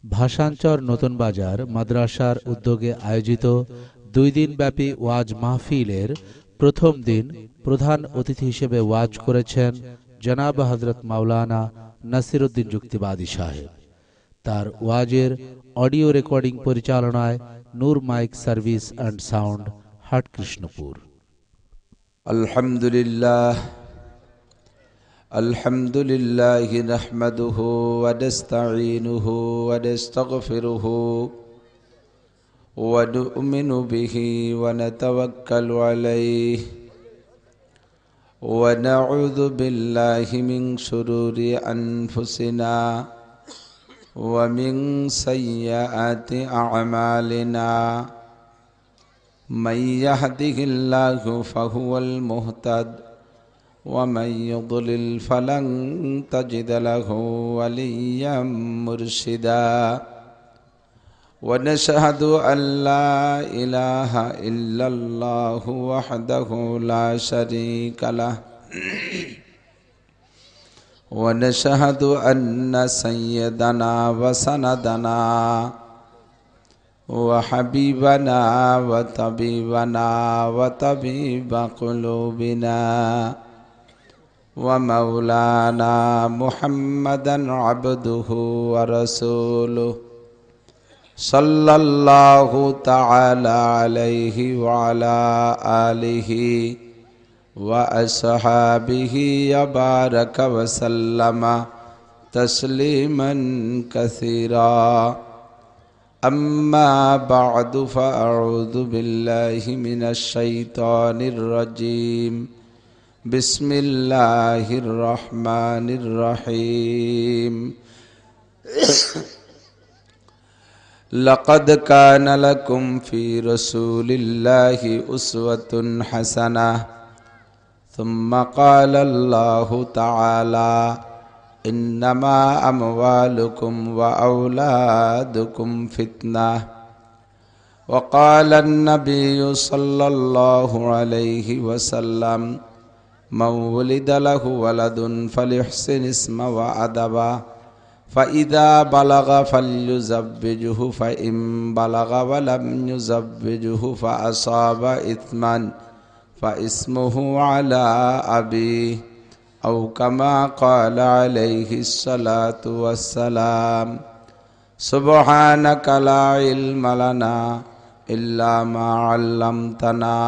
ভাষাঞ্চর নতুন বাজার মাদ্রাসার উদ্যোগে আয়োজিত 2 দিনব্যাপী ওয়াজ মাহফিলের প্রথম দিন প্রধান অতিথি হিসেবে ওয়াজ করেছেন জনাব হযরত মাওলানা নাসিরউদ্দিন যুক্তিবাদী সাহেব। তার ওয়াজের অডিও রেকর্ডিং পরিচালনায় Noor mike service and sound, Hatkrishnapur. আলহামদুলিল্লাহ নাহমাদুহু ওয়া নাস্তাঈনুহু ওয়া নাস্তাগফিরুহু ওয়া নু'মিনু বিহি ওয়া নাতাওয়াক্কালু আলাইহি ওয়া নাউযু বিল্লাহি মিন শুরুরি আনফুসিনা ওয়া মিন সাইয়্যাতি আ'মালিনা মান ইয়াহদিহিল্লাহু ফাহুয়াল মুহতাদ ومن يضلل فلن تجد له وليا مرشدا ونشهد أن لا إله إلا الله وحده لا شريك له ونشهد أن سيدنا وسندنا وحبيبنا وطبيبنا وطبيب قلوبنا ومولانا محمدا عبده ورسوله صلى الله تعالى عليه وعلى آله وأصحابه وبارك وسلم تسليما كثيرا أما بعد فأعوذ بالله من الشيطان الرجيم بسم الله الرحمن الرحيم لقد كان لكم في رسول الله أسوة حسنة ثم قال الله تعالى إنما أموالكم وأولادكم فتنة وقال النبي صلى الله عليه وسلم من ولد له ولد فليحسن اسمه وأدبه فإذا بلغ فليزوجه فإن بلغ ولم يزوجه فأصاب إثما فاسمه على أبيه أو كما قال عليه الصلاة والسلام سبحانك لا علم لنا إلا ما علمتنا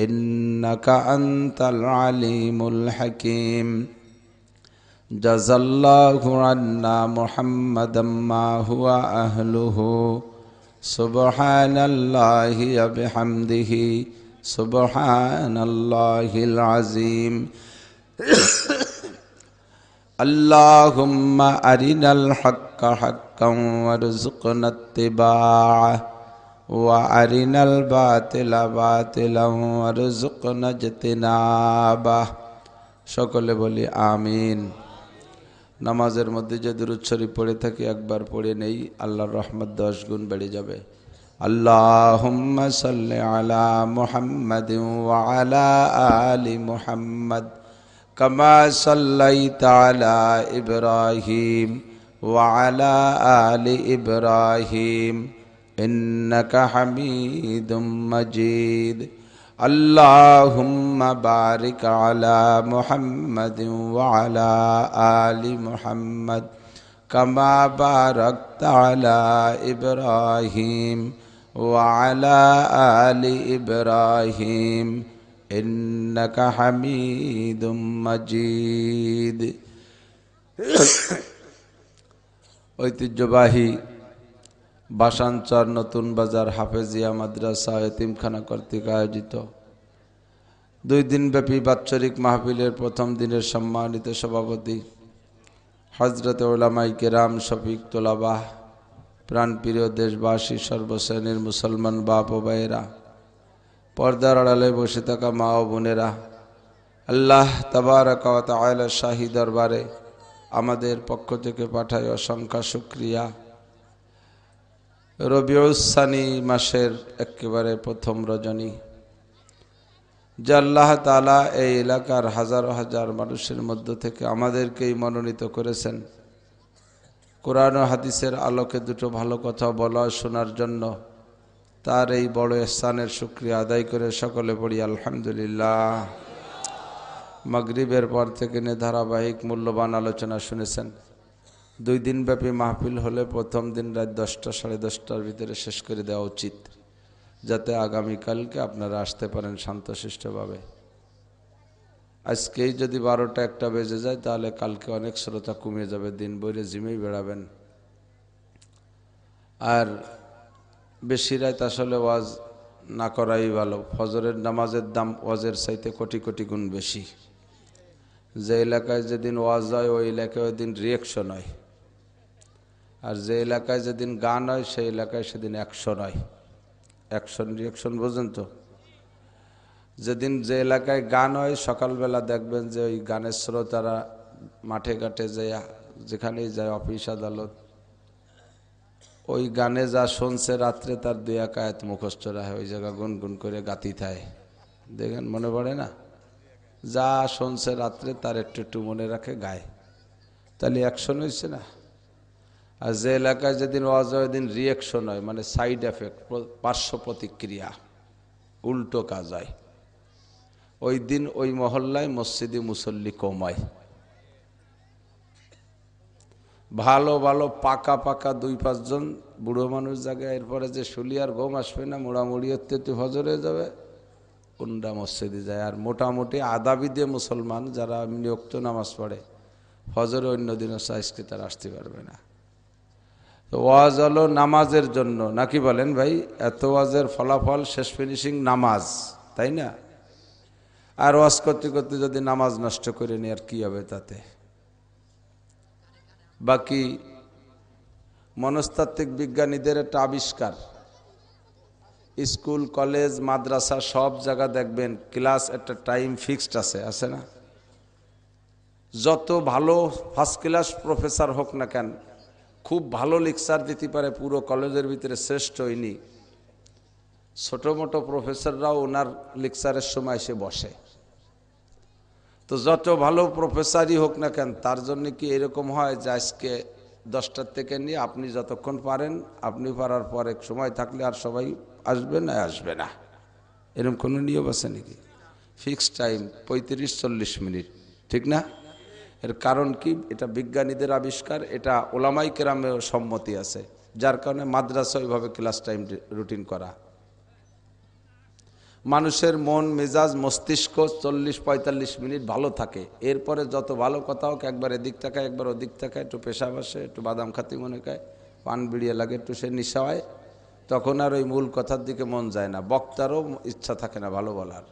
إنك أنت العليم الحكيم جزا الله عنا محمدا ما هو أهله سبحان الله وبحمده سبحان الله العظيم اللهم أرنا الحق حقا وارزقنا اتباعه وأرنا الباطل باطلا وارزقنا اجتنابه সকলে বলি আমিন। নামাজের মধ্যে যে দুরূদ শরীফ পড়ে থাকি একবার পড়ে নেই, আল্লাহর রহমত 10 গুণ বেড়ে যাবে। আল্লাহুম্মা সাল্লি আলা মুহাম্মাদিন ওয়া আলা আলি মুহাম্মাদ কামা সাল্লাইতা আলা ইব্রাহিম ওয়া আলা আলি ইব্রাহিম إنك حميد مجيد اللهم بارك على محمد وعلى آل محمد كما باركت على إبراهيم وعلى آل إبراهيم إنك حميد مجيد ঐতিহ্যবাহী ভাষাঞ্চর নতুন বাজার হাফেজিয়া মাদ্রাসা এতিমখানা কর্তৃক আয়োজিত 2 দিনব্যাপী বাৎসরিক মাহফিলের প্রথম দিনের সম্মানিত সভাপতি হযরত উলামায়ে কেরাম শফিক তোলাবাহ, প্রাণপ্রিয় দেশবাসী, সর্বশ্রেণীর মুসলমান বাপ ও ভাইয়েরা, পর্দার আড়ালে বসে থাকা মা ও বোনেরা, আল্লাহ তাবারাকা ওয়া তাআলা শাহী দরবারে আমাদের পক্ষ থেকে পাঠায় অসংখ্য শুকরিয়া। রবিউস সানি মাসের একেবারে প্রথম রজনী, যে আল্লাহ তাআলা এই এলাকার হাজার হাজার মানুষের মধ্য থেকে আমাদেরকেই মনোনীত করেছেন কোরআন ও হাদিসের আলোকে দুটো ভালো কথা বলা শোনার জন্য তার এই বড় ইহসানের শুকরিয়া আদায় করে সকলে পড়ি আলহামদুলিল্লাহ। মাগরিবের পর থেকে ধারাবাহিক মূল্যবান আলোচনা শুনেছেন। 2 দিন ব্যাপী মাহফিল হলে প্রথম দিন রাত 10টা সাড়ে 10টার ভিতরে শেষ করে দেওয়া উচিত, যাতে আগামীকালকে আপনারা আসতে পারেন শান্তশিষ্টভাবে। আজকেই যদি 12টা 1টা বেজে যায় তাহলে কালকে অনেক শ্রোতা কমে যাবে, দিন বইরে জিমেই বেড়াবেন। আর বেশি রাত আসলে ওয়াজ না করাই ভালো। ফজরের নামাজের দাম ওয়াজের চাইতে কোটি কোটি গুণ বেশি। যে এলাকায় যেদিন ওয়াজ হয় ওই এলাকায় ওই দিন রিয়াকশন হয়, আর যে এলাকায় যেদিন গান হয় সেই এলাকায় সেদিন অ্যাকশন হয়। অ্যাকশন রিয়াকশন বোঝেন তো? যেদিন যে এলাকায় গান হয় সকালবেলা দেখবেন যে ওই গানের শ্রোতারা মাঠে ঘাটে যায়, যেখানেই যায় অফিস আদালত, ওই গানে যা শুনছে রাত্রে তার 2-1 আয়াত মুখস্থ রাখে, ওই জায়গা গুনগুন করে গাতি থাকে। দেখেন মনে পড়ে না? যা শুনছে রাত্রে তার একটু একটু মনে রাখে গায়, তাহলে অ্যাকশন হয়েছে না? আর যে এলাকায় যেদিন ওয়াজ হয় ওই দিন রিয়াকশন হয়, মানে সাইড এফেক্ট, পার্শ্ব প্রতিক্রিয়া, উল্টো কাজ হয়। ওই দিন ওই মহল্লায় মসজিদে মুসল্লি কমায়। ভালো ভালো পাকা পাকা 2-5 জন বুড়ো মানুষ জায়গায়, এরপরে যে শুলিয়ার ঘুম আসবে না, মোড়ামুড়ি হতে ফজর হয়ে যাবে, কোনটা মসজিদে যায়। আর মোটামুটি আদাবিদে মুসলমান যারা নিয়মিত নামাজ পড়ে ফজরে অন্য দিনও সাইজকে তারা আসতে পারবে না। তো ওয়াজ হলো নামাজের জন্য, নাকি বলেন ভাই? এত ওয়াজের ফলাফল শেষ ফিনিশিং নামাজ, তাই না? আর ওয়াজ করতে করতে যদি নামাজ নষ্ট করে নি আর কি হবে তাতে? বাকি মনস্তাত্ত্বিক বিজ্ঞানীদের একটা আবিষ্কার, স্কুল কলেজ মাদ্রাসা সব জায়গা দেখবেন ক্লাস একটা টাইম ফিক্সড আছে, আছে না? যত ভালো ফার্স্ট ক্লাস প্রফেসর হোক না কেন, খুব ভালো লেকচার দিতে পারে পুরো কলেজের ভিতরে শ্রেষ্ঠ হয়নি, ছোটো মোটো প্রফেসররাও ওনার লেকচারের সময় এসে বসে। তো যত ভালো প্রফেসরই হোক না কেন, তার জন্য কি এরকম হয় যে আজকে 10টার থেকে নিয়ে আপনি যতক্ষণ পারেন, আপনি পারার পরে সময় থাকলে আর সবাই আসবে না আসবে না, এরকম কোনো নিয়ম আছে নাকি? ফিক্সড টাইম 35-40 মিনিট, ঠিক না? এর কারণ কি? এটা বিজ্ঞানীদের আবিষ্কার, এটা ওলামাই কেরামেও সম্মতি আছে, যার কারণে মাদ্রাসা ওইভাবে ক্লাস টাইম রুটিন করা। মানুষের মন মেজাজ মস্তিষ্ক 40-45 মিনিট ভালো থাকে, এরপরে যত ভালো কথা হোক একবার এদিক তাকায় একবার ওদিক তাকায়, একটু পেশা বসে, একটু বাদাম খাতি মনে খায়, পান বিড়িয়ে লাগে, একটু সে নিশা হয়, তখন আর ওই মূল কথার দিকে মন যায় না, বক্তারও ইচ্ছা থাকে না ভালো বলার।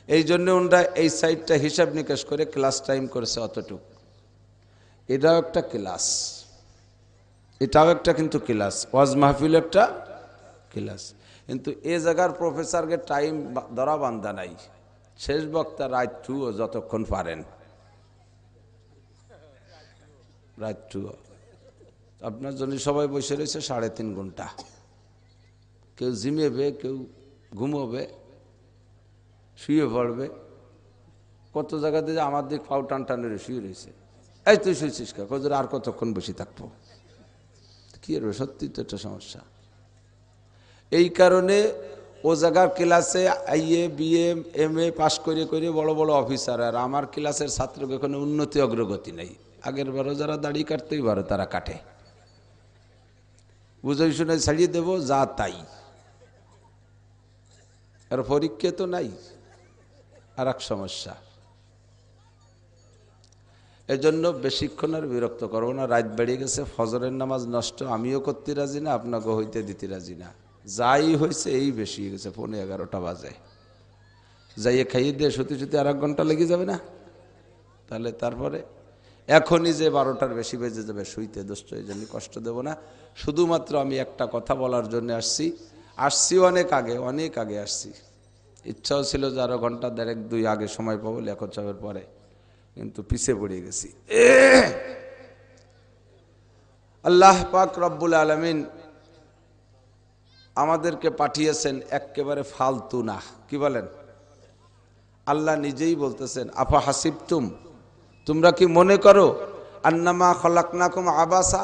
এই জন্য ওনারা এই সাইডটা হিসাব নিকাশ করে ক্লাস টাইম করেছে অতটুক। এটাও একটা ক্লাস, এটাও একটা কিন্তু ক্লাস, ওয়াজ মাহফিল একটা ক্লাস। কিন্তু এ জায়গার প্রফেসরকে টাইম ধরা বান্ধা নাই, শেষ বক্তা রাত 2 যতক্ষণ পারেন, রাত 2 আপনার জন্য সবাই বসে রয়েছে 3.5 ঘন্টা, কেউ জিমেবে, কেউ ঘুমোবে, শুয়ে পড়বে। কত জায়গাতে যে আমার দিক পাও টান টানে শুয়ে রয়েছে, এই তুই শুয়েছিস কা? কত আর কতক্ষণ বসে থাকবো? কি আর সত্যি তো একটা সমস্যা। এই কারণে ও জায়গার ক্লাসে আইএ বিএ এমএ পাস করে করে বড় বড় অফিসার, আর আমার ক্লাসের ছাত্রকে কোনো উন্নতি অগ্রগতি নেই। আগের বারও যারা দাড়ি কাটতেই পারো তারা কাটে, বুঝাই শুনে ছাড়িয়ে দেবো যা তাই, আর পরীক্ষা তো নাই, আর এক সমস্যা। এজন্য বেশিক্ষণ আর বিরক্ত করবো না, রাত বেড়ে গেছে, ফজরের নামাজ নষ্ট আমিও করতে রাজি না, আপনাকে হইতে দিতে রাজি না। যাই হয়েছে এই বেশি গেছে, 11:15 বাজে, যাইয়ে খাইয়ে দিয়ে শুতে শুতে আর 1 ঘন্টা লেগে যাবে না? তাহলে তারপরে এখনই যে 12টার বেশি বেজে যাবে শুইতে, দোস্ত এই জন্য কষ্ট দেব না। শুধুমাত্র আমি একটা কথা বলার জন্য আসছি অনেক আগে আসছি। ইচ্ছাও ছিল যে আরো 1.5-2 আগে সময় পাবো লেখক সাহেবের পরে, কিন্তু পিছে পড়ে গেছি। আল্লাহ পাক রব্বুল আলামিন আমাদেরকে পাঠিয়েছেন একেবারে ফালতু না, কি বলেন? আল্লাহ নিজেই বলতেছেন, আফা হাসিবতুম, তোমরা কি মনে করো আন্নামা খলাকনাকুম আবাসা,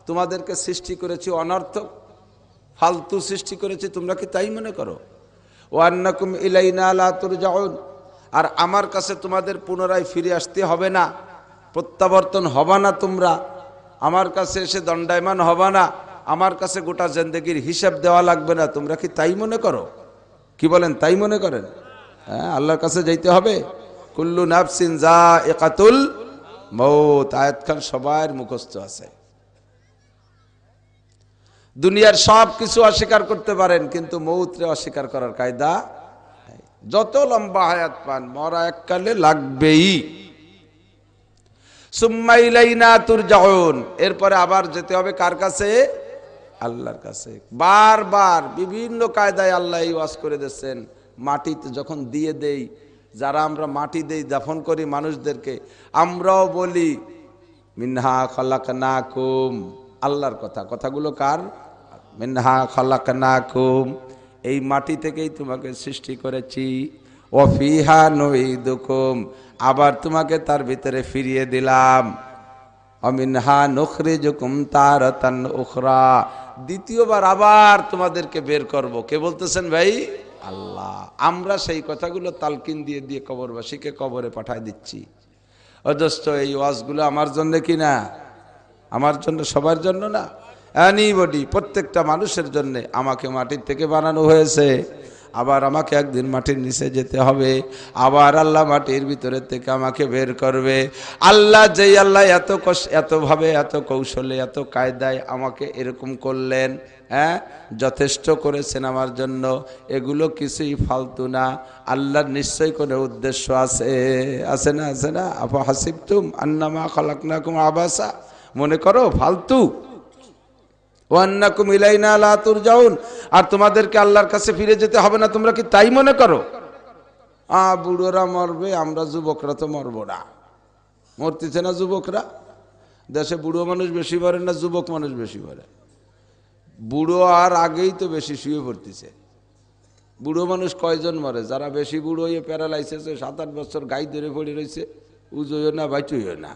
তোমাদেরকে সৃষ্টি করেছি অনর্থক, ফালতু সৃষ্টি করেছি, তোমরা কি তাই মনে করো? ও আন্নাকুম ইলাইনা লা তুরজাউন, আর আমার কাছে তোমাদের পুনরায় ফিরে আসতে হবে না, প্রত্যাবর্তন হবা না, তোমরা আমার কাছে এসে দণ্ডায়মান হবা না, আমার কাছে গোটা জিন্দেগির হিসাব দেওয়া লাগবে না, তোমরা কি তাই মনে করো? কি বলেন, তাই মনে করেন? হ্যাঁ, আল্লাহর কাছে যাইতে হবে। কুল্লু নাফসিন যায়িকাতুল মউত, আয়াত খান সবার মুখস্থ আছে। দুনিয়ার সব কিছু অস্বীকার করতে পারেন, কিন্তু মউতরে অস্বীকার করার কায়দা, যত লম্বা হায়াত পান মরা এককালে লাগবেই। সুম্মা ইলাইনা তুরজাউন, এরপরে আবার যেতে হবে কার কাছে? আল্লাহর কাছে। বারবার বিভিন্ন কায়দায় আল্লাহ এই ওয়াজ করে দিচ্ছেন। মাটিতে যখন দিয়ে দেই, যারা আমরা মাটি দেই, দাফন করি মানুষদেরকে, আমরাও বলি মিনহা খলাকনাকুম, আল্লাহর কথা। কথাগুলো কার? মিনহা খলাকনাকুম, এই মাটি থেকেই তোমাকে সৃষ্টি করেছি। ওয়াফিহা নুঈদুকুম, আবার তোমাকে তার ভিতরে ফিরিয়ে দিলাম। অমিনহা নুখরিজুকুম তারাতান উখরা, দ্বিতীয়বার আবার তোমাদেরকে বের করব। কে বলতেছেন ভাই? আল্লাহ। আমরা সেই কথাগুলো তালকিন দিয়ে দিয়ে কবরবাসীকে কবরে পাঠায় দিচ্ছি। অথচ এই ওয়াজগুলো আমার জন্য কি না? আমার জন্য, সবার জন্য না, এনিবডি, প্রত্যেকটা মানুষের জন্য। আমাকে মাটির থেকে বানানো হয়েছে, আবার আমাকে একদিন মাটির নিচে যেতে হবে, আবার আল্লাহ মাটির ভিতরের থেকে আমাকে বের করবে। আল্লাহ, যেই আল্লাহ এতভাবে, এত কৌশলে, এত কায়দায় আমাকে এরকম করলেন, হ্যাঁ, যথেষ্ট করেছেন আমার জন্য, এগুলো কিছুই ফালতু না। আল্লাহর নিশ্চয়ই কোনো উদ্দেশ্য আছে, আছে না? আছে না? আফা হাসিবতুম আন্নামা খলাকনাকুম আবাসা, মনে করো ফালতু? ওয়ান্নাকুম ইলাইনা লা তুরজাউন, আর তোমাদেরকে আল্লাহর কাছে ফিরে যেতে হবে না, তোমরা কি তাই মনে করো? বুড়োরা মরবে, আমরা যুবকরা তো মরবো না। মরতেছে না যুবকরা? দেশে বুড়ো মানুষ বেশি মরে না যুবক মানুষ বেশি মরে? বুড়ো আর আগেই তো বেশি শুয়ে পড়তেছে। বুড়ো মানুষ কয়জন মরে? যারা বেশি বুড়ো হয়ে প্যারালাইসিস, 7-8 বছর গাই ধরে পড়ে রয়েছে, উজইও না বাইটইও না,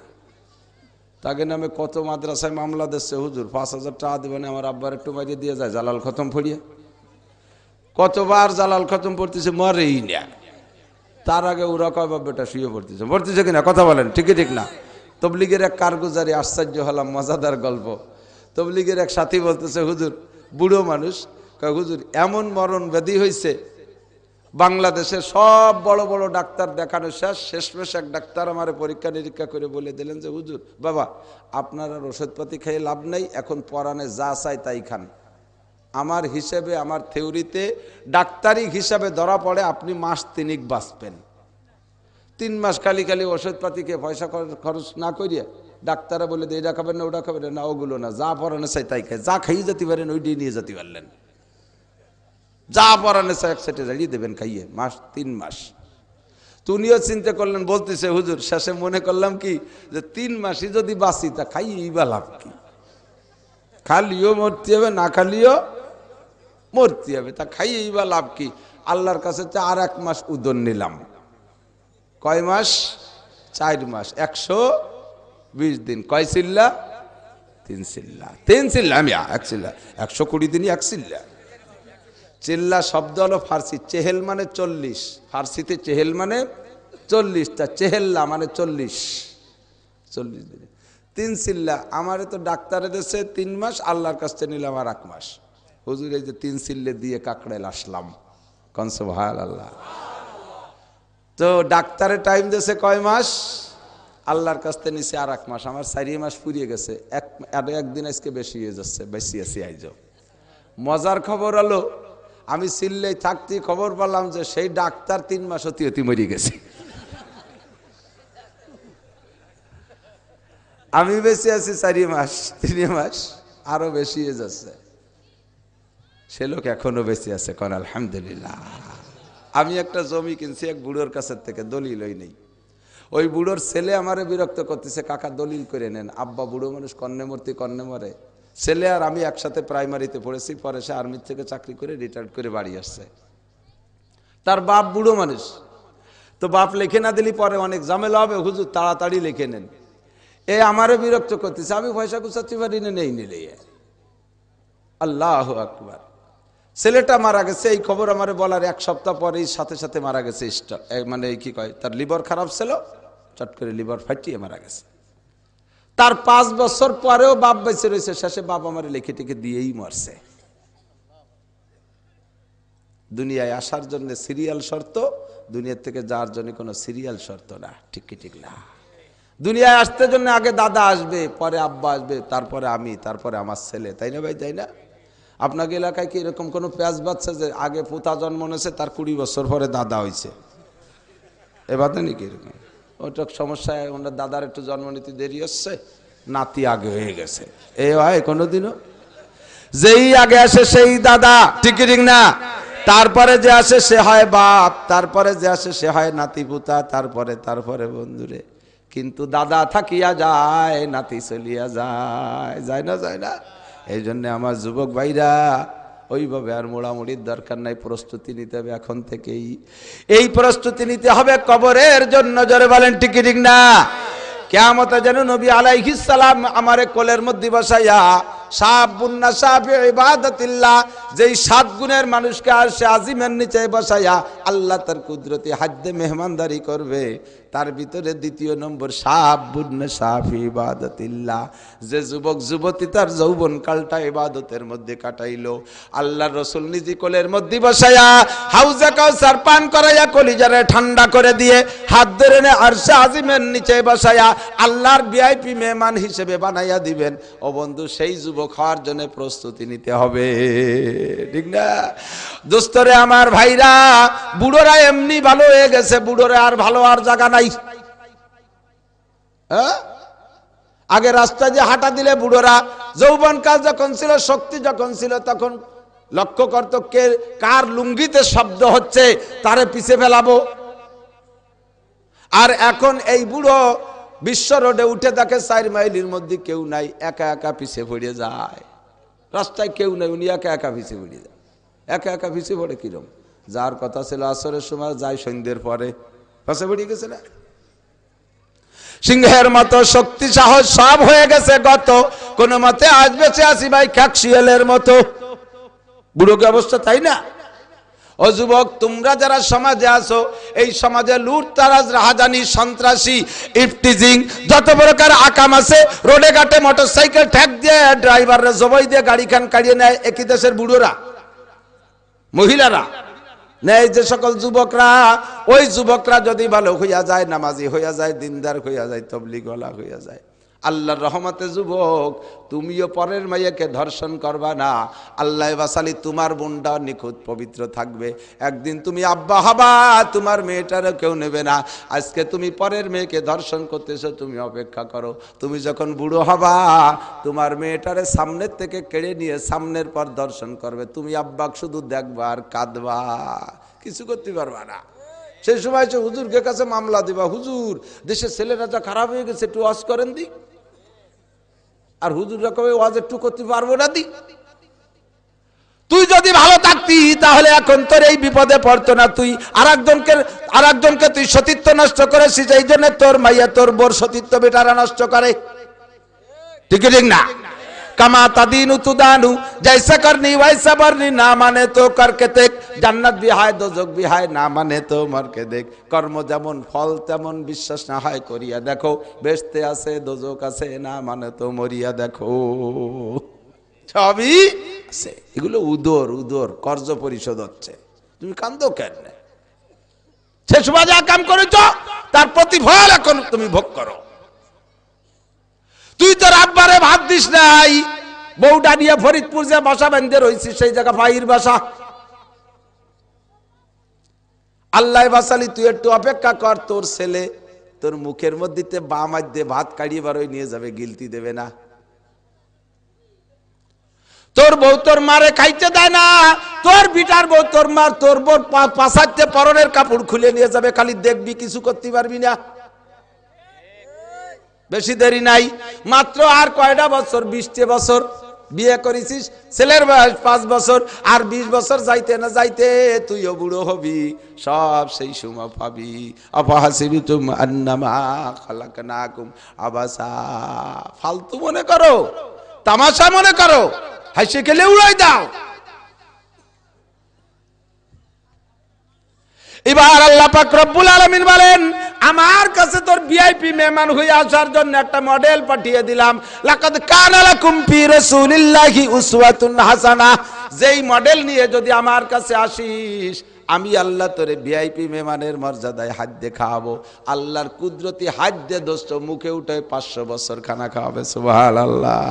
তাকে নামে কত মাদ্রাসায় মামলা দিচ্ছে, হুজুর 5,000 টাকা দেবেন, আমার আব্বার একটু মারিয়ে দিয়ে যায় জালাল খতম পড়িয়ে। কতবার জালাল খতম পড়তেছে, মরেই না। তার আগে ওরা কয় বাব্বেটা শুয়ে পড়তেছে কিনা? কথা বলেন, ঠিকই ঠিক না? তবলিগের এক কারগুজারি, আশ্চর্য হলাম, মজাদার গল্প। তবলিগের এক সাথী বলতেছে, হুজুর, বুড়ো মানুষ, কয় হুজুর এমন মরণ ব্যাধি হয়েছে, বাংলাদেশের সব বড় বড় ডাক্তার দেখানো শেষমেশ এক ডাক্তার আমার পরীক্ষা নিরীক্ষা করে বলে দিলেন যে হুজুর বাবা, আপনার আর ওষুধপাতি খেয়ে লাভ নেই, এখন পরাণে যা চাই তাই খান। আমার হিসেবে, আমার থিওরিতে, ডাক্তারি হিসাবে ধরা পড়ে আপনি মাস 3 বাঁচবেন। 3 মাস খালি খালি ওষুধপাতি খেয়ে পয়সা খরচ না করিয়া ডাক্তাররা বলে দিয়ে এটা খাবেন না, ওটা খাবেন না, ওগুলো না, যা পরাণে চাই তাই খায়, যা খাইয়ে যেতে পারেন ওইটাই নিয়ে যেতে পারলেন, যা পরাণে চাই এক সাইডে দাঁড়িয়ে দেবেন খাইয়ে, 3 মাস। তুনিও চিন্তা করলেন, বলতেছে হুজুর শেষে মনে করলাম কি যে 3 মাসই যদি বাঁচি তা খাইয়েই বা লাভ কি? খালিও মরতে হবে, না খালিও মরতে হবে, তা খাইয়েই বা লাভ কি? আল্লাহর কাছে আর 1 মাস উদর নিলাম। কয় মাস? 4 মাস, 120 দিন। কয় চিল্লা? 3 চিল্লা। 3 চিল্লা, আমি 1 চিল্লা, 120 দিনই 1 চিল্লা। চিল্লা শব্দ হলো ফার্সি, চেহেল মানে 40, ফার্সিতে চেহেল মানে 40, তা চেহেল্লা মানে 40 দিন। 3 চিল্লা, আমারে তো ডাক্তারে দিয়েছে 3 মাস, আল্লাহর কাছ থেকে নিলাম আর 1 মাস। হুজুর এই যে 3 চিল্লে দিয়ে কাকড়াইল আসলাম, কোন সুবহানাল্লাহ। তো ডাক্তারে টাইম দিয়েছে কয় মাস? আল্লাহর কাছ থেকে নিচে আর 1 মাস, আমার 4 মাস ফুরিয়ে গেছে। একদিন আজকে বেশি হয়ে যাচ্ছে, বেশি আছি আইজ। মজার খবর হলো, আমি চিল্লেই থাকতে খবর পেলাম যে সেই ডাক্তার 3 মাস অতি অতি মরে গেছে। আমি বেশি আছি 4 মাস, 3 মাস আরো বেশি হয়ে যাচ্ছে। সে লোক এখনো বেশি আছে, কোন আলহামদুলিল্লাহ। আমি একটা জমি কিনছি এক বুড়োর কাছের থেকে, দলিল ওই নেই। ওই বুড়োর ছেলে আমারে বিরক্ত করতেছে, কাকা দলিল করে নেন। আব্বা বুড়ো মানুষ, কন্যা মূর্তি কন্যা মরে। ছেলে আর আমি একসাথে প্রাইমারিতে পড়েছি, পরে সে আর্মির থেকে চাকরি করে রিটায়ার্ড করে বাড়ি আসছে। তার বাপ বুড়ো মানুষ, তো বাপ লিখে না দিলি পরে অনেক ঝামেলা হবে, হুজুর তাড়াতাড়ি লিখে নেন। এ আমারও বিরক্ত করতেছে, আমি পয়সা গুছাতে পারি না, নেই নিলে। আল্লাহু আকবার। ছেলেটা মারা গেছে, এই খবর আমার বলার এক সপ্তাহ পরেই সাথে সাথে মারা গেছে। মানে কি কয়, তার লিভার খারাপ ছিল, চট করে লিভার ফাটিয়ে মারা গেছে। তার 5 বছর পরেও বাপ বেঁচে রয়েছে, শেষে বাপ আমার লিখে টিকে দিয়েই মরছে। দুনিয়ায় আসার জন্য সিরিয়াল শর্ত, দুনিয়ার থেকে যাওয়ার জন্য কোনো সিরিয়াল শর্ত না। ঠিক কি ঠিক না? দুনিয়ায় আসতে জন্য আগে দাদা আসবে, পরে আব্বা আসবে, তারপরে আমি, তারপরে আমার ছেলে, তাই না ভাই, তাই না? আপনাকে এলাকায় কি এরকম কোনো প্যাঁচ বাচ্চা যে আগে পুতা জন্ম নিয়েছে, তার 20 বছর পরে দাদা হয়েছে? এবার নাকি এরকম ওটা সমস্যা, ওনার দাদার একটু জন্ম নিতে দেরি হচ্ছে, নাতি আগে হয়ে গেছে। এ হয় কোনোদিনও? যেই আগে আসে সেই দাদা, ঠিক ঠিক না? তারপরে যে আসে সে হয় বাপ, তারপরে যে আসে সে হয় নাতি পুতা, তারপরে বন্ধুরে। কিন্তু দাদা থাকিয়া যায়, নাতি চলিয়া যায়, যায় না, যায় না? এই জন্য আমার যুবক ভাইরা, ওইভাবে আর মোড়ামুড়ির দরকার নাই, প্রস্তুতি নিতে হবে এখন থেকেই। এই প্রস্তুতি নিতে হবে কবরের জন্য, জোরে বলেন ঠিক ঠিক না? কিয়ামতে যেন নবী আলাইহিস সালাম আমারে কোলের মধ্যে বসাইয়া শাবুন নাশা ফি ইবাদাতিল্লাহ, যেই 7 গুণের মানুষকে আরশে আজিমের নিচে বসাইয়া আল্লাহ তার কুদরতি হাদ্দে মেহমানদারি করবে, তার ভিতরে 2 নম্বর শাবুন নাশা ফি ইবাদাতিল্লাহ, যে যুবক যুবতী তার যৌবন কালটা ইবাদতের মধ্যে কাটাইলো, আল্লাহর রাসূল নিজে কোলের মধ্যে বসাইয়া হাউজে কাউসার পান করাইয়া কলিজারে ঠান্ডা করে দিয়ে হাত ধরে এনে আরশে আজিমের নিচে বসাইয়া আল্লাহর ভিআইপি মেহমান হিসেবে বানাইয়া দিবেন। ও বন্ধু, সেই যুবক হওয়ার জন্য প্রস্তুতি নিতে হবে, ঠিক না? দোস্তরে আমার ভাইরা, বুড়োরা এমনি ভালো হয়ে গেছে, বুড়োরা আর ভালো আর জায়গা নাই। আগে রাস্তা যে হাঁটা দিলে বুড়োরা যৌবন কাল যখন ছিল, শক্তি যখন ছিল, তখন লক্ষ্য করতো কে কার লুঙ্গিতে শব্দ হচ্ছে, তারে পিছে ফেলাবো। আর এখন এই বুড়ো বিশ্ব রোডে উঠে দেখে 4 মাইলের মধ্যে কেউ নাই, একা একা পিছে পড়ে যায়। রাস্তায় কেউ নাই, উনি একা একা পিছে পড়ে যায়। একা একা পিছে পড়ে কিরম? যার কথা ছিল আসরের সময় যায় সন্ধ্যের পরে, পাশে পড়ে গেছে না? সিংহের মতো শক্তি সাহস সব হয়ে গেছে গত, কোন মতে আজ বেঁচে আছি ভাই খ্যাকশিয়ালের মতো। বুড়োকে অবস্থা, তাই না? ও যুবক, তোমরা যারা সমাজে আছো, এই সমাজে লুটতারাজ, রাহাজানি, সন্ত্রাসী, ইফটিজিং, যত প্রকার আকাম আছে, রোডে ঘাটে মোটরসাইকেল ঠ্যাক দিয়ে ড্রাইভাররা জবাই দিয়ে গাড়ি খান কাড়িয়ে নেয় একই দেশের বুড়োরা, মহিলারা নেয়। যে সকল যুবকরা, ওই যুবকরা যদি ভালো হইয়া যায়, নামাজি হইয়া যায়, দিনদার হইয়া যায়, তবলিগওয়ালা হইয়া যায়, আল্লাহর রহমতে যুবক তুমিও পরের মাইয়াকে ধর্ষণ করবা না। আল্লাহ বাসালি তোমার বোনটা নিখুঁত পবিত্র থাকবে। একদিন তুমি আব্বা হবা, তোমার মেয়েটারও কেউ নেবে না। আজকে তুমি পরের মেয়েকে ধর্ষণ করতেছো, তুমি অপেক্ষা করো, তুমি যখন বুড়ো হবা, তোমার মেয়েটারে সামনের থেকে কেড়ে নিয়ে সামনের পর দর্শন করবে, তুমি আব্বাক শুধু দেখবা আর কাঁদবা, কিছু করতে পারবা না। সেই সময় হুজুরকে কাছে মামলা দিবা, হুজুর দেশের ছেলেরা যা খারাপ হয়ে গেছে, একটু ওয়াজ করেন দি। আর হুজুররা কবে ওয়াজ একটু করতে পারবো না দি। তুই যদি ভালো থাকতি তাহলে এখন তোর এই বিপদে পড়তো না। তুই আরেকজনকে তুই সতীত্ব নষ্ট করেছিস, এই জন্য তোর মাইয়া তোর বোর সতীত্ব বেটারা নষ্ট করে, ঠিক ঠিক না? কামা তাদিনু তুদানু, জৈসা করনি वैसा বরনি, না মানে তো করকে দেখ, জান্নাত ভি হায় দোজখ ভি হায়, না মানে তো মরকে দেখ। কর্ম যেমন ফল তেমন, বিশ্বাস না হয় করিয়া দেখো, বেহেশতে আছে দোজখ আছে, না মানে তো মরিয়া দেখো। সবই আছে, এগুলো উদর কর্জ পরিশোধ হচ্ছে। তুমি কান্দো কেন? সে সময় যা কাম করেছ তার প্রতিফল এখন তুমি ভোগ করো। তুই তোর আব্বারে ভাত দিস নাই, বউটা নিয়ে ফরিদপুর যে বাসা বেঁধে রয়েছিস, সেই জায়গা ভাইয়ের বাসা। আল্লাহ বাসালি, তুই একটু অপেক্ষা কর, তোর ছেলে তোর মুখের মধ্যে বাম হাত দিয়ে ভাত কাড়িয়ে বারোই নিয়ে যাবে, গিলতি দেবে না। তোর বউ তোর মারে খাইতে দেয় না, তোর বিটার বউ তোর মার তোর বউ পাশাতে পরনের কাপড় খুলে নিয়ে যাবে, খালি দেখবি, কিছু করতে পারবি না। বেশি দেরি নাই, মাত্র আর কয়টা বছর, 20 বছর। বিয়ে করেছিস, ছেলের বয়স 5 বছর, আর 20 বছর যাইতে না যাইতে তুইও বুড়ো হবি, সব সেই সময় পাবি। আফাহাসিবতুম আন্নামা খালাকনাকুম আবাসা, ফালতু মনে করো, তামাশা মনে করো, হাসি খেলে উড়াই দাও। এবার আল্লাহ পাক রব্বুল আলামিন বলেন, আমার কাছে তোর ভিআইপি মেহমান হয়ে আসার জন্য একটা মডেল পাঠিয়ে দিলাম। লাকাদ কানা লাকুম ফি রাসূলিল্লাহি উসওয়াতুন হাসানা, যেই মডেল নিয়ে যদি আমার কাছে আসিস, আমি আল্লাহ তোরে ভিআইপি মেহমানের মর্যাদায় হাত দিয়ে খাওয়াবো। আল্লাহর কুদরতি হাত দিয়ে দোস্ত মুখে উঠে 500 বছর খানা খাওয়াবে। সুবহানাল্লাহ।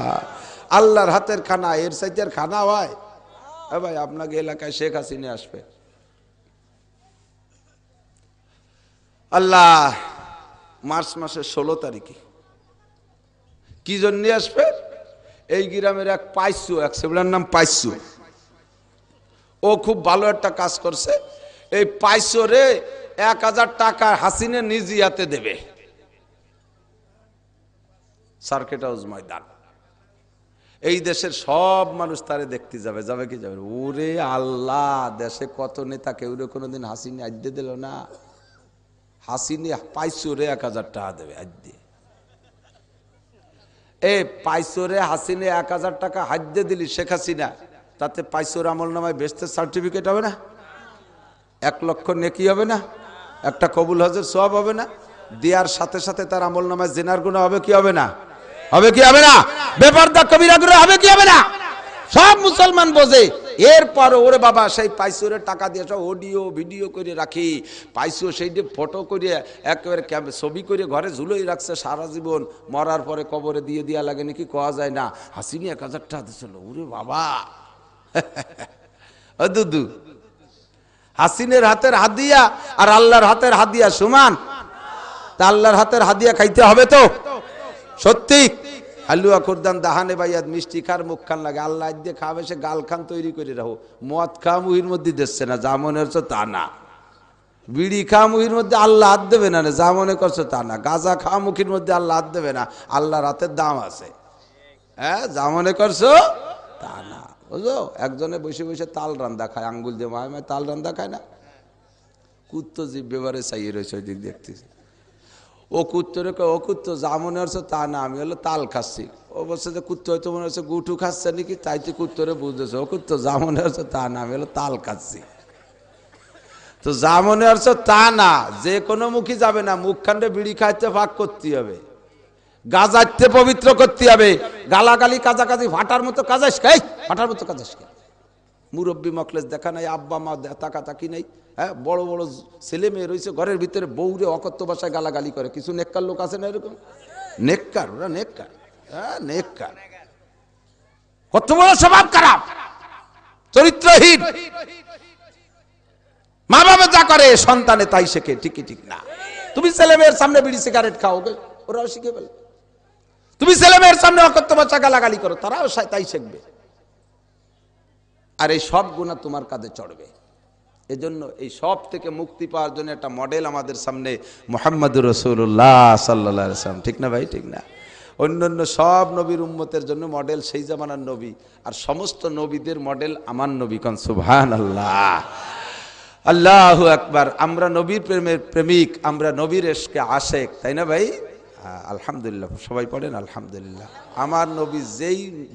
আল্লাহর হাতের খানা এর চাইতে খানা হয়? ভাই আপনাকে এলাকায় শেখ হাসিনা আসবে, আল্লাহ মার্চ মাসের 16 তারিখে কি জন্য আসবে? এই গ্রামের এক পাইসু, এক সেবলার নাম পাইসু, ও খুব ভালো একটা কাজ করছে। এই পাইসরে 1000 টাকা হাসিনা নিজে হাতে দেবে, সার্কিট হাউস ময়দান। এই দেশের সব মানুষ তারে দেখতে যাবে, যাবে কি যাবে? ওরে আল্লাহ, দেশে কত নেতা কেউ কোনোদিন হাসিনা আজ্ঞে দিল না। হাসিনা পাইসরে 1000 টাকা দেবে আজ্ঞে। এ পাইসরে হাসিনা 1000 টাকা হাজ্যে দিলি শেখ হাসিনা, তাতে পাইসর আমল নামায় বেহেশতের সার্টিফিকেট হবে না? 1 লক্ষ নেকি হবে না? একটা কবুল হজের সওয়াব হবে না? দেওয়ার সাথে সাথে তার আমল নামায় জিনার গুনাহ হবে কি হবে না? হবে কি হবে না? বেপরদা কবিরা গুনাহ হবে কি হবে না? সব মুসলমান বোঝে। এরপর ওরে বাবা সেই পাইসুরের টাকা দিয়ে সব অডিও ভিডিও করে রাখি, পাইসু সেই ফটো করে একেবারে ছবি করে ঘরে ঝুলোই রাখছে সারা জীবন। মরার পরে কবরে দিয়ে দেওয়া লাগে নাকি কোয়া যায় না। হাসিনি 1000 টাকা দিছিল, ওরে বাবা। দুদু হাসিনের হাতের হাদিয়া আর আল্লাহর হাতের হাদিয়া সমান? তা আল্লাহর হাতের হাদিয়া খাইতে হবে তো সত্যি। হালুয়া খুরদান দাহানে বাইয়াদ মিষ্টি খার মুখ খান লাগে, আল্লাহ দিয়ে খাবে সে গাল খান তৈরি করে রাখো। মদ খা মুহির মধ্যে দিচ্ছে না, যা মনে হচ্ছে তা না। বিড়ি খা মুহির মধ্যে আল্লাহ হাত দেবে না, যা মনে করছো তা না। গাঁজা খা মুখির মধ্যে আল্লাহ হাত দেবে না, আল্লাহর হাতের দাম আছে। হ্যাঁ, যা মনে করছো তা না, বুঝো। একজনে বসে বসে তাল রান্দা খায়, আঙ্গুল দিয়ে মায় মায় তাল রান্দা খায় না। কুত্তো জীব ব্যবহারে চাইয়ে রয়েছে ওই দিক দেখতেছি। ও কুত্তরে ও কুত্তো যা মনে হচ্ছে তা না, আমি হলো তাল খাচ্ছি। ও বলছে যে কুত্তো হয়তো মনে হচ্ছে গুটু খাচ্ছে নাকি, তাই তো কুত্তরে বুঝতেছে ও কুত্তো যা মনে হচ্ছে তা না, আমি হলো তাল খাচ্ছি। তো যা মনে হচ্ছে তা না, যে কোনো মুখী যাবে না। মুখখান্ডে বিড়ি খাইতে ভাগ করতে হবে, গাজাইতে পবিত্র করতে হবে। গালাগালি কাজাকাজি ফাটার মতো কাজাস খাই, ফাটার মতো কাজাস খাই। মুরব্বী মখলেস দেখা নাই, আব্বা মা তাকা তাকি নাই। হ্যাঁ, বড় বড় ছেলে মেয়ে রয়েছে ঘরের ভিতরে, বউরে অকথ্য ভাষায় গালাগালি করে। কিছু নেককার লোক আছে না এরকম? নেককার, ওরা নেককার। হ্যাঁ, নেককার। কত বড় স্বভাব খারাপ, চরিত্রহীন। মা বাবা যা করে সন্তানে তাই শেখে, ঠিকই ঠিক না। তুমি ছেলে মেয়ের সামনে বিড়ি সিগারেট খাও, ওরাও শিখে ফেলে। তুমি ছেলে মেয়ের সামনে অকথ্য ভাষা গালাগালি করো, তারাও তাই শিখবে। আর এই সব গুনাহ তোমার কাঁধে চড়বে। এজন্য এই সব থেকে মুক্তি পাওয়ার জন্য একটা মডেল আমাদের সামনে, মুহাম্মদুর রাসূলুল্লাহ সাল্লাল্লাহু আলাইহি ওয়াসাল্লাম। ঠিক না ভাই? ঠিক না? অন্যান্য সব নবীর উম্মতের জন্য মডেল সেই জামানার নবী, আর সমস্ত নবীদের মডেল আমার নবী। কোন সুবহানাল্লাহ, আল্লাহু আকবার। আমরা নবীর প্রেমের প্রেমিক, আমরা নবীর ইশকে আশেক, তাই না ভাই? আলহামদুলিল্লাহ, সবাই পড়েন আলহামদুলিল্লাহ। আমার নবী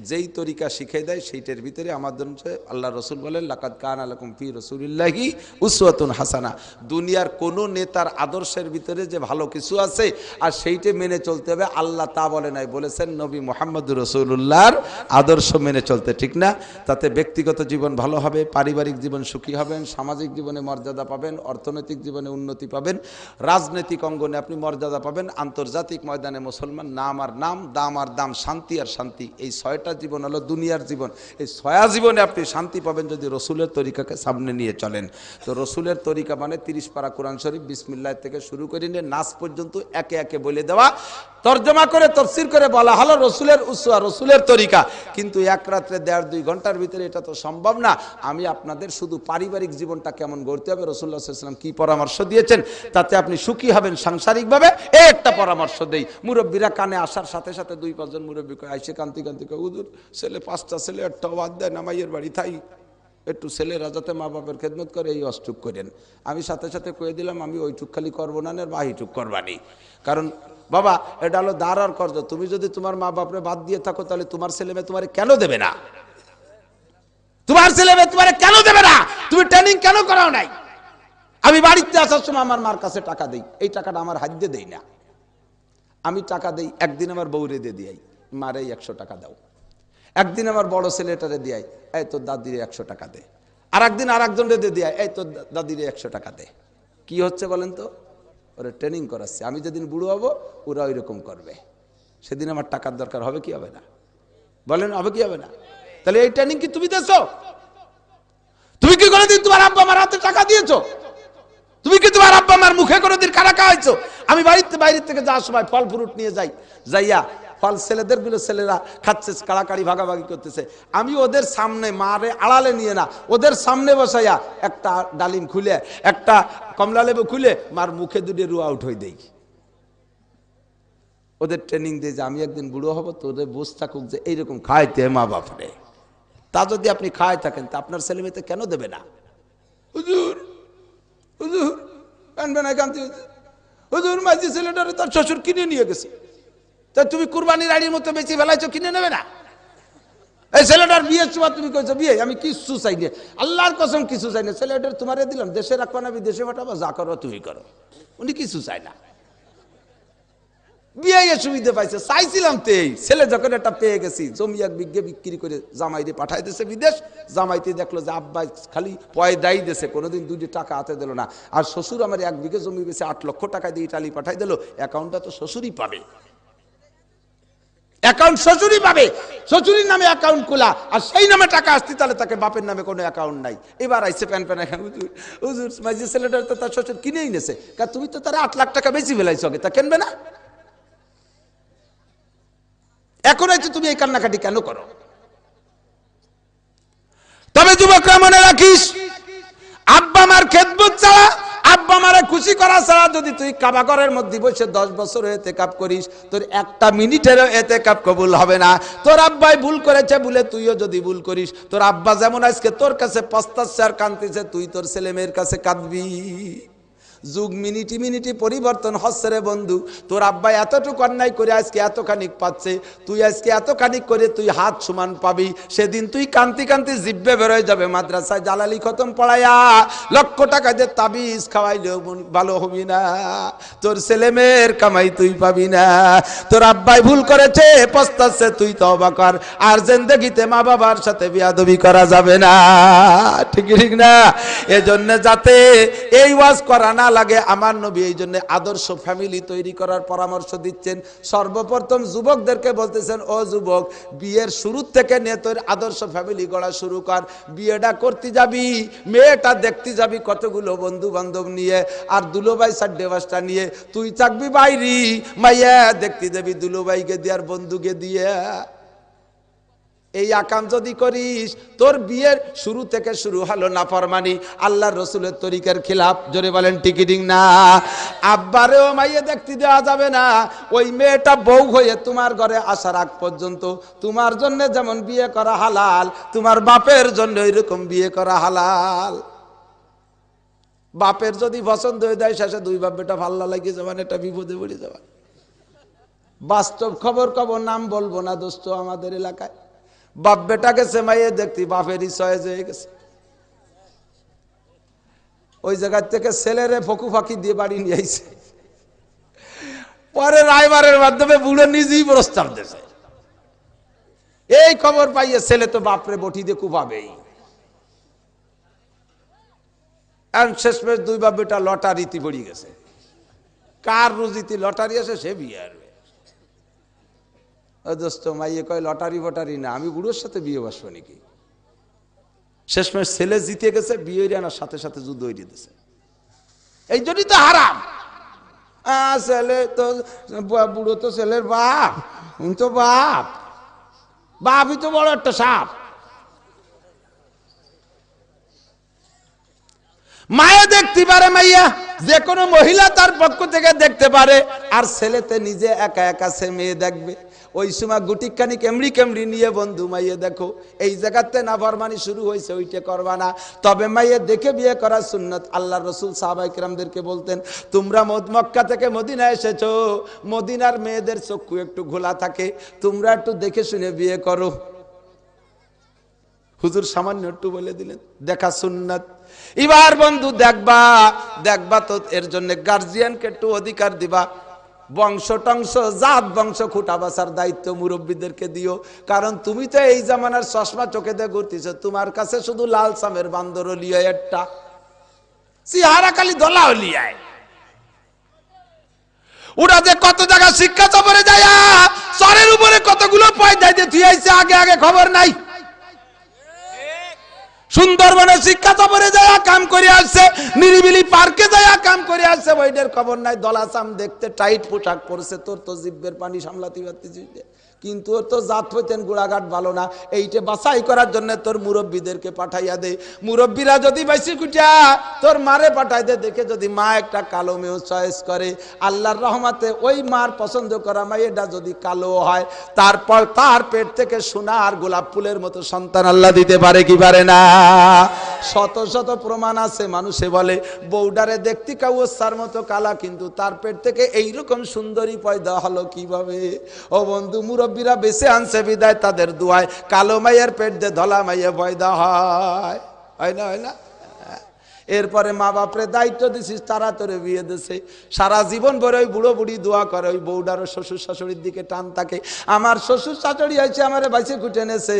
যেই তরিকা শিখিয়ে দেয় সেইটার ভিতরে আমাদের আল্লাহ রসুল বলেন, লাকাদ কানা লাকুম ফি রাসূলিল্লাহি উসওয়াতুন হাসানা। দুনিয়ার কোন নেতার আদর্শের ভিতরে যে ভালো কিছু আছে আর সেইটা মেনে চলতে হবে, আল্লাহ তা বলে নাই, বলেছেন নবী মুহাম্মদুর রাসূলুল্লাহর আদর্শ মেনে চলতে। ঠিক না? তাতে ব্যক্তিগত জীবন ভালো হবে, পারিবারিক জীবন সুখী হবেন, সামাজিক জীবনে মর্যাদা পাবেন, অর্থনৈতিক জীবনে উন্নতি পাবেন, রাজনৈতিক অঙ্গনে আপনি মর্যাদা পাবেন, আন্তর্জাতিক ময়দানে মুসলমান নাম আর নাম, দাম আর দাম, শান্তি আর শান্তি। এই 6টা জীবন হলো দুনিয়ার জীবন। এই 6 জীবনে আপনি শান্তি পাবেন যদি রসুলের তরিকাকে সামনে নিয়ে চলেন। তো রসুলের তরিকা মানে 30 পারা কোরআন শরীফ, বিসমিল্লাহ থেকে শুরু করে নিয়ে নাস পর্যন্ত একে একে বলে দেওয়া। তর্জমা করে তাফসীর করে বলা হলো রসুলের উসওয়া, রসুলের তরিকা, কিন্তু এক রাত্রে 1.5-2 ঘন্টার ভিতরে এটা তো সম্ভব না। আমি আপনাদের শুধু পারিবারিক জীবনটা কেমন গড়তে হবে, রাসূলুল্লাহ সাল্লাল্লাহু আলাইহি ওয়াসাল্লাম কি পরামর্শ দিয়েছেন, তাতে আপনি সুখী হবেন সাংসারিকভাবে, এই একটা পরামর্শ দেই। মুরব্বীরা কানে আসার সাথে সাথে 2-5 জন মুরব্বী আইসে কান্তি কান্তি কয়, হুজুর ছেলে 5টা ছেলে, একটা বাদ দেন, আমাইয়ের বাড়ি থাই, একটু ছেলেরা যাতে মা বাপের খেদমত করে এই অষ্টুক করেন। আমি সাথে সাথে কয়ে দিলাম, আমি ওইটুক খালি করবো না, বাহিটুক করবানি। কারণ বাবা এটা হলো দাঁড়ার কর্জ। তুমি যদি তোমার মা বাপরে বাদ দিয়ে থাকো, তাহলে তোমার ছেলে মেয়ে তোমার কেন দেবে না? তোমার ছেলে মেয়ে তোমার কেন দেবে না? তুমি ট্রেনিং কেন করাও নাই? আমি বাড়িতে আসার সময় আমার মার কাছে টাকা দেই, এই টাকাটা আমার হাত দিয়ে দেই না, আমি টাকা দেই। একদিন আমার বউরে দিয়ে দিই, মারে 100 টাকা দাও। একদিন আমার বড় ছেলেটারে দিয়াই, এই তোর দাদিরে 100 টাকা দে। আর একদিন আর একজনরে দিয়ে দিয়াই, এই তোর দাদিরে 100 টাকা দে। কি হচ্ছে বলেন তো? ওরা ট্রেনিং করাচ্ছে, আমি যেদিন বুড়ো হব ওরা ওই রকম করবে, সেদিন আমার টাকার দরকার হবে কি হবে না? বলেন হবে কি হবে না? তাহলে এই ট্রেনিং কি তুমি দেছো? তুমি কি কোনোদিন তোমার আব্বা আমার হাতে টাকা দিয়েছো? তুমি কি তোমার আব্বা আমার মুখে কোনোদিন কারা খাওয়াইছো? আমি বাইরে থেকে যাওয়ার সময় ফল ফ্রুট নিয়ে যাইয়া ফল ছেলেদের গুলো, ছেলেরা খাচ্ছে, কাড়াকাড়ি ভাগাভাগি করতেছে, আমি ওদের সামনে, মারে আড়ালে নিয়ে না, ওদের সামনে বসাইয়া একটা ডালিম খুলে, একটা কমলা লেবু খুলে মার মুখে দুটো রু আউট হয়ে দেই। ওদের ট্রেনিং দিয়ে যে আমি একদিন বুড়ো হব, তো ওদের বুঝ থাকুক যে এইরকম খাইতে মা বাপরে। তা যদি আপনি খাই থাকেন, তা আপনার ছেলে মেয়েতে কেন দেবে না? হুজুর হুজুর কানবে না, কান্তি হুজুর, মাঝি ছেলেটারে তার শ্বশুর কিনে নিয়ে গেছে, তা তুমি কুরবানির আড়ির মতো বেশি ফেলাইছো, কিনে নেবে না? এই ছেলেটার বিয়ের সময় তুমি কইছো বিয়ে, আমি কিছু চাই না, আল্লাহর কসম কিছু চাই না, ছেলেটার তোমারে দিলাম, দেশে রাখবা না বিদেশে পাঠাবো, যা করো তুমি করো, উনি কিছু চাই না। বিয়ে সুবিধা পাইছে, চাইছিলাম তো এই ছেলে যখন একটা পেয়ে গেছি, জমি 1 বিঘে বিক্রি করে জামাইরে পাঠাই দিয়েছে বিদেশ। জামাইতে দেখলো যে আব্বাই খালি পয়দাই দিয়েছে, কোনোদিন 2 টাকা হাতে দিল না। আর শ্বশুর আমার 1 বিঘে জমি বেশি 8 লক্ষ টাকা দিয়ে ইটালি পাঠাই দিল, অ্যাকাউন্টটা তো শ্বশুরই পাবে, অ্যাকাউন্ট শ্বশুরই পাবে, শ্বশুরের নামে অ্যাকাউন্ট খোলা, আর সেই নামে টাকা আসতে, তাহলে তাকে বাপের নামে কোনো অ্যাকাউন্ট নাই। এবার আইসে প্যান হুজুর মাঝি ছেলেটার তো তার শ্বশুর কিনেই নেছে, কারণ তুমি তো তারা 8 লাখ টাকা বেশি ফেলাইছো, আগে তা কিনবে না? এখন হয়তো তুমি এই কান্নাকাটি কেন করো? তবে যুবকরা মনে রাখিস, আব্বা মার খেদমত ছাড়া, আব্বা মারে খুশি করা ছাড়া যদি তুই কাবা ঘরের মধ্যে বসে 10 বছর ইতিকাফ করিস, তোর 1 মিনিটেরও ইতিকাফ কবুল হবে না। তোর আব্বাই ভুল করেছে বলে তুইও যদি ভুল করিস, তোর আব্বা যেমন আজকে তোর কাছে পস্তাচ্ছে আর কাঁদতেছে, তুই তোর ছেলে মেয়ের কাছে কাঁদবি। যুগ মিনিটি পরিবর্তন হচ্ছে রে বন্ধু। তোর আব্বা এতটুকু অন্যায় করে আজকে এতখানিক পাচ্ছে, তুই আজকে এতখানিক করে তুই হাত সমান পাবি, সেদিন তুই কান্তি কান্তি জিব্বে বেরোয় যাবে। মাদ্রাসায় জালালি খতম পড়াইয়া লক্ষ টাকা দিয়ে তাবিজ খাওয়াইলেও ভালো হবি না, তোর ছেলে মেয়ের কামাই তুই পাবি না। তোর আব্বাই ভুল করেছে, পস্তাচ্ছে, তুই তওবা কর। আর জিন্দেগিতে মা বাবার সাথে বিয়াদবি করা যাবে না, ঠিক না? এজন্য যাতে এই ওয়াজ করা না লাগে, আমার নবী এই জন্য আদর্শ ফ্যামিলি তৈরি করার পরামর্শ দিচ্ছেন। সর্বপ্রথম যুবকদেরকে বলতেছেন, ও যুবক, বিয়ের শুরু থেকে নিয়ে তোর আদর্শ ফ্যামিলি গড়া শুরু কর। বিয়েটা করতে যাবি, মেয়েটা দেখতে যাবি কতগুলো বন্ধু বান্ধব নিয়ে, আর দুলোবাই সাড্ডে বাসটা নিয়ে তুই থাকবি বাইরি, মাইয়া দেখতে যাবি দুলোবাইকে দিয়ে আর বন্ধুকে দিয়ে। এই আকাম যদি করিস, তোর বিয়ের শুরু থেকে শুরু হলো নাফরমানি, আল্লাহর রসুলের তরিকার খিলাফ। জোরে বলেন টিকিটিং না? আব্বারেও মাইয়ে দেখতে দেওয়া যাবে না। ওই মেয়েটা বউ হয়ে তোমার ঘরে আসার আগ পর্যন্ত তোমার জন্য যেমন বিয়ে করা হালাল, তোমার বাপের জন্য এরকম বিয়ে করা হালাল। বাপের যদি পছন্দ হয়ে দেয়, শেষে 2 বাপ বেটা ভাল্লা লাগিয়ে যাবেন, এটা বিপদে পড়ে যাবেন। বাস্তব খবর নাম বলবো না দোস্ত, আমাদের এলাকায় বাপ বেটা গেছে মাইয়ে দেখতি, বাপেরই চয়েস হয়ে গেছে। ওই জায়গা থেকে ছেলেরে ফকু ফাঁকি দিয়ে বাড়ি নিয়ে আইছে, পরে রায়বারের মাধ্যমে বুড়ো নিজেই প্রস্তাব দিয়েছে। এই খবর পাইয়ে ছেলে তো বাপরে বটি দিয়ে কুপাবেই। শেষমেশ 2 বাপ বেটা লটারিতে পড়ে গেছে। কার রুজিতে লটারি আসে সে বিয়ে আসবে। দোস্ত মাইয়ে কয়, লটারি ফটারি না, আমি বুড়োর সাথে বিয়ে বসবো নাকি? শেষমেশ ছেলে জিতে গেছে, বিয়ে আনার সাথে সাথে যুদ্ধ হয়ে দিতেছে। এই জন্যই তো হারাম। ছেলে তো বুড়ো তো ছেলের বাপ, তো বাপ, বাপই তো বড় একটা সাপ। মায়ে দেখতে পারে, মাইয়া যে কোনো মহিলা তার পক্ষ থেকে দেখতে পারে, আর ছেলেতে নিজে একা একা সে মেয়ে দেখবে। ওই সময় গুটিখানি কেমড়ি কেমড়ি নিয়ে বন্ধু মাইয়ে দেখো, এই জায়গাতে নাফরমানি শুরু হয়েছে, ওইটা করবা না। তবে মাইয়ে দেখে বিয়ে করা সুন্নাত। আল্লাহ রসুল সাহাবায়ে কিরামদেরকে বলতেন, তোমরা মক্কা থেকে মদিনা এসেছো, মদিনার মেয়েদের চক্ষু একটু ঘোলা থাকে, তোমরা একটু দেখে শুনে বিয়ে করো। হুজুর সামান্য একটু বলে দিলেন, দেখা সুন্নাত। এবার বন্ধু দেখবা, দেখবা তো এর জন্য গার্জিয়ানকে একটু অধিকার দিবা। বংশ টংশ জাত বংশ খুঁটা বাছার দায়িত্ব মুরব্বীদেরকে দিও। কারণ তুমি তো এই জামানার চশমা চোখে দিয়ে ঘুরতেছো, তোমার কাছে শুধু লাল সামের বান্দর লিয়ায় একটা সিহারা খালি দলা লিয়ায়। ওরা যে কত জায়গা শিক্ষা সফরে যায়, চরের উপরে কতগুলো পয়দা দিয়ে তুই আইছে, আগে আগে খবর নাই। সুন্দরবনে শিক্ষা সফরে যায় কাম করে আসছে, নিরিবিলি পার্কে যায় কাম করে আসছে, ওইটার খবর নাই। দলাসাম দেখতে টাইট পোশাক পরছে, তোর তো জিব্বের পানি সামলাতে পারতেছিস, কিন্তু ওর তো জাত হইতেন গোড়াঘাট ভালো না। এইটা বাছাই করার জন্য তোর মুরব্বীদেরকে পাঠাইয়া দে। মুরব্বীরা যদি বেশি কুটিয়া তোর মারে পাঠাই দে, দেখে যদি মা একটা কালো মেয়ে চয়েস করে, আল্লাহর রহমতে ওই মার পছন্দ করা মেয়েটা যদি কালো হয়, তারপর তার পেট থেকে সোনা আর গোলাপ ফুলের মতো সন্তান আল্লাহ দিতে পারে কি পারে না? শত শত প্রমাণ আছে। মানুষে বলে বউডারে দেখতে কাউসার মতো কালা, কিন্তু তার পেট থেকে এইরকম সুন্দরী পয়দা হলো কিভাবে? ও বন্ধু, মুরব্বীরা বেঁচে আনছে বিদায় তাদের দুয়ায় কালো মাইয়ের পেট দিয়ে ধলা মাইয়ে পয়দা হয়, হয় না? হয় না? এরপরে মা বাপরে দায়িত্ব দিছিস, তারা তোরে বিয়ে দিছে, সারা জীবন ভরে ওই বুড়ো বুড়ি দোয়া করে, ওই বউডারও শ্বশুর শাশুড়ির দিকে টান থাকে। আমার শ্বশুর শাশুড়ি আছে, আমারে বাইসে খুঁটে এনেছে,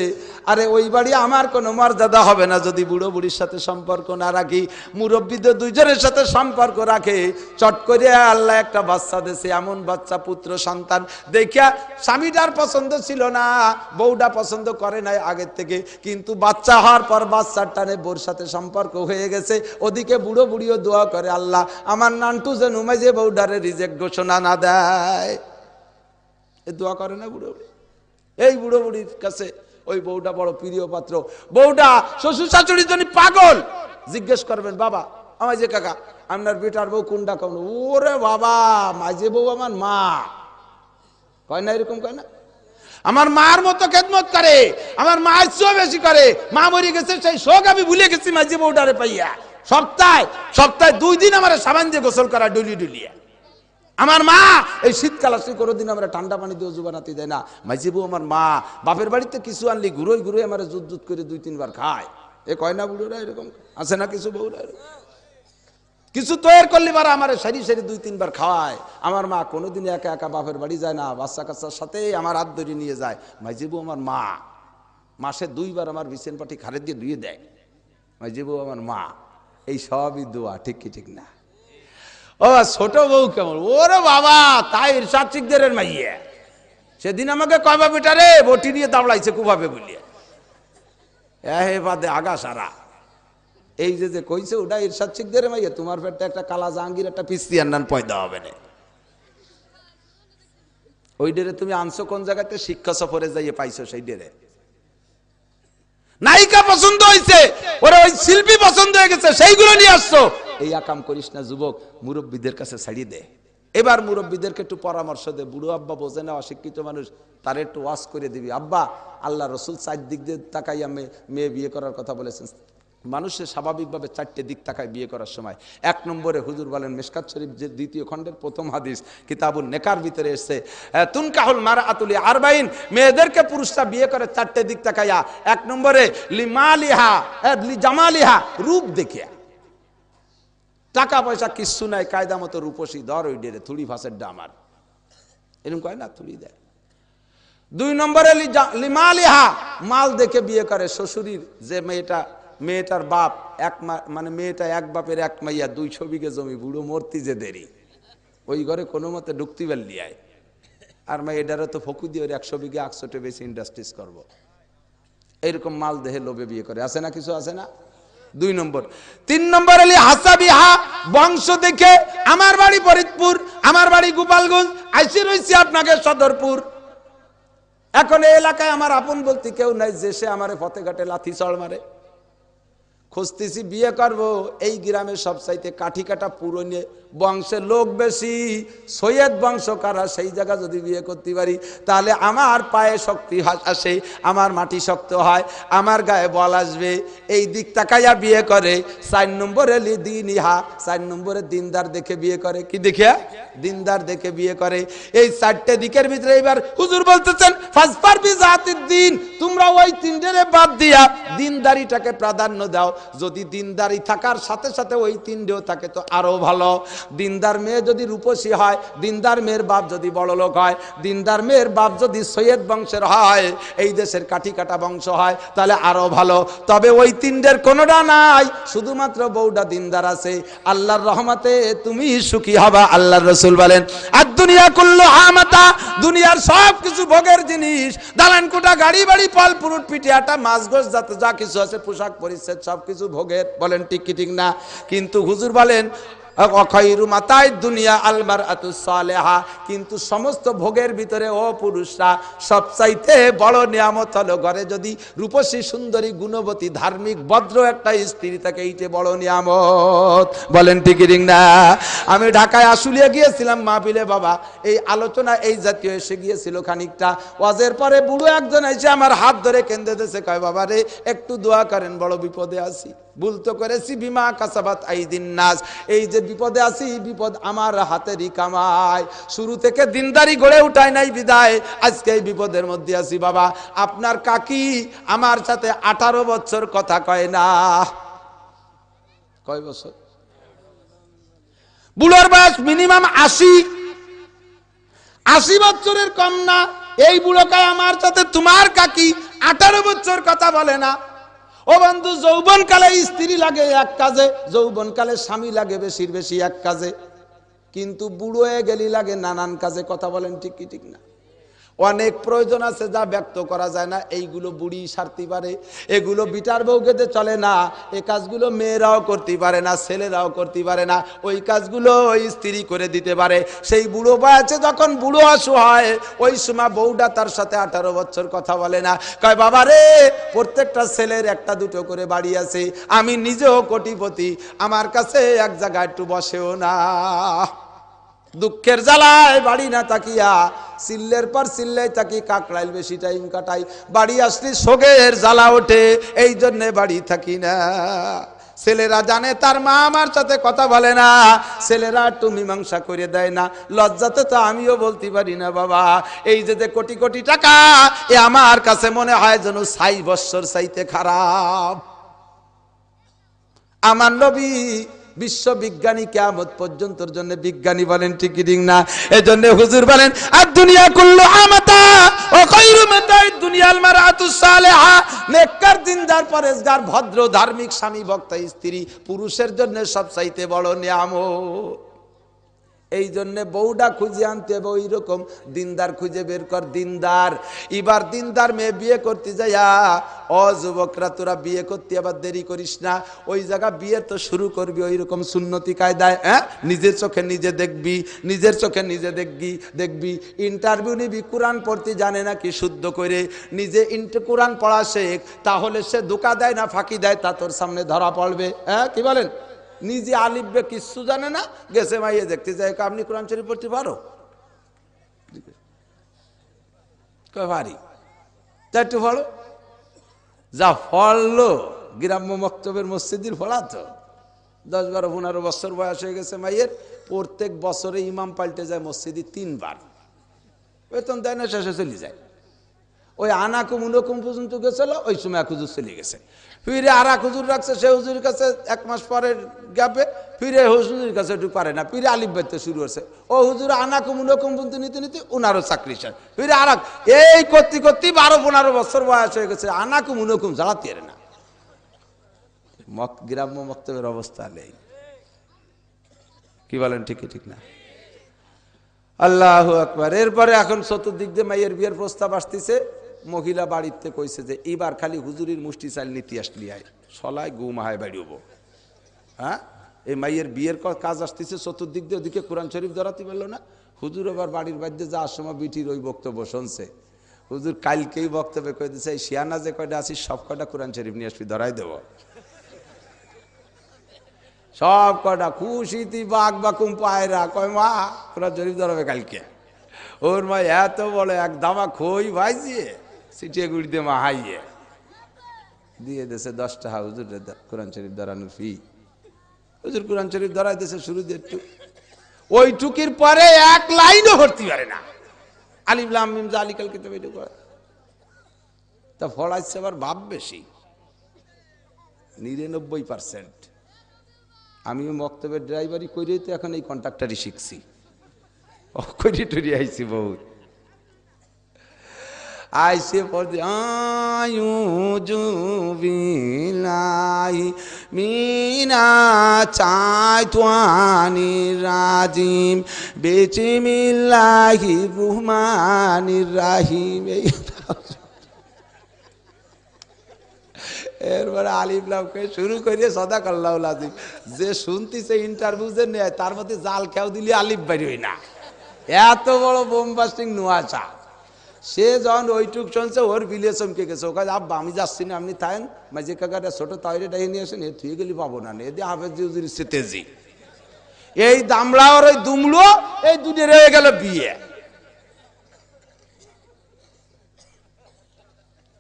আরে ওই বাড়ি আমার কোনো মর্যাদা হবে না যদি বুড়ো বুড়ির সাথে সম্পর্ক না রাখি। মুরব্বীদের দুইজনের সাথে সম্পর্ক রাখে। চট করে আল্লাহ একটা বাচ্চা দিয়েছে, এমন বাচ্চা পুত্র সন্তান দেখিয়া স্বামীটার পছন্দ ছিল না, বউডা পছন্দ করে নাই আগের থেকে, কিন্তু বাচ্চা হওয়ার পর বাচ্চার টানে বোর সাথে সম্পর্ক হয়ে গেছে। ওদিকে বুড়ো বুড়িও দোয়া করে, আল্লাহ আমার নান্টু যেন উমাইজে বউডারে রিজেক্ট ঘোষণা না দেয়। এ দোয়া করে না বুড়ো বুড়ি? এই বুড়ো বুড়ির কাছে ওই বউটা বড় প্রিয় পাত্র। বউটা শ্বশুর শাশুড়ির জন্য পাগল। জিজ্ঞেস করবেন, বাবা আমার যে কাকা আপনার বেটার বউ কোনটা? কোন? ওরে বাবা, মাঝে বউ আমার মা। কয় না এরকম? কয় না? আমার মার মতো খেদমত করে, আমার মার চেয়েও বেশি করে। মা মরে গেছে সেই শোক আমি ভুলে গেছি মাঝে বউটারে পাইয়া। সপ্তাহে 2 দিন আমার সাবান দিয়ে গোসল করা ডুলিয়ে ডুলিয়ে। আমার মা এই শীতকাল আসলে কোনোদিন আমরা ঠান্ডা পানি দিয়ে অজু বানাতে দেয় না। মাঝে বউ আমার মা। বাপের বাড়িতে কিছু আনলি ঘুরোই ঘুরোই আমার জুত করে 2-3 বার খায়। এ কয় না বুড়োরা এরকম? আছে না কিছু বউরা? কিছু তৈরি করলে বারা আমার সারি সারি 2-3 বার খাওয়ায়। আমার মা কোনোদিন একা একা বাপের বাড়ি যায় না, বাচ্চা কাচ্চার সাথে আমার হাত ধরে নিয়ে যায়। মাইজিবু আমার মা মাসে 2 বার আমার বিছান পাটি খারে দিয়ে ধুয়ে দেয়। মাইজিবু আমার মা। এই সবই দোয়া, ঠিক কি ঠিক না? ও ছোট বউ কেমন? ওরে বাবা, তাই ইরশাদ শিকদারের মাইয়া। সেদিন আমাকে কয়বা বেটারে বটি নিয়ে দাবড়াইছে কুভাবে বলিয়ে, এ বাদে আগা সারা। এই যে কইছে ওটা ইরশাদ শিকদারের মাইয়া, তোমার পেটে একটা কালা জাহাঙ্গীর একটা পিস্তিয়ার নান পয়দা হবে না। ওই ডেরে তুমি আনছো কোন জায়গাতে? শিক্ষা সফরে যাইয়ে পাইছো সেই ডেরে। নায়িকা পছন্দ হয়েছে, ওরা ওই শিল্পী পছন্দ হয়ে গেছে, সেইগুলো নিয়ে আসছো। এই আকাম করিস না যুবক, মুরব্বীদের কাছে ছাড়িয়ে দে। এবার মুরব্বীদেরকে একটু পরামর্শ দে। বুড়ো আব্বা বোঝে না, অশিক্ষিত মানুষ, তার একটু ওয়াজ করে দিবি। আব্বা, আল্লাহ রসুল 4 দিক দিয়ে তাকাইয়া মেয়ে বিয়ে করার কথা বলেছেন। মানুষের স্বাভাবিকভাবে 4টে দিক তাকায় বিয়ে করার সময়। 1 নম্বরে হুজুর বলেন, মিশকাত শরীফ যে 2য় খণ্ডের 1ম হাদিস, কিতাবুল নেকার ভিতরে এসেছে, তুনকাহুল মারআতুল আরবাইন, মেয়েদেরকে পুরুষরা বিয়ে করে 4টে দিক তাকাইয়া। 1 নম্বরে লিমালিহা, লিজামালিহা, রূপ দেখিয়া। টাকা পয়সা কিচ্ছু নাই, কায়দা মতো রূপসী ধর ওই ডেরে থুড়ি ফাঁসের ডামার, এরকম কয় না, থুড়ি দেয়। 2 নম্বরে লিমালিহা, মাল দেখে বিয়ে করে। শ্বশুরির যে মেয়েটার বাপ মানে মেয়েটা এক বাপের 1 মাইয়া, 200 বিঘে জমি, বুড়ো মূর্তি যে দেরি, ওই ঘরে কোনো মতে ঢুকতে পারলি আয়। আর মেয়েটারও তো ফকু দিয়ে 100 বিঘে 100টা বেশি ইন্ডাস্ট্রিজ করবো। এইরকম মাল দেহে লোভে বিয়ে করে। আছে না কিছু? আছে না? 2 নম্বর। 3 নম্বর হলি হাসাবিহা, বংশ দেখে। আমার বাড়ি ফরিদপুর, আমার বাড়ি গোপালগঞ্জ, আইসি রইছি আপনাকে সদরপুর। এখন এই এলাকায় আমার আপন বলতে কেউ নাই যে সে আমারে ফতেঘাটে লাথি চড় মারে। খুঁজতেছি বিয়ে করব, এই গ্রামের সবচাইতে কাঠি কাটা পুরনো বংশের লোক বেশি, সৈয়দ বংশ কারা, সেই জায়গা যদি বিয়ে করতে পারি তাহলে আমার পায়ে শক্তি আসে, আমার মাটি শক্ত হয়, আমার গায়ে বল আসবে। এই দিক তাকাইয়া বিয়ে করে। 4 নম্বরে দিন ইহা, 4 নম্বরে দিনদার দেখে বিয়ে করে। কি দেখে? দিনদার দেখে বিয়ে করে। এই 4টে দিকের ভিতরে এবার হুজুর বলতেছেন ফাসফার বিজাতিদ দিন, তোমরা ওই 3টেরে বাদ দিয়া দিনদারিটাকে প্রাধান্য দাও। যদি দিনদারি থাকার সাথে সাথে ওই 3টেও থাকে তো আরো ভালো। দিনদার মেয়ে যদি রূপসী হয়, দিনদার মেয়ের বাপ যদি বড় লোক হয়, দিনদার মেয়ের বাপ যদি সৈয়দ বংশের হয়, এই দেশের কাঠি কাটা বংশ হয়, তাহলে আরো ভালো। তবে ওই 3টের কোনোটা নাই, শুধুমাত্র বউটা দিনদার আছে। আল্লাহর রহমতে তুমি সুখী হবা। আল্লাহর রাসূল বলেন আর দুনিয়া কুল্লু হামাতা, দুনিয়ার সব কিছু ভোগের জিনিস, দালান কোটা, গাড়ি বাড়ি, ফল ফ্রুট, পিঠে আটা, মাছ গোস, যা কিছু আছে, পোশাক পরিচ্ছদ, সবকিছু ভোগের। বলেন ঠিক কি ঠিক না? কিন্তু হুজুর বলেন অখায়রু মাতাই দুনিয়া আলমারআতু সালেহা, কিন্তু সমস্ত ভোগের ভিতরে ও পুরুষরা সবচাইতে বড় নিয়ামত হলো ঘরে যদি রূপসী সুন্দরী গুণবতী ধার্মিক ভদ্র একটা স্ত্রী থাকে, এইটা বড় নিয়ামত। বলেন ঠিক ঠিক না? আমি ঢাকায় আশুলিয়া গিয়েছিলাম মাহফিলে, বাবা এই আলোচনা এই জাতীয় এসে গিয়েছিল খানিকটা। ওয়াজের পরে বুড়ো একজন এসে আমার হাত ধরে কেঁদে দিয়েছে, কয় বাবা রে একটু দোয়া করেন, বড় বিপদে আছি। ভুল তো করেছি, বিমা কাসাবাত আইদিন নাস, এই যে বিপদে আছি, বিপদ আমার হাতেরই কামাই। শুরু থেকে দিনদারি গড়ে উঠায় নাই বিদায় আজকে এই বিপদের মধ্যে আছি। বাবা আপনার কাকি আমার সাথে 18 বছর কথা কয় না। কয় বছর? বুড়োর বয়স মিনিমাম 80 বছরের কম না। এই বুড়োকায় আমার সাথে তোমার কাকি 18 বছর কথা বলে না। ও বন্ধু, যৌবনকালে স্ত্রী লাগে এক কাজে, যৌবনকালে স্বামী লাগে বেশির বেশি এক কাজে, কিন্তু বুড়ো হয়ে গেলি লাগে নানান কাজে। কথা বলেন ঠিক কি ঠিক না? অনেক প্রয়োজন আছে যা ব্যক্ত করা যায় না, এইগুলো বুড়ি সারতে পারে। এগুলো বিটার বউকেতে চলে না, এই কাজগুলো মেয়েরাও করতে পারে না, ছেলেরাও করতে পারে না, ওই কাজগুলো ওই স্ত্রী করে দিতে পারে। সেই বুড়ো বয়সে যখন বুড়ো অসহায়, ওই সময় বউটা তার সাথে 18 বছর কথা বলে না। কয় বাবা রে, প্রত্যেকটা ছেলের একটা দুটো করে বাড়ি আছে, আমি নিজেও কোটিপতি, আমার কাছে এক জায়গায় একটু বসেও না। দুঃখের জ্বালায় বাড়ি না তাকিয়া সিল্লের পর সিল্লাই থাকি, কাকড়াইল বেশি টাইম কাটাই, বাড়ি আসলে শোকের জ্বালা ওঠে, এই জন্যে বাড়ি থাকি না। ছেলেরা জানে তার মা আমার সাথে কথা বলে না, ছেলেরা একটু মীমাংসা করে দেয় না, লজ্জাতে তো আমিও বলতে পারি না। বাবা এই যে কোটি কোটি টাকা, এ আমার কাছে মনে হয় যেন 6 বছর চাইতে খারাপ। আমার নবী বিশ্ববিজ্ঞানী কিয়ামত পর্যন্তর জন্য বিজ্ঞানী। বলেন ঠিক কি ঠিক না? এজন্য হুজুর বলেন আর দুনিয়া কুল্লু আমাতা ও খায়রু মাতাইদ দুনিয়াল মারআতুস সালেহা, নেককার দিনদার পরেশগার ভদ্র ধার্মিক স্বামী বক্তা স্ত্রী পুরুষের জন্য সবচাইতে বড় নিয়ামত। এই জন্য বউটা খুঁজে আনতে হবে ওই রকম দিনদার খুঁজে বের কর। দিনদার, এবার দিনদার মেয়ে বিয়ে করতে যাইয়া ও যুবকরা তোরা বিয়ে করতে আবার দেরি করিস না, ওই জায়গা বিয়ে তো শুরু করবি ওই রকম সুন্নতি কায়দায়। নিজের চোখে নিজে দেখবি, নিজের চোখে নিজে দেখবি। ইন্টারভিউ নিবি, কোরআন পড়তে জানে না কি শুদ্ধ করে, নিজে কোরআন পড়া শেখ, তাহলে সে ধোঁকা দেয় না ফাঁকি দেয় তা তোর সামনে ধরা পড়বে। কি বলেন? নিজে আলিফবে কিচ্ছু জানে না, গেছে মাইয়ে দেখতে যায়, আপনি কোরআন শরীফ পড়তে পারো? পারি, তাই একটু ফলো। যা ফললো গ্রাম্য মক্তবের মসজিদের ফলা তো 10-12-15 বছর বয়স হয়ে গেছে মাইয়ের, প্রত্যেক বছরে ইমাম পাল্টে যায় মসজিদে 3 বার, বেতন দেয় না, শেষে চলে যায়। ওই আনাকুম উনকুম পর্যন্ত গেছিল, ওই সময় এক হুজুর চলে গেছে, ফিরে আর এক হুজুর রাখছে, সে হুজুরের কাছে 1 মাস পরের গ্যাপে ফিরে হুজুরের কাছে একটু পারে না, ফিরে আলিফ বেরতে শুরু হচ্ছে। ও হুজুর আনাকুম উনকুম পর্যন্ত নিতে নিতে উনারও চাকরি শেষ, ফিরে আর এই করতে করতে 12-15 বছর বয়স হয়ে গেছে, আনাকুম উনকুম জ্বালাতে পারে না। গ্রাম্য মক্তবের অবস্থা নেই। কি বলেন ঠিক ঠিক না? আল্লাহু আকবার। এরপরে এখন চতুর্দিক দিয়ে মাইয়ের বিয়ের প্রস্তাব আসতেছে, মহিলা বাড়িতে কইছে যে এবার খালি হুজুরির মুষ্টি চাল নীতি আসলি আয় সলায় গু মাহায় বাড়িব। হ্যাঁ, এই মাইয়ের বিয়ের কাজ আসতেছে চতুর্দিক দিয়ে, ওদিকে কোরআন শরীফ ধরাতে পারলো না। হুজুর আবার বাড়ির বাড়িতে যাওয়ার সময় বিটির ওই বক্তব্য শুনছে। হুজুর কালকেই বক্তব্যে কয়ে দিচ্ছে এই শিয়ানা যে কয়টা আছিস সব কয়টা কোরআন শরীফ নিয়ে আসবি, ধরাই দেব সব কয়টা। খুশিতি বাঘ বাকুম পায়রা কয় মা কোরআন শরীফ ধরাবে কালকে। ওর মা এত বড় এক দামা খই ভাইজিয়ে সিটিয়ে গুড়ি দিয়ে মা হাইয়ে দিয়ে দেশে 10 টাকা হুজুর কোরআন শরীফ ধরানোর ফি। হুজুর কোরআন শরীফ ধরাই দেশে শুরু দিয়ে একটু, ওইটুকির পরে এক লাইনও ভর্তি পারে না। আলিফ লাম মিম যালিকাল কিতাব এইটুকু করে। তা ফলাইছে আবার ভাব বেশি 99%। আমিও মক্তবের ড্রাইভারি করেই তো এখন এই কন্ট্রাক্টারই শিখছি, করি টরি আইছি বহুত। আইসে পড়ে আয়ুজু বিল্লাহি মিনা চাইতানির রাজিম বিসমিল্লাহির রহমানির রহিম। এরপরে আলিফ লাম কে শুরু করিয়ে সাদাকাল্লাহুল আযীম। যে শুনতিছে ইন্টারভিউ যে নেয় তার মধ্যে জাল খেয়াও দিলে আলিফ বেরোয় না, এত বড় বোমবাস্টিং নোয়াশা। সে যখন ওইটুক শুনছে ওর বিলিয়ে চমকে গেছে। ও কাজ আব্বা আমি যাচ্ছি না, আপনি থাকেন মাঝে কাকাটা ছোট তাইরে ডাই নিয়ে আসেন, এ থুয়ে গেলি পাবো না, এদি হাফেজ জিউজির তেজি এই দামড়া আর ওই দুমলো এই দুটো রয়ে গেল বিয়ে।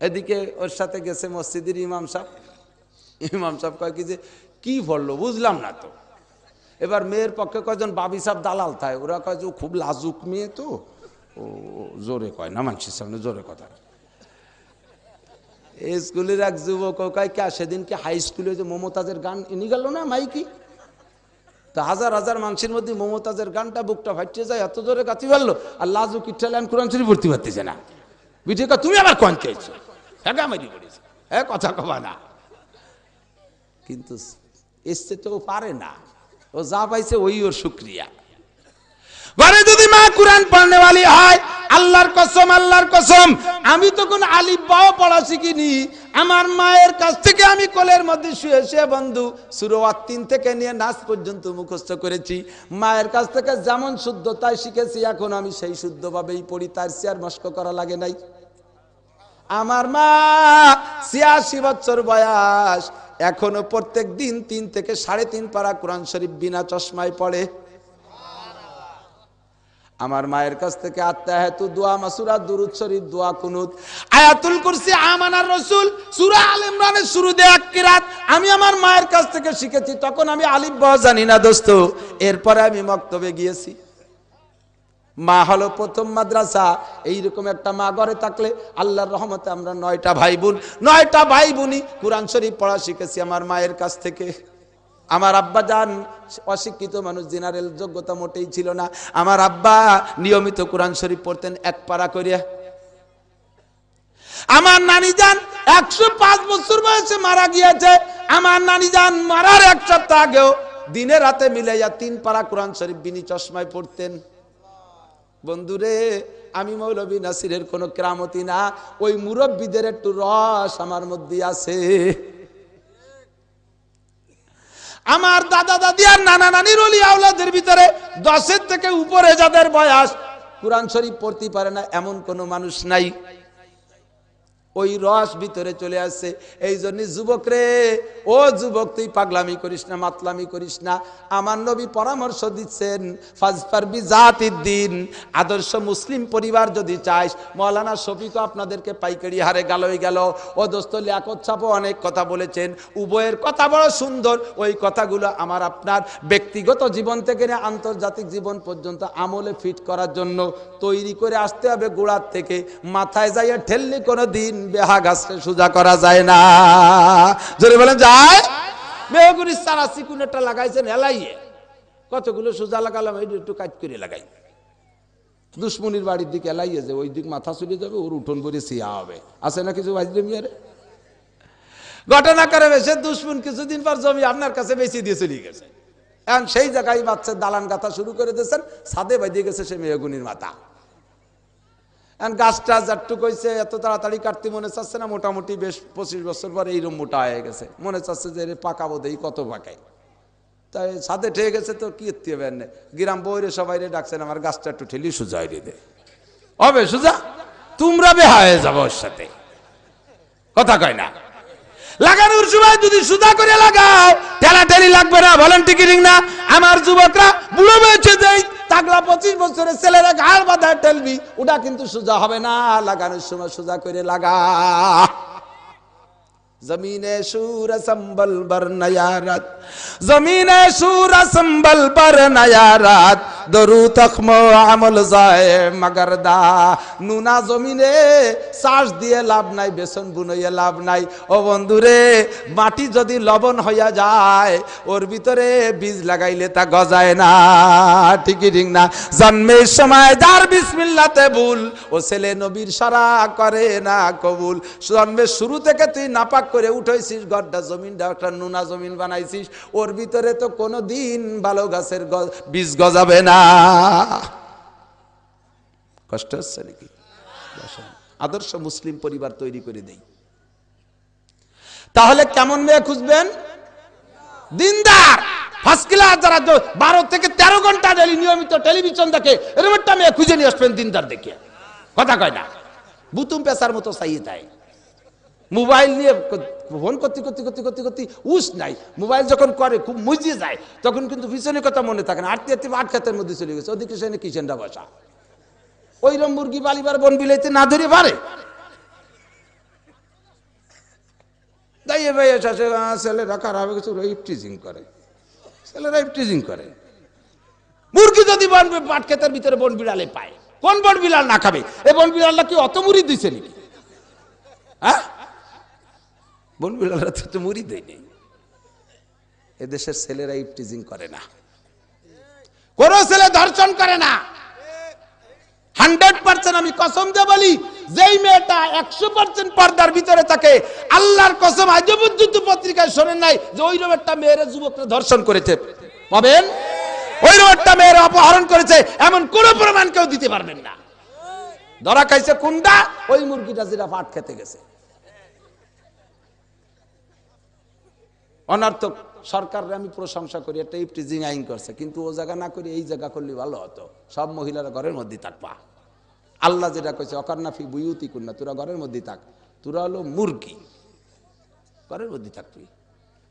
এদিকে ওর সাথে গেছে মসজিদের ইমাম সাহেব। ইমাম সাহেব কয় কি যে কি বললো বুঝলাম না তো। এবার মেয়ের পক্ষে কয়জন বাবি সাহেব দালাল থাকে, ওরা কয় যে খুব লাজুক মেয়ে তো, ও জোরে কয় না মানুষের সামনে জোরে কথা। এই স্কুলের এক যুবক কয় কে সেদিনকে হাই স্কুলে যে মমতাজের গান এনে গেল না মাইকি, তো হাজার হাজার মানুষের মধ্যে মমতাজের গানটা বুকটা ফাটিয়ে যায়, এত জোরে গাতি পারলো। আর লাজুক ইটালিয়ান কোরআন শরীফ ভর্তি পারতেছে না। বিটে কয় তুমি আবার কোন চাইছো, হ্যাঁ মারি পড়েছে, হ্যাঁ কথা কবা না। কিন্তু এসছে তো পারে না, ও যা পাইছে ওই ওর শুক্রিয়া। ঘরে যদি মা কোরআন পড়নেওয়ালি হয়, আল্লাহর কসম আল্লাহর কসম আমি তো কোন আলিফ বাও পড়া শিখিনি। আমার মায়ের কাছ থেকে আমি কোলের মধ্যে শুয়ে শুয়ে বন্ধু সূরা ৩ থেকে নিয়ে নাস পর্যন্ত মুখস্থ করেছি। মায়ের কাছ থেকে যেমন শুদ্ধতায় শিখেছি এখন আমি সেই শুদ্ধভাবেই পড়ি, তার চেয়ে আর মস্ক করা লাগে নাই। আমার মা ৮৬ বছর বয়স, এখনো প্রত্যেক দিন ৩ থেকে ৩.৫ পারা কোরআন শরীফ বিনা চশমায় পড়ে। আমার মায়ের কাছ থেকে আত্তাহিয়াতু দোয়া, মাসুরা, দুরূদ শরীফ, দোয়া, কুনুত, আয়াতুল কুরসি, আমানার রাসূল, সূরা আল ইমরানের শুরুতে এক কিরাত আমি আমার মায়ের কাছ থেকে শিখেছি। তখন আমি আলিফ ব জানি না দোস্ত। এরপরে আমি মক্তবে গিয়েছি। মা হলো প্রথম মাদ্রাসা। এইরকম একটা মা ঘরে থাকলে আল্লাহর রহমতে আমরা 9টা ভাই বোন, 9টা ভাই বোনই কোরআন শরীফ পড়া শিখেছি আমার মায়ের কাছ থেকে। আমার আব্বা জান অশিক্ষিত মানুষ, জেনারেল যোগ্যতা মোটেই ছিল না। আমার আব্বা নিয়মিত কোরআন শরীফ পড়তেন 1 পারা করে। আমার নানি জান 105 বছর বয়সে মারা গিয়েছে। আমার নানি জান মারার 1 সপ্তাহ আগেও দিনে রাতে মিলাইয়া 3 পারা কোরআন শরীফ বিনি চশমায় পড়তেন। বন্ধুরে আমি মৌলভী নাসিরের কোনো কেরামতি না, ওই মুরব্বীদের একটু রস আমার মধ্যে আছে। আমার দাদা দাদি আর নানা নানির ওলি আওলাদের ভিতরে 10-এর থেকে উপরে যাদের বয়স কোরআন শরীফ পড়তে পারে না এমন কোনো মানুষ নাই। ওই রস ভিতরে চলে আসছে। এই জন্য যুবক রে, ও যুবক তুই পাগলামি করিস না, মাতলামি করিস না। আমার নবী পরামর্শ দিচ্ছেন ফাজফার বিজাতিদ্দিন, আদর্শ মুসলিম পরিবার যদি চাইস। মাওলানা শফিকও আপনাদেরকে পাইকারি হারে গেলই গেল। ও দোস্ত লিয়াকত সাহেবও অনেক কথা বলেছেন, উভয়ের কথা বড় সুন্দর। ওই কথাগুলো আমার আপনার ব্যক্তিগত জীবন থেকে নিয়ে আন্তর্জাতিক জীবন পর্যন্ত আমলে ফিট করার জন্য তৈরি করে আসতে হবে গোড়ার থেকে। মাথায় যাইয়া ঠেললে কোনো দিন বেহা গাছকে সোজা করা যায় না। জোরে বলেন যায়? মেহগুনি সারা চিকুনেরটা লাগাইছেন এলাইয়ে, কতগুলো সোজা লাগালাম, এই একটু কাজ করে লাগাই। দুশ্মনির বাড়ির দিকে এলাইয়ে যে ওই দিক মাথা চলে যাবে, ওর উঠোন করে সিয়া হবে। আছে না কিছু বাজলে মিয়ারে ঘটনা করে বেশে দুশ্মন কিছুদিন পর জমি আপনার কাছে বেশি দিয়ে চলে গেছে। এখন সেই জায়গায় বাচ্চার দালান গাথা শুরু করে দিয়েছেন, ছাদে বাঁধিয়ে গেছে সে মেহগুনির মাথা। গাছটা যারটুক হয়েছে এত তাড়াতাড়ি কাটতে মনে চাচ্ছে না, মোটামুটি বেশ 25 বছর পরে এইরকম মোটা হয়ে গেছে, মনে চাচ্ছে যে পাকাবো দেই, কত পাকাই, তাই ছাদে ঠেকে গেছে তো কি এতে হবে না, গ্রাম বইরে সবাই ডাকছেন আমার গাছটা একটু ঠেলি সোজা হয়ে দে, হবে সোজা, তোমরা বেহা হয়ে যাবো ওর সাথে, কথা কয় না। লাগানোর সময় যদি সুদা করে লাগাও ঠেলাঠেলি লাগবে না, বলেন টিকিটিং না? আমার যুবকরা বুড়ো বয়সে যাই তাগলা 25 বছরের ছেলেরা ঘাড় বাঁধা ঠেলবি, ওটা কিন্তু সোজা হবে না, লাগানোর সময় সোজা করে লাগা। জমিনে সুর সম্বল बर नया रात, जमीने सूर संबल पर नया रात, दरू तख्मो আমল যায় মগরদা। নুনা জমিনে চাষ দিয়ে লাভ নাই, বেসন বুনইয়ে লাভ নাই। ও বন্ধুরে, মাটি যদি লবণ হইয়া যায় ওর ভিতরে বীজ লাগাইলে তা গজায় না, ঠিকই ঠিক না? জন্মের সময় যার বিসমিল্লাতে ভুল, ও ছেলে নবীর সারা করে না কবুল। জন্মের শুরু থেকে তুই নাপাক করে উঠাইছিস, গড্ডা জমিনটা একটা নুনা জমিন বানাইছিস, ওর ভিতরে তো কোনো দিন ভালো গাছের বীজ গজাবে না। কষ্ট হচ্ছে নাকি? আদর্শ মুসলিম পরিবার তৈরি করে দেই। তাহলে কেমন মেয়ে খুঁজবেন? দিনদার, ফার্স্ট ক্লাস, যারা 12 থেকে 13 ঘন্টা ডেলি নিয়মিত টেলিভিশন দেখে, এরকম একটা মেয়ে খুঁজে নিয়ে আসবেন দিনদার দেখে, কথা কয় না? বুতুম পেশার মতো চাইয়ে দেয়, মোবাইল নিয়ে ফোন করতে করতে করতে করতে করতে উস নাই, মোবাইল যখন করে খুব মুজিয়ে যায় তখন কিন্তু পিছনে কথা মনে থাকে না, আটতে আটতে আট খাতের মধ্যে চলে গেছে, ওদিকে সেখানে কিচেনটা বসা, ওইরকম মুরগি বালিবার বন বিলাইতে না ধরে পারে। দাইয়ে ভাই ছেলেরা খারাপ হয়ে গেছে, ইফটিজিং করে, ছেলেরা ইফটিজিং করে। মুরগি যদি বন পাট খেতের ভিতরে বন বিড়ালে পায়, কোন বন বিড়াল না খাবে? এই বন বিড়ালটা কি অত মুড়ি দিছে নাকি? হ্যাঁ, বন বিড়ালরা তো মুড়ি দেয়নি। এদেশের ছেলেরা ইফটিজিং করে না, কোন ছেলে ধর্ষণ করে না। 100% আমি কসম দিয়ে বলি, যেই মেয়েটা 100% পর্দার ভিতরে থাকে, আল্লাহর কসম আজও পর্যন্ত পত্রিকায় শোনেন নাই যে ওইরকম একটা মেয়ের যুবকরা ধর্ষণ করেছে, পাবেন? ওইরকম একটা মেয়ের অপহরণ করেছে এমন কোন প্রমাণ কেউ দিতে পারবেন না। ধরা খাইছে কোনটা? ওই মুরগিটা যেটা পাট খেতে গেছে। অনর্থক সরকারের আমি প্রশংসা করি, একটা ইফটিজিং আইন করছে, কিন্তু ও জায়গা না করে এই জায়গা করলে ভালো হতো, সব মহিলারা ঘরের মধ্যে থাকবা। আল্লাহ যেটা কইছে অকারনাফি বুয়ুতি কুন্না, তোরা ঘরের মধ্যে থাক, তোরা হলো মুরগি, ঘরের মধ্যে থাকবি।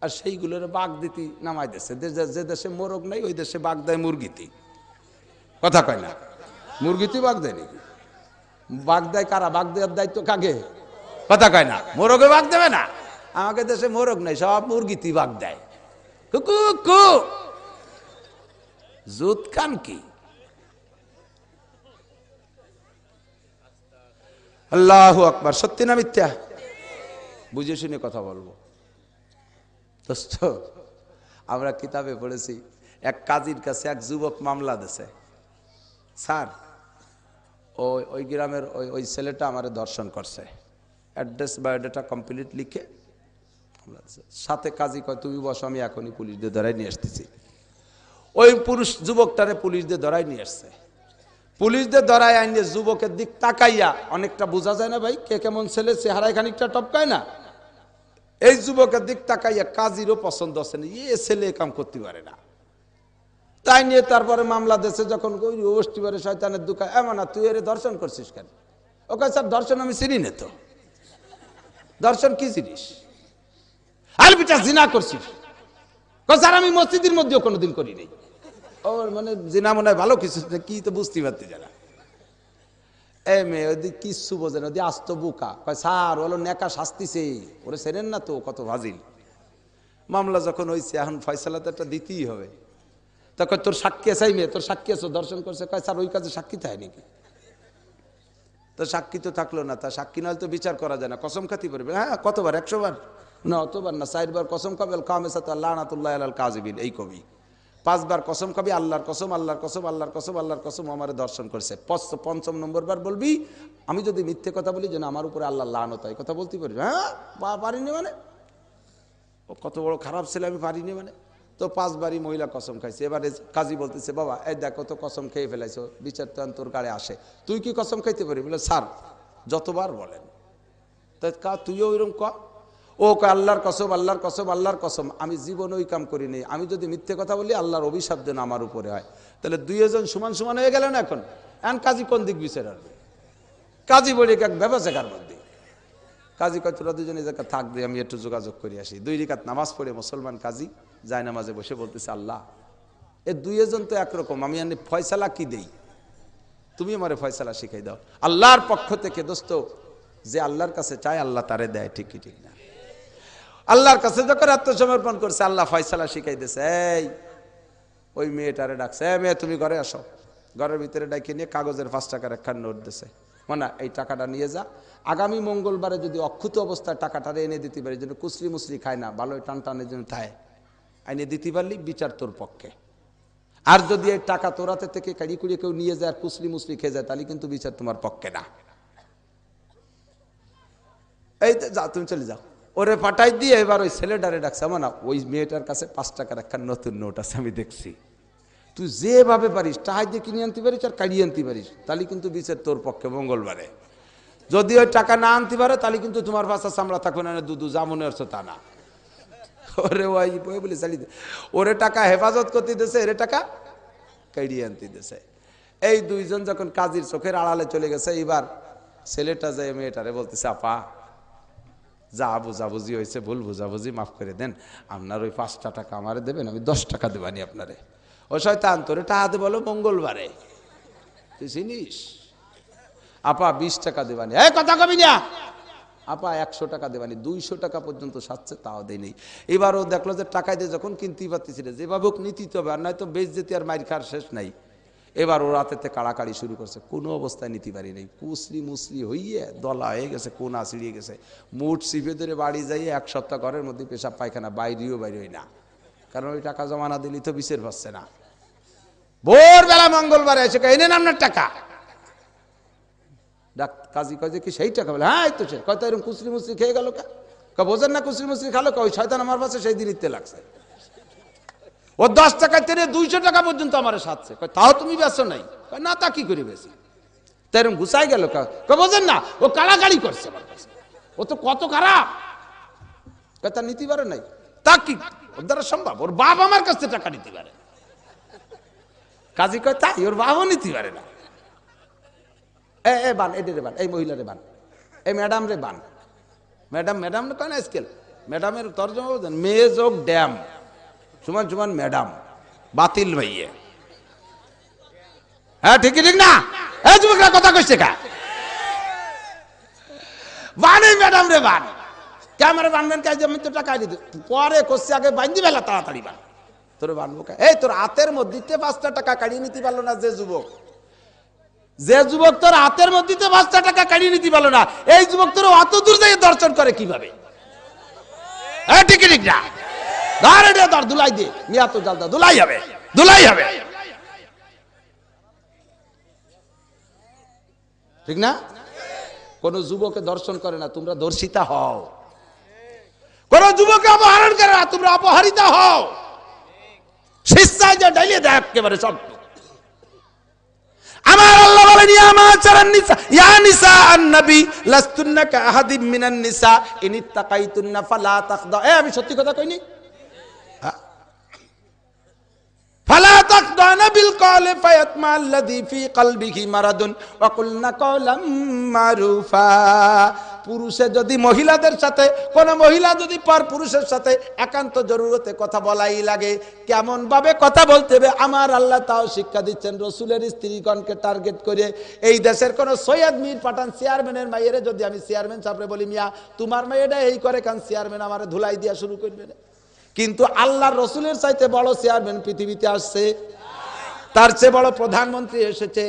আর সেইগুলোর বাঘ দিতি নামাই দিচ্ছে, যে দেশে মোরগ নাই ওই দেশে বাঘ দেয় মুরগিতে, কথা কয় না? মুরগিতে বাঘ দেয় নাকি? বাঘ দেয় কারা? বাঘ দেওয়ার দায়িত্ব কাকে? কথা কয় না? মোরগে বাঘ দেবে না? আমাকে দেশে মোরগ নাই, সব মুরগিতে বাঘ দেয়। কুকু জুত খান কি? আল্লাহু আকবার। সত্যি না মিথ্যা? বুঝে শুনে কথা বলবো। দোস্ত, আমরা কিতাবে পড়েছি, এক কাজীর কাছে এক যুবক মামলা দিছে, স্যার ওই গ্রামের ওই ছেলেটা আমারে ধর্ষণ করছে, অ্যাড্রেস বায়োডাটা কমপ্লিট লিখে সাথে কাজী কয় তুমি বসো, আমি এখনই পুলিশ দিয়ে ধরাই নিয়ে আসতেছি। ওই পুরুষ যুবকটারে পুলিশ দিয়ে ধরাই নিয়ে আসছে। পুলিশ দিয়ে ধরাই আইনে যুবকের দিক তাকাইয়া অনেকটা বোঝা যায় না ভাই কে কেমন ছেলে, চেহারায় খানিকটা টপকায় না? এই যুবকের দিক তাকাইয়া কাজীরও পছন্দ আছে না, এ ছেলে কাম করতে পারে না। তাই নিয়ে তারপরে মামলা দিয়েছে, যখন ওষ্টিবারে শয়তানের দুঃখা, এমন না তুই এর দর্শন করছিস কেন? ওকে স্যার দর্শন আমি চিনি না তো। দর্শন কি জিনিস? আলবিটা জিনা করছিস? স্যার আমি মসজিদের মধ্যেও কোনোদিন করি নাই। ওর মানে জিনা মনে হয় ভালো কিছু, কি তো বুঝতে পারতে যারা। এই মেয়ে ওদি কিচ্ছু বোঝে না, ওদি আস্ত বুকা। কয় স্যার ওলো নেকা শাস্তিছে, ওরে চেনেন না তো, কত ভাজিল। মামলা যখন হয়েছে এখন ফয়সালা তো একটা দিতেই হবে। তখন তোর সাক্ষী আছে, মেয়ে তোর সাক্ষী আছে, দর্শন করছে। কয় স্যার ওই কাজে সাক্ষী থাকে নাকি? তো সাক্ষী তো থাকলো না, তা সাক্ষী না হলে তো বিচার করা যায় না, কসম খাতি পারবে। হ্যাঁ কতবার? 100 বার না, অতবার না, 4 বার কসম খাবে কামেসাত লানাতুল্লাহ আলাল কাযিবিন, এই কবি 5 বার কসম খাবি, আল্লাহর কসম, আল্লাহর কসম, আল্লাহর কসম, আল্লাহর কসম, আমারে দর্শন করছে। 5ম নম্বর বার বলবি আমি যদি মিথ্যে কথা বলি যেন আমার উপরে আল্লাহ লানত হয়, কথা বলতে পারবি? হ্যাঁ পারিনি মানে? ও কত বড় খারাপ ছেলে, আমি পারিনি মানে? তো 5 বারই মহিলা কসম খাইছে। এবারে কাজী বলতেছে, বাবা এই দেখো তো কসম খেয়ে ফেলাইছো, বিচার তো তোর গাড়ে আসে, তুই কি কসম খাইতে পারি? বলে স্যার যতবার বলেন। তাই তুইও ওইরকম ক। ও কয় আল্লাহর কসম, আল্লাহর কসম, আল্লাহর কসম, আমি জীবন ওই কাম করিনি, আমি যদি মিথ্যে কথা বলি আল্লাহর অভিশাপ যেন আমার উপরে হয়। তাহলে দুইজন সমান সমান হয়ে গেল না? এখন কাজী কোন দিক বিচার আসবে? কাজী বলি এক ব্যবসাকার মধ্যে। কাজী কয় তোরা দুজনে জায়গা থাকবে, আমি একটু যোগাযোগ করে আসি। 2 রাকাত নামাজ পড়ে মুসলমান কাজী যায় নামাজে বসে বলতেছে, আল্লাহ এ দুইজন তো একরকম, আমি ফয়সালা কি দেই, তুমি আমারে ফয়সালা শিখাই দাও। আল্লাহর পক্ষ থেকে দোস্ত, যে আল্লাহর কাছে চায় আল্লাহ তারে দেয়, ঠিক কি ঠিক না? আল্লাহর কাছে যখন আত্মসমর্পণ করছে আল্লাহ ফয়সালা শিখাই দিয়েছে। এই ওই মেয়েটারে ডাকছে, মেয়ে তুমি ঘরে আসো। ঘরের ভিতরে ডাকিয়ে নিয়ে কাগজের 5 টাকার একখান নোট দিছে, মানে এই টাকাটা নিয়ে যা, আগামী মঙ্গলবারে যদি অক্ষুত অবস্থায় টাকাটা এনে দিতে পারি, যেন কুসলি মুসলি খায় না, ভালোই টান টানের জন্য থায়, এনে দিতে পারলি বিচার তোর পক্ষে। আর যদি এই টাকা তোর হাতে থেকে কাড়ি কুড়িয়ে কেউ নিয়ে যায় আর কুসলি মুসলি খেয়ে যায়, তাহলে কিন্তু বিচার তোমার পক্ষে না। এই যা তুমি চলে যাও। ওরে পাঠাই দিয়ে এবার ওই ছেলেটারে ডাকছে, না ওই মেয়েটার কাছে 5 টাকার একটা নতুন নোট আছে, আমি দেখছি, তুই যেভাবে পারিস টাকা দিয়ে কিনে আনতে পারিস আর কাড়িয়ে আনতে পারিস, তাহলে কিন্তু বিচার তোর পক্ষে মঙ্গলবারে। যদি ওই টাকা না আনতে পারে তাহলে কিন্তু তোমার বাচ্চা চামড়া থাকবে না, দুদু জামুনে আসছো তা না। ওরে ওই বলে চালিয়ে ওরে টাকা হেফাজত করতে দিয়েছে, এরে টাকা কাড়িয়ে আনতে দিয়েছে। এই দুইজন যখন কাজীর চোখের আড়ালে চলে গেছে, এবার ছেলেটা যায় মেয়েটারে বলতেছে, আপা যা বুঝাবুঝি হয়েছে, ভুল বুঝাবুঝি মাফ করে দেন, আপনার ওই 5 টাকা আমারে দেবেন, আমি 10 টাকা দেবানি আপনারে। ও শয়তান তোরে টাকা দে বলো মঙ্গলবারে, তুই চিনিস? আপা 20 টাকা দেবানি। এই কথা কবি না। আপা 100 টাকা দেবানি। 200 টাকা পর্যন্ত সাজছে, তাও দেয় নেই। এবার ও দেখলো যে টাকা দিয়ে যখন কিনতেই পারতেছিল, যেভাবে হোক নিতে হবে, আর নয়তো বেচ যেতে আর মাইর খাওয়ার শেষ নাই। এবার ওর হাতে কাড়াকাড়ি শুরু করছে, কোনো অবস্থায় নিতে পারি নাই, কুসলি মুসলি হইয়ে দলা হয়ে গেছে, কোনা ছিঁড়িয়ে গেছে। মুঠ চিপে ধরে বাড়ি যাইয়ে 1 সপ্তাহ ঘরের মধ্যে পেশাব পায়খানা, বাইরেও বাইরে না, কারণ ওই টাকা জমা না দিলেই তো বিচার পাচ্ছে না। ভোরবেলা মঙ্গলবারে এসে এনে আপনার টাকা। কাজী কয় যে কি সেই টাকা? বলে হ্যাঁ এই তো সে। কয় তো এরকম কুসলি মুসলি খেয়ে গেল কা? বোঝেন না কুসলি মুসলি খালো? ওই শয়তান আমার পাশে সেই দিন ইতে লাগছে, ও 10 টাকা থেকে 200 টাকা পর্যন্ত আমার সাথে। তাও তুমি বেছো নাই? না, তা কি করে বেশি? তাই এরকম ঘুষাই গেল কা? বোঝেন না ও কাড়াকাড়ি করছে আমার কাছে, ও তো কত খারাপ, তা নিতে পারে নাই। তা কি ওর দ্বারা সম্ভব? ওর বাপ আমার কাছে টাকা নিতে পারে। কাজী কয় তাই, ওর বাবাও নিতে পারে না। বান এডে বান, এই মহিলা রে বান, এই ম্যাডাম রে বান। ম্যাডাম ম্যাডাম না কয় না স্কেল, ম্যাডামের তর্জমা বোঝেন? মেয়ে যোগ ড্যাম সমান সমান ম্যাডাম, বাতিল ভাইয়ে। হ্যাঁ ঠিক ঠিক না? এই যুবকরা কথা কইছে কা? বান এই ম্যাডাম রে বান। ক্যামেরা বানবেন কাজ, আমি তো টাকা দিতে পরে করছি, আগে বান্ধি বেলা তাড়াতাড়ি বান। তোর বানবো কা? এই তোর হাতের মধ্যে 5 টাকা কাড়িয়ে নিতে পারলো না যে যুবক, যে যুবক তোর হাতের মধ্যে 5 টাকা কাড়িয়ে নিতে পারলো না, এই যুবক তোর অত দূর থেকে দর্শন করে কিভাবে? ঠিক ঠিক না? ধরে দে, ধর দুলাই দে, মিয়া তো জালদা দুলাই হবে, দুলাই হবে, ঠিক না? কোন যুবকে দর্শন করে না, তোমরা দর্শিতা হও। কোন যুবকে অপহরণ করে না, তোমরা অপহরিতা হও। শিষ্যায় যে ডাইলে দেয় একেবারে সব। আমার আল্লাহ বলেন ইয়া মাশারান নিসা ইয়া নিসা আন-নবী লাস্তুন্না কাআহাদিম মিনান নিসা ইনিত্তাকাইতুন্না ফালা তাখদা। আমি সত্যি কথা কইনি? ফালা তাখদানা বিল কওলি ফায়াতমা আল্লাযী ফি কলবিহি মারাদুন ওয়া কুলনা কওলাম মারুফা। পুরুষে যদি মহিলাদের সাথে, কোন মহিলা যদি পর পুরুষের সাথে একান্ত জরুরতে কথা বলাই লাগে, কেমন ভাবে কথা বলতে হবে আমার আল্লাহ তাও শিক্ষা দিচ্ছেন রসুলের স্ত্রীগণকে টার্গেট করে। এই দেশের কোন সৈয়দ মীর পাঠান চেয়ারম্যানের মাইয়েরে যদি আমি চেয়ারম্যান সাহেবরে বলি, মিয়া তোমার মেয়েটা এই করে, কারণ চেয়ারম্যান আমার ধুলাই দিয়া শুরু করবে না। কিন্তু আল্লাহর রসুলের চাইতে বড় চেয়ারম্যান পৃথিবীতে আসছে, তার চেয়ে বড় প্রধানমন্ত্রী এসেছে,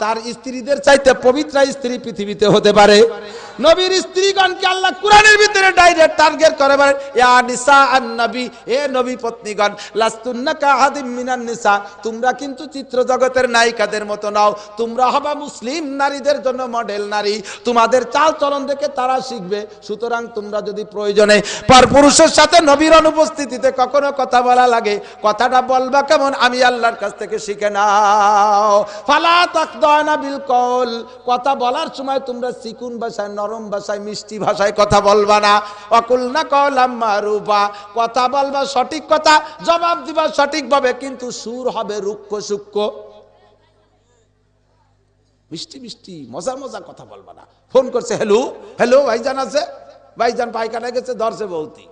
তার স্ত্রীদের চাইতে পবিত্র স্ত্রী পৃথিবীতে হতে পারে? নবীর স্ত্রীগণকে আল্লাহ কোরআনের ভিতরে ডাইরেক্ট টার্গেট করে বলেন, ইয়া নিসা আন নবী, এ নবী পত্নীগণ, লাস্তুন্না কাহাদিম মিনান নিসা, তোমরা কিন্তু চিত্র জগতের নায়িকাদের মতো নাও, তোমরা হবা মুসলিম নারীদের জন্য মডেল নারী, তোমাদের চাল চলন দেখে তারা শিখবে। সুতরাং তোমরা যদি প্রয়োজনে পরপুরুষের সাথে নবীর অনুপস্থিতিতে কখনো কথা বলা লাগে, কথাটা বলবা কেমন আমি আল্লাহর কাছ থেকে শিখে নাও। ফালা তাকদানা বিল কওল, কথা বলার সময় তোমরা চিকুন ভাষায়, নরম ভাষায়, মিষ্টি ভাষায় কথা বলবা না। অকুলনা কওলাম মারুফা, কথা বলবা সঠিক কথা, জবাব দিবা সঠিকভাবে, কিন্তু সুর হবে রুক্ষ সূক্ষ্ম, মিষ্টি মিষ্টি মজা মজা কথা বলবা না। ফোন করছে, হ্যালো হ্যালো ভাইজান আছে, ভাইজান পায়খানায় গেছে, ধরছে বলতি।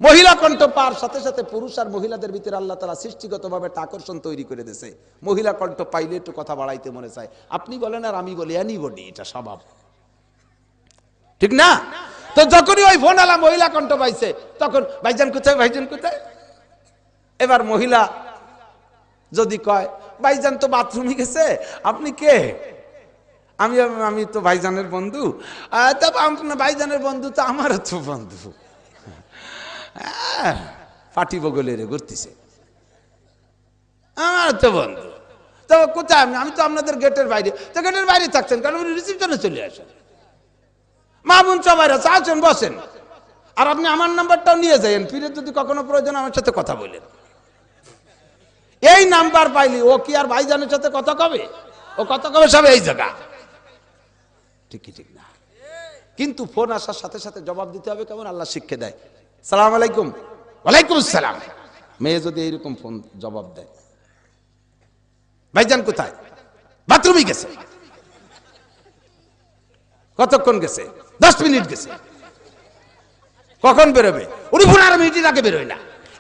মহিলা কণ্ঠ পাওয়ার সাথে সাথে পুরুষ আর মহিলাদের ভিতরে আল্লাহ তাআলা সৃষ্টিগতভাবে একটা আকর্ষণ তৈরি করে দিয়েছে। মহিলা কণ্ঠ পাইলে একটু কথা বাড়াইতে মনে চায়, আপনি বলেন আর আমি বলি, এনিবডি, এটা স্বভাব, ঠিক না? তো যখনই ওই ফোন আলা মহিলা কণ্ঠ পাইছে, তখন ভাইজান কোথায়, ভাইজান কোথায়। এবার মহিলা যদি কয়, ভাইজান তো বাথরুমে গেছে, আপনি কে? আমি তো ভাইজানের বন্ধু। আপনার ভাইজানের বন্ধু তো আমারও তো বন্ধু, পাটি বগলে রে ঘুরতেছে, আমার তো বন্ধু। তো কোথায়? আমি তো আপনাদের গেটের বাইরে। তো গেটের বাইরে থাকছেন কারণ রিসিপশনে চলে আসেন, মা বোন সবাই আছে, আসেন বসেন, আর আপনি আমার নাম্বারটাও নিয়ে যাইয়েন, ফিরে যদি কখনো প্রয়োজন আমার সাথে কথা বলেন। এই নাম্বার পাইলি ও কি আর ভাইজানের সাথে কথা কবে? ও কথা কবে সব এই জায়গা, ঠিক কি ঠিক না? কিন্তু ফোন আসার সাথে সাথে জবাব দিতে হবে কেমন আল্লাহ শিক্ষা দেয়। সালাম আলাইকুম, ওয়ালাইকুম আসসালাম। মেয়ে যদি এইরকম ফোন জবাব দেয়, ভাইজান কোথায়? বাথরুমে গেছে। কতক্ষণ গেছে? 10 মিনিট গেছে। কখন বেরোবে? উনি 15 মিনিটের আগে বেরোয় না।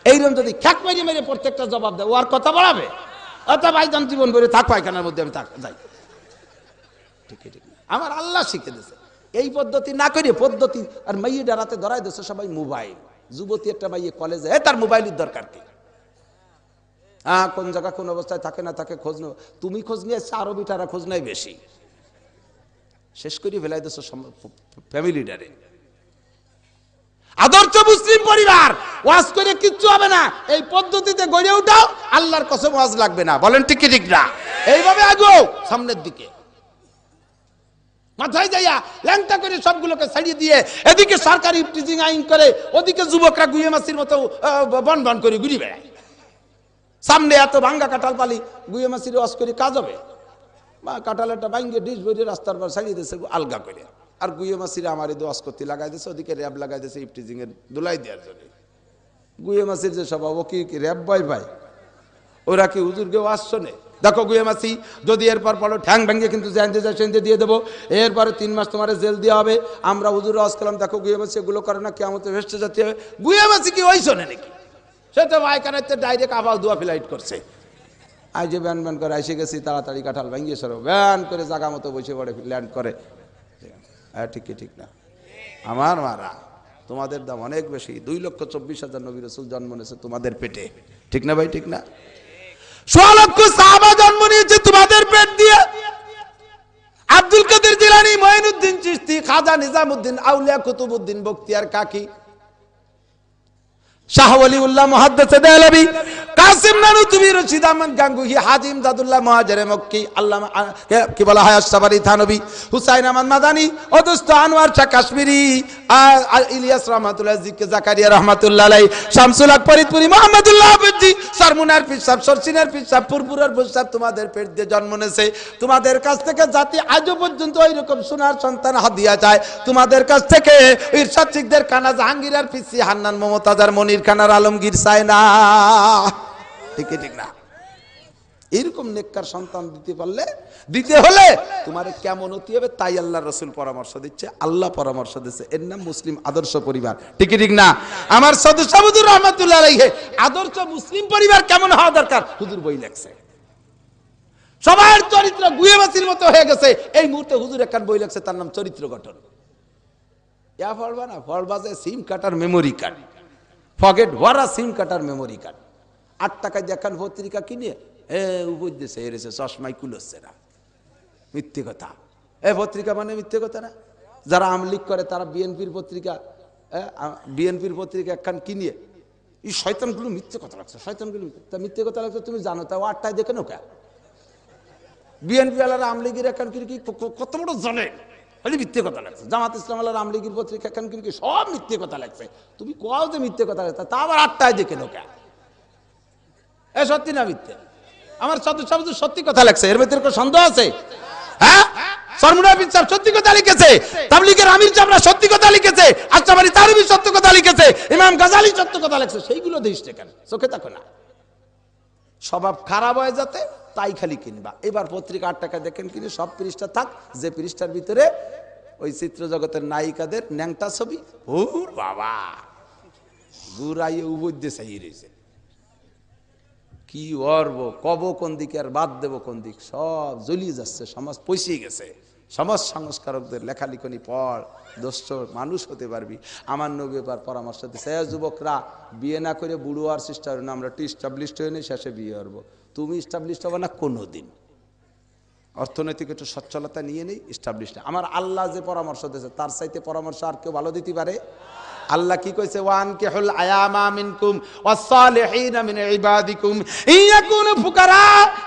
এইরকম যদি খ্যাক মেরে মেরে প্রত্যেকটা জবাব দেয়, ও আর কথা বাড়াবে? অর্থাৎ ভাইজান জীবন বেরোয় থাক, পায়খানার মধ্যে আমি যাই, ঠিক ঠিক না? আমার আল্লাহ শিখে দিয়েছে এই পদ্ধতি না করে পদ্ধতি। আর মাইয়ে ডারাতে ধরাই দিচ্ছে সবাই মোবাইল। যুবতী একটা মাইয়ে কলেজে, তার মোবাইলের দরকার কি? কোন জায়গা কোন অবস্থায় থাকে না থাকে খোঁজ নেব, তুমি খোঁজ নিয়ে এসছে, আরো বিটারা খোঁজ নাই বেশি, শেষ করে ফেলাই দিচ্ছে ফ্যামিলিটারে। আদর্শ মুসলিম পরিবার, ওয়াজ করে কিচ্ছু হবে না, এই পদ্ধতিতে গড়ে উঠাও, আল্লাহর কসম ওয়াজ লাগবে না। বলেন ঠিক কি ঠিক না? এইভাবে আগো সামনের দিকে, মাথায় যাইয়া ল্যাংটা করে সবগুলোকে ছাড়িয়ে দিয়ে এদিকে সরকারি টিচিং আইন করে, ওদিকে যুবকরা গুয়ে মাছির মতো বন বন করে ঘুরে বেড়ায়। সামনে এত ভাঙ্গা কাঁঠাল পালি, গুয়ে মাছির ওয়াজ করে কাজ হবে? বা কাঁঠালেরটা ভাঙ্গে ডিশ ভরে রাস্তার পর ছাড়িয়ে দিয়েছে আলগা করে, আর গুয়ে মাছিরা আমার এই ওয়াজ করতে লাগাই দিয়েছে, ওদিকে র্যাব লাগাই দিয়েছে ইফটিজিং এর দুলাই দেওয়ার জন্য। গুয়ে মাছির যে স্বভাব, ও কি র্যাব ভয় পায়? ওরা কি হুজুরকে ওয়াজ শোনে? দেখো গুয়ে মাছি, যদি এরপর পড়ো ঠ্যাং ভেঙে কিন্তু জানতে যায় সেনতে দিয়ে দেবো, এরপরে 3 মাস তোমার জেল দেওয়া হবে। আমরা হুজুর ওয়াজ করলাম, দেখো গুয়ে মাছি এগুলো করে না, কিয়ামতে ভেসতে যেতে হবে। গুয়ে মাছি কি ওই শোনে নাকি? সে তো ভাইকানাতে ডাইরেক্ট আবার দোয়া ফ্লাইট করছে। আই যে ব্যান ব্যান করে এসে গেছি, তাড়াতাড়ি কাঁঠাল ভাঙিয়ে সরো, ব্যান করে জাগা মতো বসে পড়ে ল্যান্ড করে। ঠিক কি ঠিক না? আমার মারা, তোমাদের দাম অনেক বেশি। 2,24,000 নবী রাসূল জন্ম নিয়েছে তোমাদের পেটে, ঠিক না ভাই? ঠিক না? 16 লক্ষ সাহাবা জন্ম নিয়েছে তোমাদের পেট দিয়ে। আব্দুল কাদের জিলানী, মঈনুদ্দিন চিশতি, খাজা নিজামউদ্দিন আউলিয়া, কুতুবউদ্দিন বখতিয়ার কাকি, শাহ ওয়ালিউল্লাহ মুহাদ্দিস দেহলভী, কাসিম নানুতুবি, রশিদ আহমদ গাঙ্গুহি, হাজি ইমদাদুল্লাহ মুহাজিরে মক্কি, আল্লামা কি বলা হয় আশরাফ আলী থানভী, হুসাইন আহমদ মাদানী, অদস্ত আনোয়ার শাহ কাশ্মীরি, ইলিয়াস রহমাতুল্লাহ, জিকে জাকারিয়া রহমাতুল্লাহ আলাইহি, শামসুল হক ফরিদপুরি, মুহাম্মদুল্লাহ হাফেজি, সরমুনার পীর সাহেব, সরসিনার পীর সাহেব, পুরপুরের পীর সাহেব তোমাদের পেট দিয়ে জন্ম নিয়েছে। তোমাদের কাছ থেকে জাতি আজও পর্যন্ত ওইরকম সোনার সন্তান হাদিয়া চায়। তোমাদের কাছ থেকে ইরশাদ শিখদের কানা জাহাঙ্গীর আর পিসি হান্নান মমতাজার মনির খানার আলমগীর চায় না, ঠিক ঠিক না? এরকম নেককার সন্তান দিতে হলে তোমার কেমন হতে হবে, তাই আল্লাহ রসুল পরামর্শ দিচ্ছে, আল্লাহ পরামর্শ দিচ্ছে। এর নাম মুসলিম আদর্শ পরিবার, ঠিক ঠিক না? আমার সদস্য হুজুর রহমাতুল্লাহ আলাইহি আদর্শ মুসলিম পরিবার কেমন হওয়া দরকার হুজুর বই লেখছে। সবার চরিত্র গুয়ে মাছির মতো হয়ে গেছে। এই মুহূর্তে হুজুর একখান বই লেখছে, তার নাম চরিত্র গঠন। ইয়া পড়বা না, পড়বা যে সিম কাটার মেমোরি কার্ড, ফরগেট ওয়ারা সিম কাটার মেমোরি কার্ড। 8 টাকায় দেখান পত্রিকা কিনে উপর দিয়েছে, এসে চশমাই কুলোচ্ছে না, মিথ্যে কথা। এ পত্রিকা মানে মিথ্যে কথা না? যারা আমলিক করে তারা বিএনপির পত্রিকা, বিএনপির পত্রিকা একখান কিনিয়ে এই শয়তানগুলো মিথ্যে কথা লাগছে, শয়তানগুলো তা মিথ্যে কথা লাগছে তুমি জানো, তাও 8টায় দেখে নো কে? বিএনপি আলার আমলিগির একখান কিনে কি কত বড় জানে, খালি মিথ্যে কথা লাগছে। জামাত ইসলাম আলার আমলিগির পত্রিকা একখান কিনে কি সব মিথ্যে কথা লাগছে, তুমি কোয়াও যে মিথ্যে কথা লাগছে, তা আবার 8টায় দেখে নো কে? এ সত্যি না মিথ্যে? আমার সত্যি কথা লাগছে, এর ভিতরে কোনো সন্দেহ আছে? হ্যাঁ, সরমুনা বিন সাহেব সত্যি কথা লিখেছে, তাবলীগের আমির জামরা সত্যি কথা লিখেছে, আশরাফ তারবি সত্য কথা লিখেছে, ইমাম গাজালি সত্য কথা লিখেছে, সেইগুলো দেশ কেন চোখে থাকো না? স্বভাব খারাপ হয়ে যাতে তাই খালি কিনবা। এবার পত্রিকা 8 টাকা দেখেন কিনে সব পৃষ্ঠা থাক, যে পৃষ্ঠার ভিতরে ওই চিত্র জগতের নায়িকাদের ন্যাংটা ছবি, ও বাবা গুরাইয়ে উবদ্দে চাই রয়েছে, কি অর্ব কব কোন দিকে আর বাদ দেব কোন দিক, সব জ্বলিয়ে যাচ্ছে, সমাজ পয়সে গেছে। সমাজ সংস্কারকদের লেখালেখনি পড়, দোস্ত মানুষ হতে পারবি। আমার নবী এবার পরামর্শ দিচ্ছে, যুবকরা বিয়ে না করে বুড়ো হওয়ার চেষ্টা করে না, আমরা একটু স্টাবলিশড হয়ে নিই, শেষে বিয়ে করবো। তুমি স্টাবলিশড হবে না কোনো দিন, অর্থনৈতিক একটু সচ্ছলতা নিয়ে নেই, স্টাবলিশড। আমার আল্লাহ যে পরামর্শ দিয়েছে তার চাইতে পরামর্শ আর কেউ ভালো দিতে পারে? আল্লাহ কি কইছে? ওয়ানকিহুল আয়ামা মিনকুম ওয়াস-সালিহিনা মিন ইবাদিকুম ইয়াকুনু ফুকারা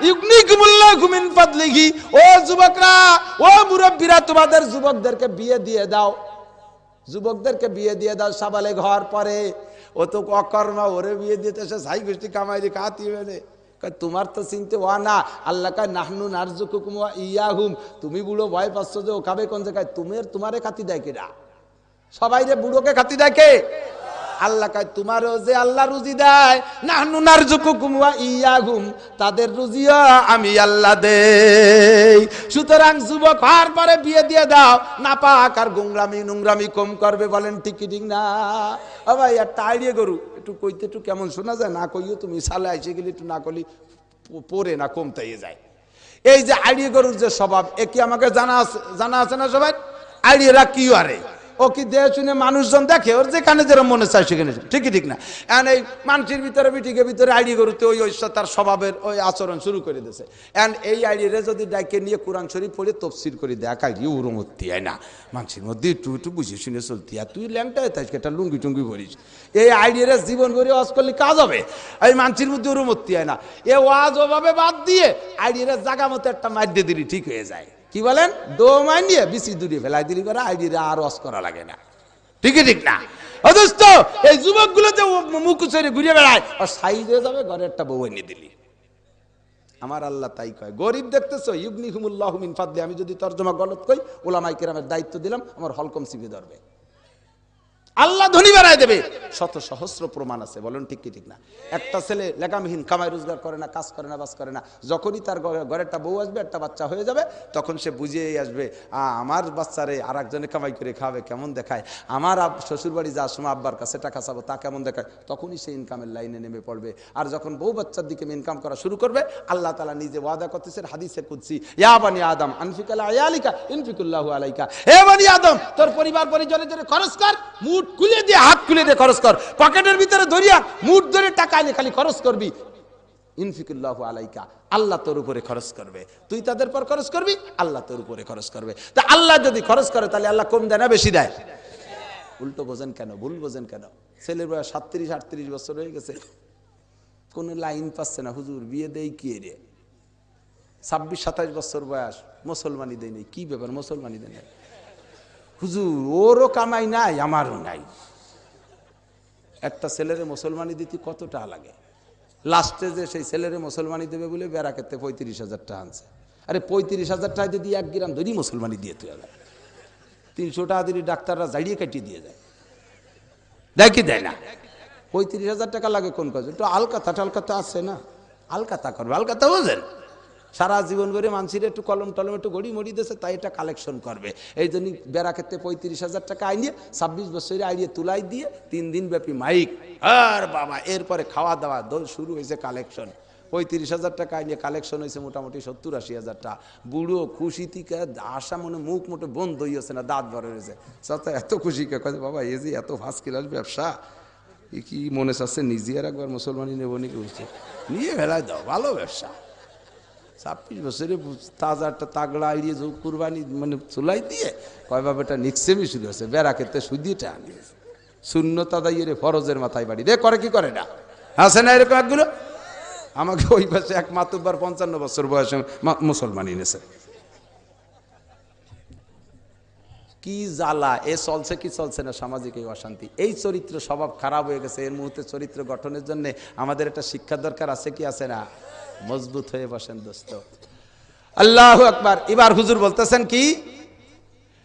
ইউগনিকুমুল্লাহু মিন ফাদলিহি। ও যুবকরা, ও মুরব্বিরা, তোমাদের যুবকদেরকে বিয়ে দিয়ে দাও, যুবকদেরকে বিয়ে দিয়ে দাও সাবালে ঘর পরে। ও তো অকর্মা, ওরে বিয়ে দিতে সে ছাই গোষ্ঠী কামাই রে খাতি বেনে। তোমার তো চিনতে ওয়া না, আল্লাহ কয় নাহনু নারযুকুকুম ওয়া ইয়াহুম। তুমি বুড়ো ভয় পাচ্ছ যে ও খাবে কোন জায়গায়, তোমারে খাতি দেয় কিনা? সবাই রে বুড়োকে খাতি দেখে। আল্লাহ কয় তোমারও যে আল্লাহ রুজি দেয়, নাহনু নারযুকুকুম ওয়া ইয়াহুম, তাদের রুজিও আমি আল্লাহ দেই। সুতরাং যুবক হওয়ার পরে বিয়ে দিয়ে দাও, না পাক আর গুংরামি নোংরামি কম করবে। বলেন ঠিক কি ঠিক না? ও ভাই একটা আইডিয়া করু, একটু কইতে একটু কেমন শোনা যায়, না কইও তুমি সালে আইসে গেলে একটু না করলি পরে না কমতাইয়ে যায়। এই যে আইডিয়া গরুর যে স্বভাব, এ কি আমাকে জানা আছে না সবাই? আইডিয়ারা কি আরে ও কি দেহ শুনে মানুষজন দেখে, ওর যেখানে যেরকম মনে চায় সেখানে, ঠিকই ঠিক না? এন এই মানুষের ভিতরে বিটিকে ভিতরে আইডিয়া করতে ওই তার স্বভাবের ওই আচরণ শুরু করে দিয়েছে। এন এই আইডিয়ারে যদি ডাইকে নিয়ে কোরআন শরীফ পড়ে তফসির করে দেখা গিয়ে উরমতি হয় না, মানুষের মধ্যে একটু একটু বুঝে শুনে চলতি, আর তুই ল্যাংটায় তাই একটা লুঙ্গি টুঙ্গি করিস, এই আইডিয়ারে জীবন ভরে ওয়াজ করলে কাজ হবে? এই মানুষের মধ্যে উরমতি হয় না। এ ওয়াজ ওভাবে বাদ দিয়ে আইডিয়ারে জাগা মতো একটা মার দিয়ে দিলি ঠিক হয়ে যায়। কি বলেন? ডো মাইন দিয়ে বিসি দূরে ফেলাই দিলি করে আইডিয়া আর ওয়াজ করা লাগে না, ঠিকই ঠিক না? অথচ এই যুবকগুলো যে মুখ ছেড়ে ঘুরে বেড়ায়, আর সাইজ হয়ে যাবে ঘরে একটা বউ এনে দিলি। আমার আল্লাহ তাই কয়, গরিব দেখতেছো ইউগনিকুমুল্লাহু মিন ফাদলি। আমি যদি তর্জমা গলত কই, ওলামায়ে কেরামের দায়িত্ব দিলাম, আমার হলকম চিপে ধরবে। আল্লাহ ধনী বানায় দেবে, শত সহস্র প্রমাণ আছে। বলেন ঠিক কি ঠিক না? একটা ছেলে লেখামহীন, কামাই রোজগার করে না, কাজ করে না, বাস করে না, যখনই তার ঘরে একটা বউ আসবে, একটা বাচ্চা হয়ে যাবে, তখন সে বুঝিয়েই আসবে আমার বাচ্চারে আর একজনে কামাই করে খাওয়াবে কেমন দেখায়, আমার শ্বশুরবাড়ি যাওয়ার সময় আব্বার কাছে টাকা চাবো তা কেমন দেখায়, তখনই সে ইনকামের লাইনে নেমে পড়বে। আর যখন বউ বাচ্চার দিকে ইনকাম করা শুরু করবে, আল্লাহ তাআলা নিজে ওয়াদা করতেছেন হাদিসে কুদসি, ইয়া বানি আদম আনফিক আলা আয়ালিকা ইনফিকুল্লাহু আলাইকা। হে বানি আদম, তোর পরিবার পরিজনের জন্য খরচ কর, মুঠ খুলে দিয়ে হাত খুলে দিয়ে খরচ কর, পকেটের ভিতরে ধরিয়া মুঠ ধরে টাকা এনে খালি খরচ করবি। ইনফিকুল্লাহু আলাইকা, আল্লাহ তোর উপরে খরচ করবে, তুই তাদের পর খরচ করবি, আল্লাহ তোর উপরে খরচ করবে। তা আল্লাহ যদি খরচ করে তাহলে আল্লাহ কম দেয় না বেশি দেয়? উল্টো বোঝেন কেন, ভুল বোঝেন কেন? ছেলের বয়স 37-38 বছর হয়ে গেছে, কোন লাইন পাচ্ছে না, হুজুর বিয়ে দেই কি রে? 26-27 বছর বয়স, মুসলমানি দেয় নেই, কি ব্যাপার মুসলমানি দেয় নাই? হুজুর ওরও কামাই নাই আমারও নাই। একটা ছেলেরে মুসলমানি দিতে কত টাকা লাগে? লাস্টে যে সেই ছেলেরে মুসলমানি দেবে বলে বেড়া খেতে 35,000 টাকা আনছে। আরে 35,000 টাকা দিয়ে 1 গ্রাম ধরি মুসলমানি দিয়ে তুই আবার 300 টাকা দিলি ডাক্তাররা জাড়িয়ে কাটিয়ে দিয়ে যায়, দেখি দেয় না। 35,000 টাকা লাগে কোন কাজ? একটু আলকাতা টালকাতা আছে না, আলকাতা করবে, আলকাতা বোঝেন? সারা জীবন করে মানুষের একটু কলম টলম একটু গড়ি মড়ি দিয়েছে, তাই এটা কালেকশন করবে। এই জন্য বেড়া ক্ষেত্রে 35,000 টাকা আইনিয়ে 26 বছরের আইডিয়ে তুলাই দিয়ে 3 দিন ব্যাপী মাইক, আর বাবা এরপরে খাওয়া দাওয়া দোল শুরু হয়েছে কালেকশন। 35,000 টাকা আইনিয়ে কালেকশন হয়েছে মোটামুটি 70-80,000 টাকা। বুড়ো খুশি থেকে আশা মনে মুখ মোটে বন্ধ হইয়াছে না, দাঁত বড় হয়েছে। চাচা এত খুশি কে? বাবা এই যে এত ফার্স্ট ক্লাস ব্যবসা, এ কি মনে চাচ্ছে নিজে আর একবার মুসলমানি নেব নি? নিয়ে ভেলায় দাও, ভালো ব্যবসা। 26 বছরে তাজা একটা তাগড়া আইড়িয়ে যে কুরবানি মানে চুলাই দিয়ে কয় বাবা এটা নিক্সেমি শুরু হয়েছে বেড়া ক্ষেত্রে সুদিটা আনিয়েছে শূন্য তাদাইয়ের ফরজের মাথায় বাড়ি রে করে কি করে না আছে না এরকম একগুলো আমাকে ওই পাশে এক মাতুব্বার 55 বছর বয়সে মুসলমান এনেছে কি জ্বালা এ চলছে কি চলছে না সামাজিক এই অশান্তি এই চরিত্র স্বভাব খারাপ হয়ে গেছে এর মুহূর্তে চরিত্র গঠনের জন্য আমাদের একটা শিক্ষার দরকার আছে কি আছে না মজবুত হয়ে বসেন দোস্ত আল্লাহু আকবার এবার হুজুর বলতেছেন কি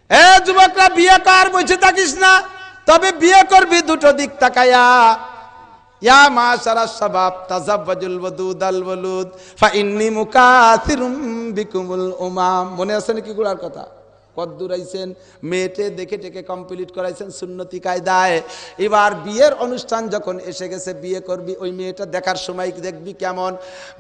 এ যুবকরা বিয়ে কর বসে থাকিস না তবে বিয়ে করবি দুটো দিক তাকায়া ইয়া মাশারা শাবাব তাজাওয়াজুল ওয়াদুদাল ওয়ালুদ ফা ইন্নী মুকাসিরুম বিকুমুল উমাম মনে আছে নাকি গুলার কথা কদ্দুর আইছেন মেয়েটে দেখে টেকে কমপ্লিট করাইছেন সুন্নতি কায়দায় এবার বিয়ের অনুষ্ঠান যখন এসে গেছে বিয়ে করবি ওই মেয়েটা দেখার সময় দেখবি কেমন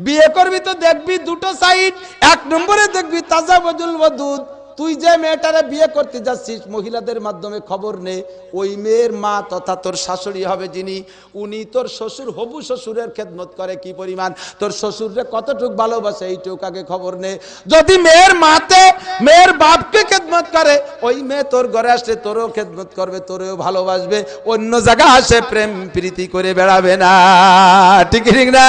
বিয়ে করবি তো দেখবি দুটো সাইড এক নম্বরে দেখবি তাজাওয়াজুল ওয়াদুদ তুই যে মেয়েটারে বিয়ে করতে যাচ্ছিস মহিলাদের মাধ্যমে খবর নে ওই মেয়ের মা তথা তোর শাশুড়ি হবে যিনি উনি তোর শ্বশুর হবু শ্বশুরের খেদমত করে কি পরিমাণ তোর শ্বশুররে কতটুক ভালোবাসে এইটুক আগে খবর নে যদি মেয়ের মাতে মেয়ের বাপকে খেদমত করে ওই মেয়ে তোর ঘরে আসলে তোরও খেদমত করবে তোরেও ভালোবাসবে অন্য জায়গা আসে প্রেম প্রীতি করে বেড়াবে না ঠিক ঠিক না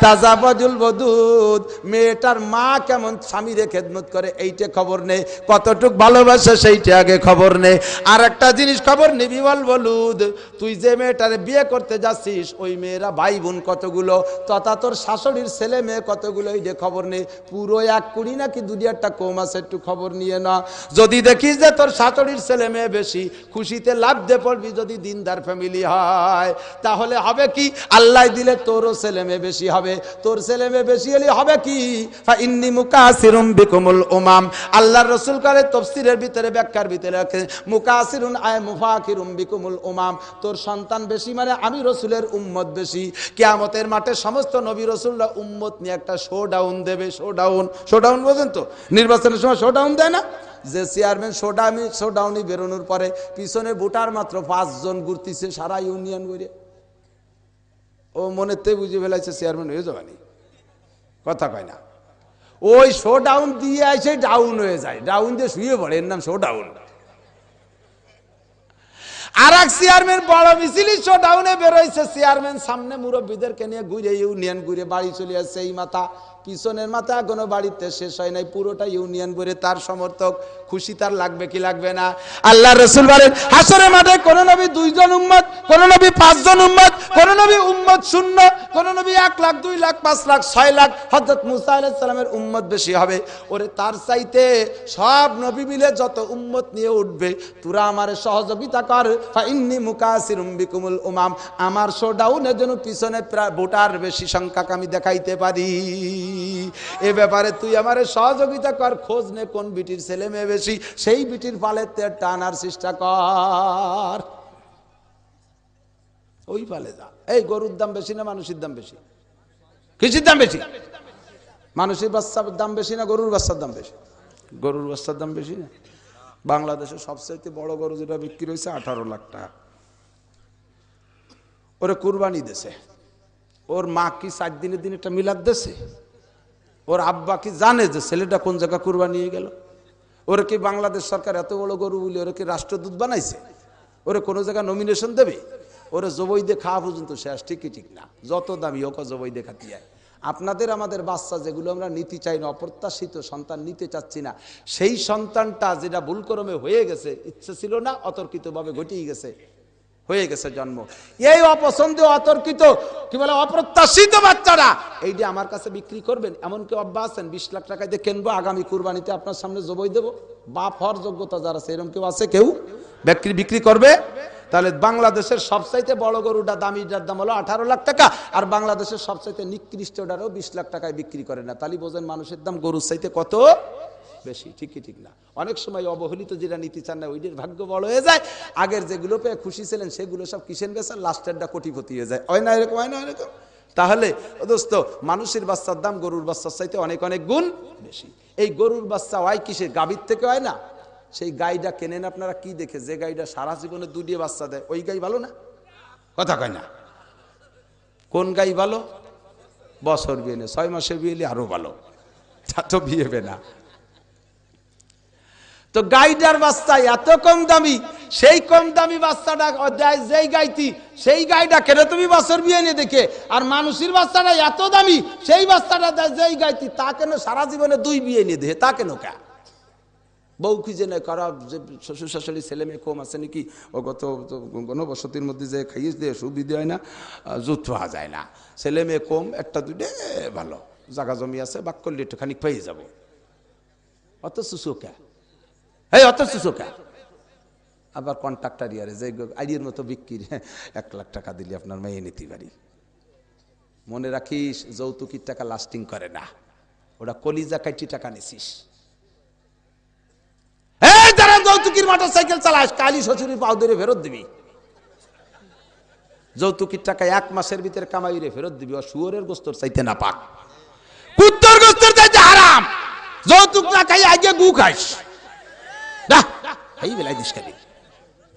তাজাওয়াজুল ওয়াদুদ মেয়েটার মা কেমন স্বামীরে খেদমত করে এইটা খবর নেই কতটুক ভালোবাসে সেইটা আগে খবর নে আর একটা জিনিস খবর নিবি বলুদ তুই যে মেয়েটারে বিয়ে করতে যাচ্ছিস ওই মেয়েরা ভাই বোন কতগুলো তথা তোর শাশুড়ির ছেলে মেয়ে কতগুলো এই যে খবর নে পুরো 1 কুড়ি নাকি 2-1টা কম আছে একটু খবর নিয়ে না যদি দেখিস যে তোর শাশুড়ির ছেলে মেয়ে বেশি খুশিতে লাভ দে পড়বি যদি দিনদার ফ্যামিলি হয় তাহলে হবে কি আল্লাহ দিলে তোরও ছেলে মেয়ে বেশি হবে তোর ছেলে মেয়ে বেশি হলে হবে কি ফা ইন্নী মুকাসিরুম বিকুমুল উমাম আল্লাহর রাসূল করে তাফসীরের ভিতরে ব্যাখ্যার ভিতরে মুকাসিরুন আয় মুফাকিরুম বিকুমুল উমাম তোর সন্তান বেশি মানে আমি রাসূলের উম্মত বেশি কিয়ামতের মাঠে সমস্ত নবী রাসূলরা উম্মত নিয়ে একটা শোডাউন দেবে শোডাউন বোঝেন তো নির্বাচনের সময় শোডাউন দেয় না যে চেয়ারম্যান শোডাউনই বেরোনোর পরে পিছনে ভোটার মাত্র 5 জন ঘুরতেছে সারা ইউনিয়ন করে ও মনেতে বুঝে ফেলাইছে চেয়ারম্যান হয়ে যাবানি কথা কয় না ওই শোডাউন দিয়ে আসে ডাউন হয়ে যায় ডাউন দিয়ে শুয়ে পড়ে এর নাম শোডাউন আর এক চেয়ারম্যান বড় মিছিলি শোডাউনে বেরোইছে চেয়ারম্যান সামনে মুরব্বীদেরকে নিয়ে ঘুরে ইউনিয়ন ঘুরে বাড়ি চলে আসছে এই মাথা পিছনের মাথা এখনো বাড়িতে শেষ হয় নাই পুরোটা ইউনিয়ন ঘুরে তার সমর্থক খুশি তার লাগবে কি লাগবে না আল্লাহ রাসূল বলেন হাসরের মাঠে কোন নবী 2 জন উম্মত কোন নবী 5 জন উম্মত কোন নবী উম্মত শূন্য কোন নবী 1 লাখ 2 লাখ 5 লাখ 6 লাখ হযরত মুসা আলাইহিস সালামের উম্মত বেশি হবে ওরে তার চাইতে সব নবী মিলে যত উম্মত নিয়ে উঠবে তোরা আমারে সহযোগিতা কর ফা ইন্নী মুকাসিরুম বিকুমুল উমাম আমার শোডাউনের জন্য পিছনে ভোটার বেশি সংখ্যা আমি দেখাইতে পারি এ ব্যাপারে তুই আমারে সহযোগিতা কর খোঁজ নে কোন বিটির ছেলে মেয়ে বেশি সেই বিটির পালেতে টানার চেষ্টা কর ওই পালে যা এই গরুর দাম বেশি না মানুষের দাম বেশি কিসের দাম বেশি মানুষের বাচ্চার দাম বেশি না গরুর বাচ্চার দাম বেশি গরুর বাচ্চার দাম বেশি না বাংলাদেশে সবচেয়ে বড় গরু যেটা বিক্রি হয়েছে 18 লাখ টাকা ওরে কুরবানি দেছে ওর মা কি 4 দিনের দিন একটা মিলাদ দেছে ওর আব্বা কি জানে যে ছেলেটা কোন জায়গা কুরবানি নিয়ে গেল ওরে কি বাংলাদেশ সরকার এত বড় গরু বলে ওরে কি রাষ্ট্রদূত বানাইছে ওরে কোনো জায়গা নমিনেশন দেবে ওরে জবই দিয়ে খাওয়া পর্যন্ত শেষ ঠিকই ঠিক না যত দামি হোক জবই দিয়ে খাতি যায় আপনাদের আমাদের বাচ্চা যেগুলো আমরা নিতে চাই না অপ্রত্যাশিত সন্তান নিতে চাচ্ছি না সেই সন্তানটা যেটা ভুলক্রমে হয়ে গেছে ইচ্ছে ছিল না অতর্কিতভাবে ঘটিয়ে গেছে হয়ে গেছে জন্ম এই অপছন্দে অতর্কিত কি বলে অপ্রত্যাশিত বাচ্চারা এইটা আমার কাছে বিক্রি করবেন এমন কেউ আব্বা আছেন 20 লাখ টাকা দিয়ে কিনবো আগামী কুরবানিতে আপনার সামনে জবাই দেব বাপ হওয়ার যোগ্যতা যারা আছে এরকম কেউ আছে কেউ বিক্রি করবে তাহলে বাংলাদেশের সবচাইতে বড় গরুটা দামিটার দাম হলো 18 লাখ টাকা আর বাংলাদেশের সবচাইতে নিকৃষ্টটারও 20 লাখ টাকায় বিক্রি করে না তাহলে বোঝেন মানুষের দাম গরুর চাইতে কত বেশি ঠিকই ঠিক না অনেক সময় অবহেলিত যেটা নিতে চান না ওইটার ভাগ্য বড় হয়ে যায় আগের যেগুলো পেয়ে খুশি ছিলেন সেগুলো সব কিসেন গেছে লাস্টেরটা কোটিপতি হয়ে যায় হয় না এরকম হয় না এরকম তাহলে দোস্ত মানুষের বাচ্চার দাম গরুর বাচ্চার চাইতে অনেক অনেক গুণ বেশি এই গরুর বাচ্চা হয় কিসের গাভীর থেকে হয় না সেই গাইটা কেনেন আপনারা কি দেখে যে গাইটা সারা জীবনে দুটিয়ে বাচ্চা দেয় ওই গাই ভালো না কথা কয় না কোন গাই ভালো বছর বিয়ে 6 মাসের বিয়ে আরো ভালো তা তো বিয়ে হবে না। তো গাইডার বাচ্চা এত কম দামি, সেই কম দামি বাচ্চাটা যেই গাইতি সেই গাইডা কেন তুমি বছর বিয়ে নিয়ে দেখে, আর মানুষের বাচ্চাটা এত দামি সেই বাচ্চাটা যেই গাইতি তা কেন সারা জীবনে 2 বিয়ে নিয়ে দেখে, তা কেন কে? বউ খুঁজে নেই করা, শ্বশুর শাশুড়ি ছেলে মেয়ে কম আছে নাকি, ও গত গণবসতির মধ্যে যে খাইয়ে দিয়ে সুবিধা হয় না, জুত পাওয়া যায় না, ছেলে মেয়ে কম, 1-2 ভালো জায়গা জমি আছে, বাক করলে একটুখানি পেয়ে যাবো। অত সুসোকা, এই অত সুসোকা। আবার কন্ট্রাক্টার ইয়ারে যে আইডিয়ার মতো বিক্রি, 1 লাখ টাকা দিলে আপনার মেয়ে নিতে পারি। মনে রাখিস, যৌতুকির টাকা লাস্টিং করে না, ওটা কলিজা কাটি টাকা নিছিস। যারা যৌতুকির মোটরসাইকেল চালাস, কালি শ্বশুরের পাও ধরে ফেরত দিবি। যৌতুকির টাকা 1 মাসের ভিতরে কামাইরে ফেরত দিবি। ও শুয়োরের গোস্তর চাইতে না পাক, কুত্তর গোস্তর চাইতে হারাম। যৌতুক না খাই আগে গু খাইস, এই বেলায় দিস খাবি।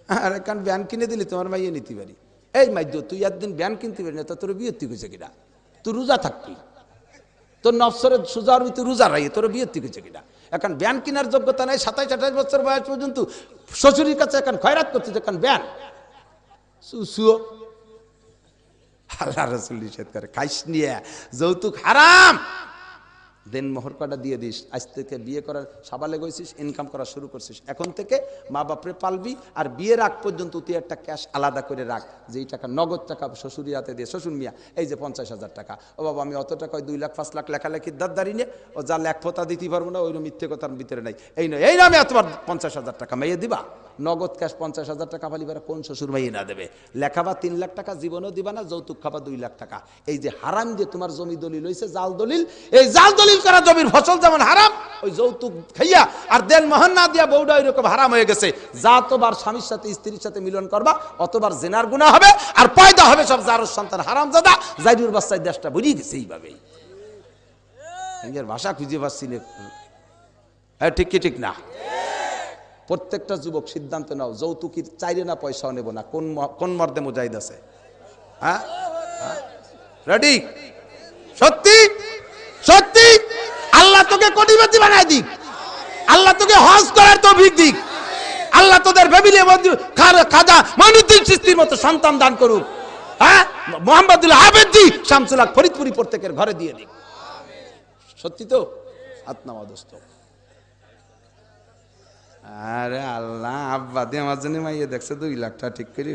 আর এখন ব্যান কিনে দিলি তোমার মাইয়ে নিতে পারি। এই মাইদ্য, তুই একদিন ব্যান কিনতে পারি না, তোর বিয়ে তুই কইছে কিনা? তুই রোজা থাকবি, তোর নফসরে সুজার তুই রোজা রাই, তোর বিয়ে তুই কইছে কিনা? এখন ব্যান কেনার যোগ্যতা নাই, 27-28 বছর বয়স পর্যন্ত শ্বশুরের কাছে এখন খয়রাত করছিস, এখন ব্যান সুসুও। আল্লাহ রাসূল নিষেধ করে, খাইস নিয়ে যৌতুক হারাম। দেন মোহর কটা দিয়ে দিস। আজ থেকে বিয়ে করার সাবালে গেছিস, ইনকাম করা শুরু করছিস, এখন থেকে মা বাপরে পালবি। আর বিয়ের আগ পর্যন্ত তুই একটা ক্যাশ আলাদা করে রাখ, যে এই টাকা নগদ টাকা শ্বশুরের হাতে দিয়ে, শ্বশুর মিয়া এই যে 50,000 টাকা, ও বাবা আমি অত টাকা 2 লাখ 5 লাখ লেখালেখির দাঁড়ি নিয়ে ও যা লেখপতা দিতে পারবো না, ওই মিথ্যে কথার ভিতরে নাই। এই নয়, এই নামে তোমার 50,000 টাকা মেয়ে দিবা, নগদ ক্যাশ 50,000 টাকা পালি, কোন শ্বশুর মেয়ে না দেবে? লেখাবা 3 লাখ টাকা, জীবনও দিবা না, যৌতুক খাবা 2 লাখ টাকা। এই যে হারাম যে তোমার জমি দলিল হয়েছে জাল দলিল, এই জাল দলিল করা জমির ফসল যেমন হারাম, ওই যৌতুক খাইয়া আর দেন মোহর না দিয়া বউটা ওইরকম হারাম হয়ে গেছে। যতবার স্বামীর সাথে স্ত্রীর সাথে মিলন করবা, অতবার জেনার গুনাহ হবে, আর পয়দা হবে সব জারুর সন্তান হারামজাদা। জাইদুর বাচ্চায় দেশটা বুঝিয়ে গেছে এইভাবেই। এর ভাষা খুঁজে পাচ্ছি না, ঠিক কি ঠিক না? প্রত্যেকটা যুবক সিদ্ধান্ত নাও, যৌতুকির চাইরে না পয়সাও নেব না। কোন মর্দে মুজাহিদ আছে? হ্যাঁ, রেডি? সত্যি সত্যি আল্লাহ তোকে কোটিপতি বানায় দিক, আল্লাহ তোকে হজ করার তৌফিক দিক, আল্লাহ তোদের ফ্যামিলি খাজা মঈনুদ্দিন চিশতির মতো সন্তান দান করুক। হ্যাঁ, মোহাম্মদুল হাফেজি শামসুল হক ফরিদপুরি প্রত্যেকের ঘরে দিয়ে দিক। সত্যি তো? হাত নামা দোস্ত। আরে আল্লাহ, আব্বা দিয়ে আমার জন্য মাইয়ে দেখছে 2 লাখ টাকা ঠিক করে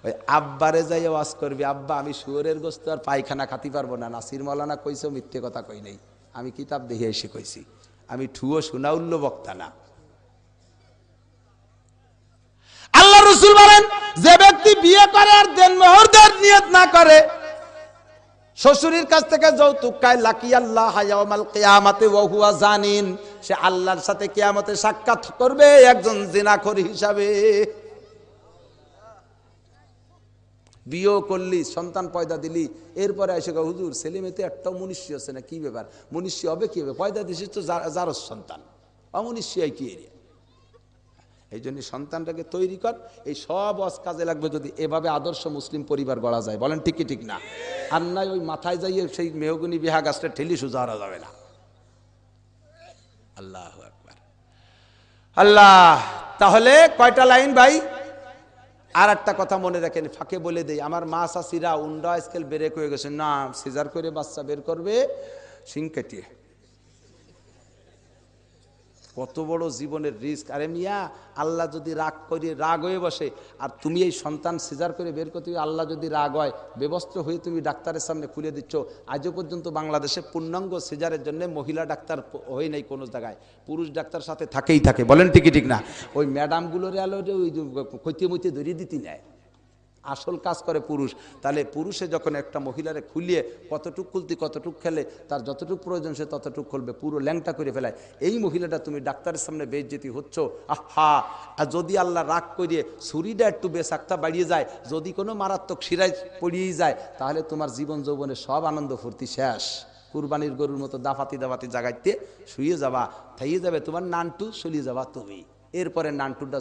ওই আব্বারে যাই ওয়াজ করবি, আব্বা আমি শুয়োরের গোস্ত আর পায়খানা খাতি পারবো না। নাসির মাওলানা কইছো, মিথ্যে কথা কই নাই, আমি কিতাব দেখে এসে কইছি, আমি ঠুয়ো শোনাউল্য বক্তা না। আল্লাহ রাসূল বলেন, যে ব্যক্তি বিয়ে করে আর দেন মোহর দেওয়ার নিয়ত না করে, শ্বশুরের কাছ থেকে যৌতুক খায়, লাকি আল্লাহ ইয়াউমাল কিয়ামাতে ওয়া হুয়া জানিন, সে আল্লাহর সাথে কিয়ামতে সাক্ষাৎ করবে একজন জিনাখোর হিসাবে। বিয়ে করলি, সন্তান পয়দা দিলি, এরপরে এসে হুজুর ছেলে মেয়েতে একটাও মনুষ্য আছে না, কি ব্যাপার? মনুষ্য হবে কি হবে? পয়দা দিছিস তো যার সন্তান, অমনুষ্য কি এরিয়া? এই জন্য সন্তানটাকে তৈরি কর। এই সব কাজে লাগবে যদি এভাবে আদর্শ মুসলিম পরিবার গড়া যায়। বলেন ঠিক কি ঠিক না? আর নাই ওই মাথায় যাইয়ে সেই মেহগুনি বিহা গাছটা ঠেলি সোজা হারা যাবে না। আল্লাহু আকবার। আল্লাহ, তাহলে কয়টা লাইন ভাই? আর একটা কথা মনে রাখেন, ফাঁকে বলে দেই, আমার মা চাষিরা উন্ডা স্কেল বেড়ে হয়ে গেছে না, সিজার করে বাচ্চা বের করবে শিং কেটে। কত বড় জীবনের রিস্ক। আরে মিয়া, আল্লাহ যদি রাগ করে রাগ হয়ে বসে, আর তুমি এই সন্তান সিজার করে বের করতে, আল্লাহ যদি রাগ হয়, বেবস্ত্র হয়ে তুমি ডাক্তারের সামনে খুলে দিচ্ছ। আজও পর্যন্ত বাংলাদেশে পূর্ণাঙ্গ সিজারের জন্য মহিলা ডাক্তার হয় নাই কোনো জায়গায়, পুরুষ ডাক্তার সাথে থাকেই থাকে। বলেন ঠিকই ঠিক না? ওই ম্যাডামগুলোরে আলো ওই কইতে মইতে ধরিয়ে দিতে নেয়, আসল কাজ করে পুরুষ। তাহলে পুরুষে যখন একটা মহিলারে খুলিয়ে কতটুক খুলতে কতটুক খেলে, তার যতটুকু প্রয়োজন সে ততটুক খুলবে, পুরো ল্যাংটা করে ফেলায়। এই মহিলাটা তুমি ডাক্তারের সামনে বেইজ্জতি হচ্ছ, আহা। আর যদি আল্লাহ রাগ করিয়ে ছুরিটা একটু বেসাক্তা বাড়িয়ে যায়, যদি কোনো মারাত্মক শিরায় পড়িয়েই যায়, তাহলে তোমার জীবন যৌবনে সব আনন্দ ফুর্তি শেষ। কুরবানির গরুর মতো দাফাতি দাফাতি জাগাইতে শুয়ে যাবা, থাইয়ে যাবে তোমার নানটু, চলিয়ে যাবা তুমি। এরপরে নান্টুটা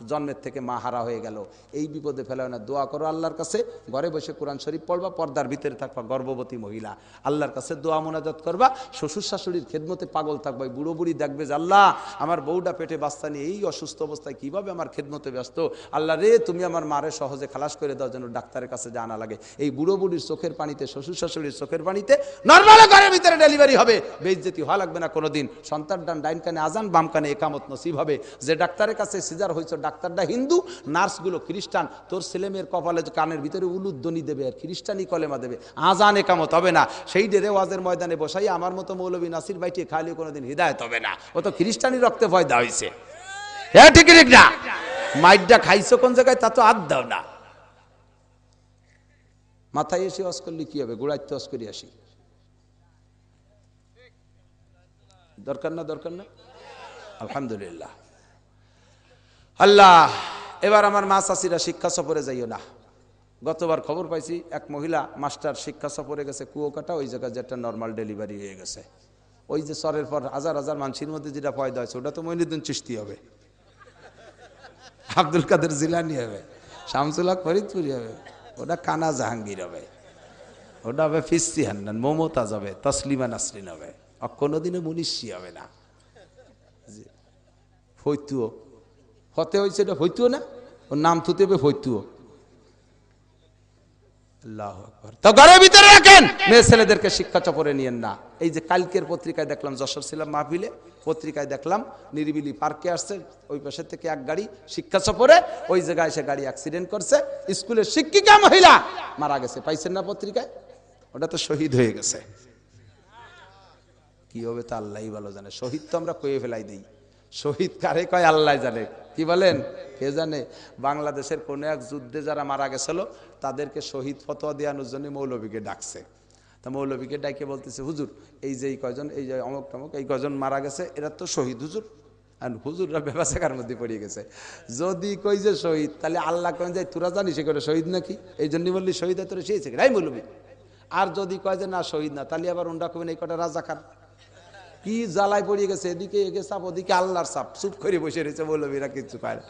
জন্মের থেকে মা হারা হয়ে গেল। এই বিপদে ফেলা না, দোয়া করো আল্লাহর কাছে, ঘরে বসে কোরআন শরীফ পড়বা, পর্দার ভিতরে থাকবা গর্ভবতী মহিলা, আল্লাহর কাছে দোয়া মোনাজাত করবা, শ্বশুর শাশুড়ির খেদমতে পাগল থাকবা। বুড়ো বুড়ি দেখবে যে আল্লাহ আমার বউটা পেটে বাচ্চা নিয়ে এই অসুস্থ অবস্থায় কিভাবে আমার খেদমতে ব্যস্ত, আল্লাহ রে তুমি আমার মারে সহজে খালাস করে দাও, যেন ডাক্তারের কাছে জানা লাগে। এই বুড়ো বুড়ির চোখের পানিতে, শ্বশুর শাশুড়ির চোখের পানিতে নরমাল ঘরের ভিতরে ডেলিভারি হবে, বেইজ্জতি হওয়া লাগবে না কোনোদিন। সন্তান ডাইন কানে আজান, বাম কানে একামত নসিব হবে। যে ডাক্তারের কাছে সিজার হয়েছে ডাক্তারটা হিন্দু, নার্সগুলো খ্রিস্টান, তোর ছেলে মেয়ের কপালে কানের ভিতরে উলুধ্বনি দেবে আর খ্রিস্টানি কলেমা দেবে, আজান একামত হবে না। সেই ডেরে ওয়াজের ময়দানে বসাই আমার মতো মৌলবী নাসির ভাইটি খালি কোনোদিন হিদায়ত হবে না, ও তো খ্রিস্টানি রক্তে পয়দা হয়েছে। হ্যাঁ ঠিক ঠিক না? মাইডটা খাইছো কোন জায়গায় তা তো আদ দাও না। মাথায় এসে ওয়াজ করলে কি হবে, গোড়াইতে ওয়াজ করে আসি, দরকার না দরকার না? আলহামদুলিল্লাহ। আল্লাহ, এবার আমার মা চাষিরা শিক্ষা সফরে যাইও না। গতবার খবর পাইছি এক মহিলা মাস্টার শিক্ষা সফরে গেছে কুয়োকাটা, ওই জায়গায় যেটা নর্মাল ডেলিভারি হয়ে গেছে। ওই যে সরের পর হাজার হাজার মানুষের মধ্যে যেটা পয়দা হয়েছে ওটা তো মঈনুদ্দিন চিশতি হবে, আব্দুল কাদের জিলানি হবে, শামসুল হক ফরিদপুরি হবে, ওটা কানা জাহাঙ্গীর হবে, ওটা হবে ফিস্তি হান্নান, মমতাজ হবে, তসলিমা নাসরিন হবে, আর কোনোদিনও মুনিশি হবে না। ফৈতুও হতে হয়েছে, এটা ফৈতুও না, ওর নাম থুতে হবে ফৈতুও। আল্লাহু আকবার। তো ঘরের ভিতরে রাখেন, মেয়ে ছেলেদেরকে শিক্ষা চপরে নিয়েন না। এই যে কালকের পত্রিকায় দেখলাম, যশোর ছিলাম মাহফিলে, পত্রিকায় দেখলাম নিরিবিলি পার্কে আসছে, ওই পাশে থেকে এক গাড়ি শিক্ষা সফরে, ওই জায়গায় এসে গাড়ি অ্যাক্সিডেন্ট করছে, স্কুলের শিক্ষিকা মহিলা মারা গেছে। পাইছেন না পত্রিকায়? ওটা তো শহীদ হয়ে গেছে। কি হবে তা আল্লাহই ভালো জানে। শহীদ তো আমরা কয়ে ফেলাই দিই, শহীদ কারে কয় আল্লাহ জানে। কি বলেন? কে জানে? বাংলাদেশের কোন এক যুদ্ধে যারা মারা গেছিল তাদেরকে শহীদ ফতোয়া দেওয়ানোর জন্য মৌলবীকে ডাকছে। তা মৌলবীকে ডাকে বলতেছে, হুজুর এই যে এই কয়জন, এই যে অমুক টমক এই কয়জন মারা গেছে, এরা তো শহীদ হুজুর। আর হুজুররা ব্যবসাকার মধ্যে পড়ে গেছে। যদি কই যে শহীদ, তাহলে আল্লাহ কেন যায় তোরা জানিস সে করে শহীদ নাকি? এই জন্যই বললি শহীদ তোরা সেই রাই মৌলবী। আর যদি কয় যে না শহীদ না, তাহলে আবার ওনরা কবেন এই কটা রাজাকার। কি জ্বালায় পড়িয়ে গেছে, এদিকে এগে চাপ, ওদিকে আল্লাহর চাপ, চুপ করে বসে রয়েছে মৌলবীরা, কিছু পায় না।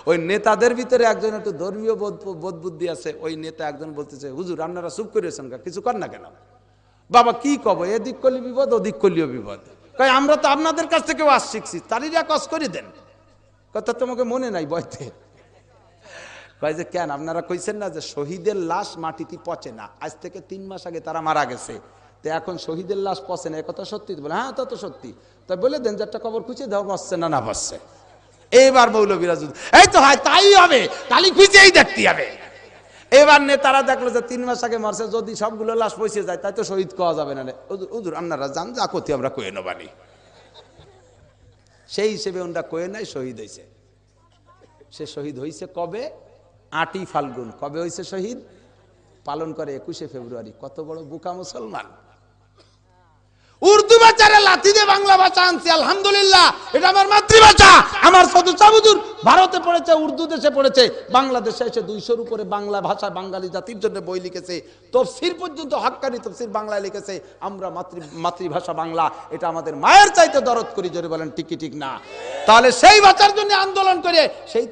ওই নেতাদের ভিতরে একজন একটু ধর্মীয় বোধ বুদ্ধি আছে, ওই নেতা একজন বলতেছে, হুজুর আপনারা চুপ করেছেন কিছু কর না কেন? বাবা কি কব, এদিক করলে বিপদ, ওদিক করলেও বিপদ। কয় আমরা তো আপনাদের কাছ থেকে ওয়াজ শিখছি, তারিরা কস করে দেন। কথা তোমাকে মনে নাই বইতে? কয় যে কেন, আপনারা কইছেন না যে শহীদের লাশ মাটিতে পচে না, আজ থেকে 3 মাস আগে তারা মারা গেছে, তো এখন শহীদের লাশ পচে না, একথা সত্যি? বলে হ্যাঁ তা তো সত্যি। তাই বলে দেন যে একটা কবর খুঁজে দাও, পচছে না না পচছে। এইবার মৌলবীরা এই তো হয় তাই হবে, তালি খুঁজেই দেখতে হবে। এবার নেতারা দেখলো যে 3 মাস আগে মারছে, যদি সবগুলো লাশ পৌঁছে যায় তাই তো শহীদ কোয়া যাবে না। হুজুর আপনারা জান যা কতি আমরা কয়ে নেবানি। সেই হিসেবে ওনরা কয়ে নাই, শহীদ হয়েছে। সে শহীদ হয়েছে কবে? 8ই ফাল্গুন। কবে হয়েছে শহীদ? পালন করে 21শে ফেব্রুয়ারি। কত বড় বোকা মুসলমান! উর্দু ভাষারে লাথি দিয়ে বাংলা ভাষা আনছি, আলহামদুলিল্লাহ, এটা আমার মাতৃভাষা। আমার সদস্যবুজুর ভারতে পড়েছে, উর্দু দেশে পড়েছে, বাংলাদেশে এসে 200-র উপরে বাংলা ভাষা বাঙালি জাতির জন্য বই লিখেছে, তফসির পর্যন্ত হক্কানি তফসির বাংলায় লিখেছে। আমরা মাতৃভাষা বাংলা, এটা আমাদের মায়ের চাইতে দরদ করি, জোরে বলেন ঠিক কি ঠিক না? তাহলে সেই ভাষার জন্য আন্দোলন করে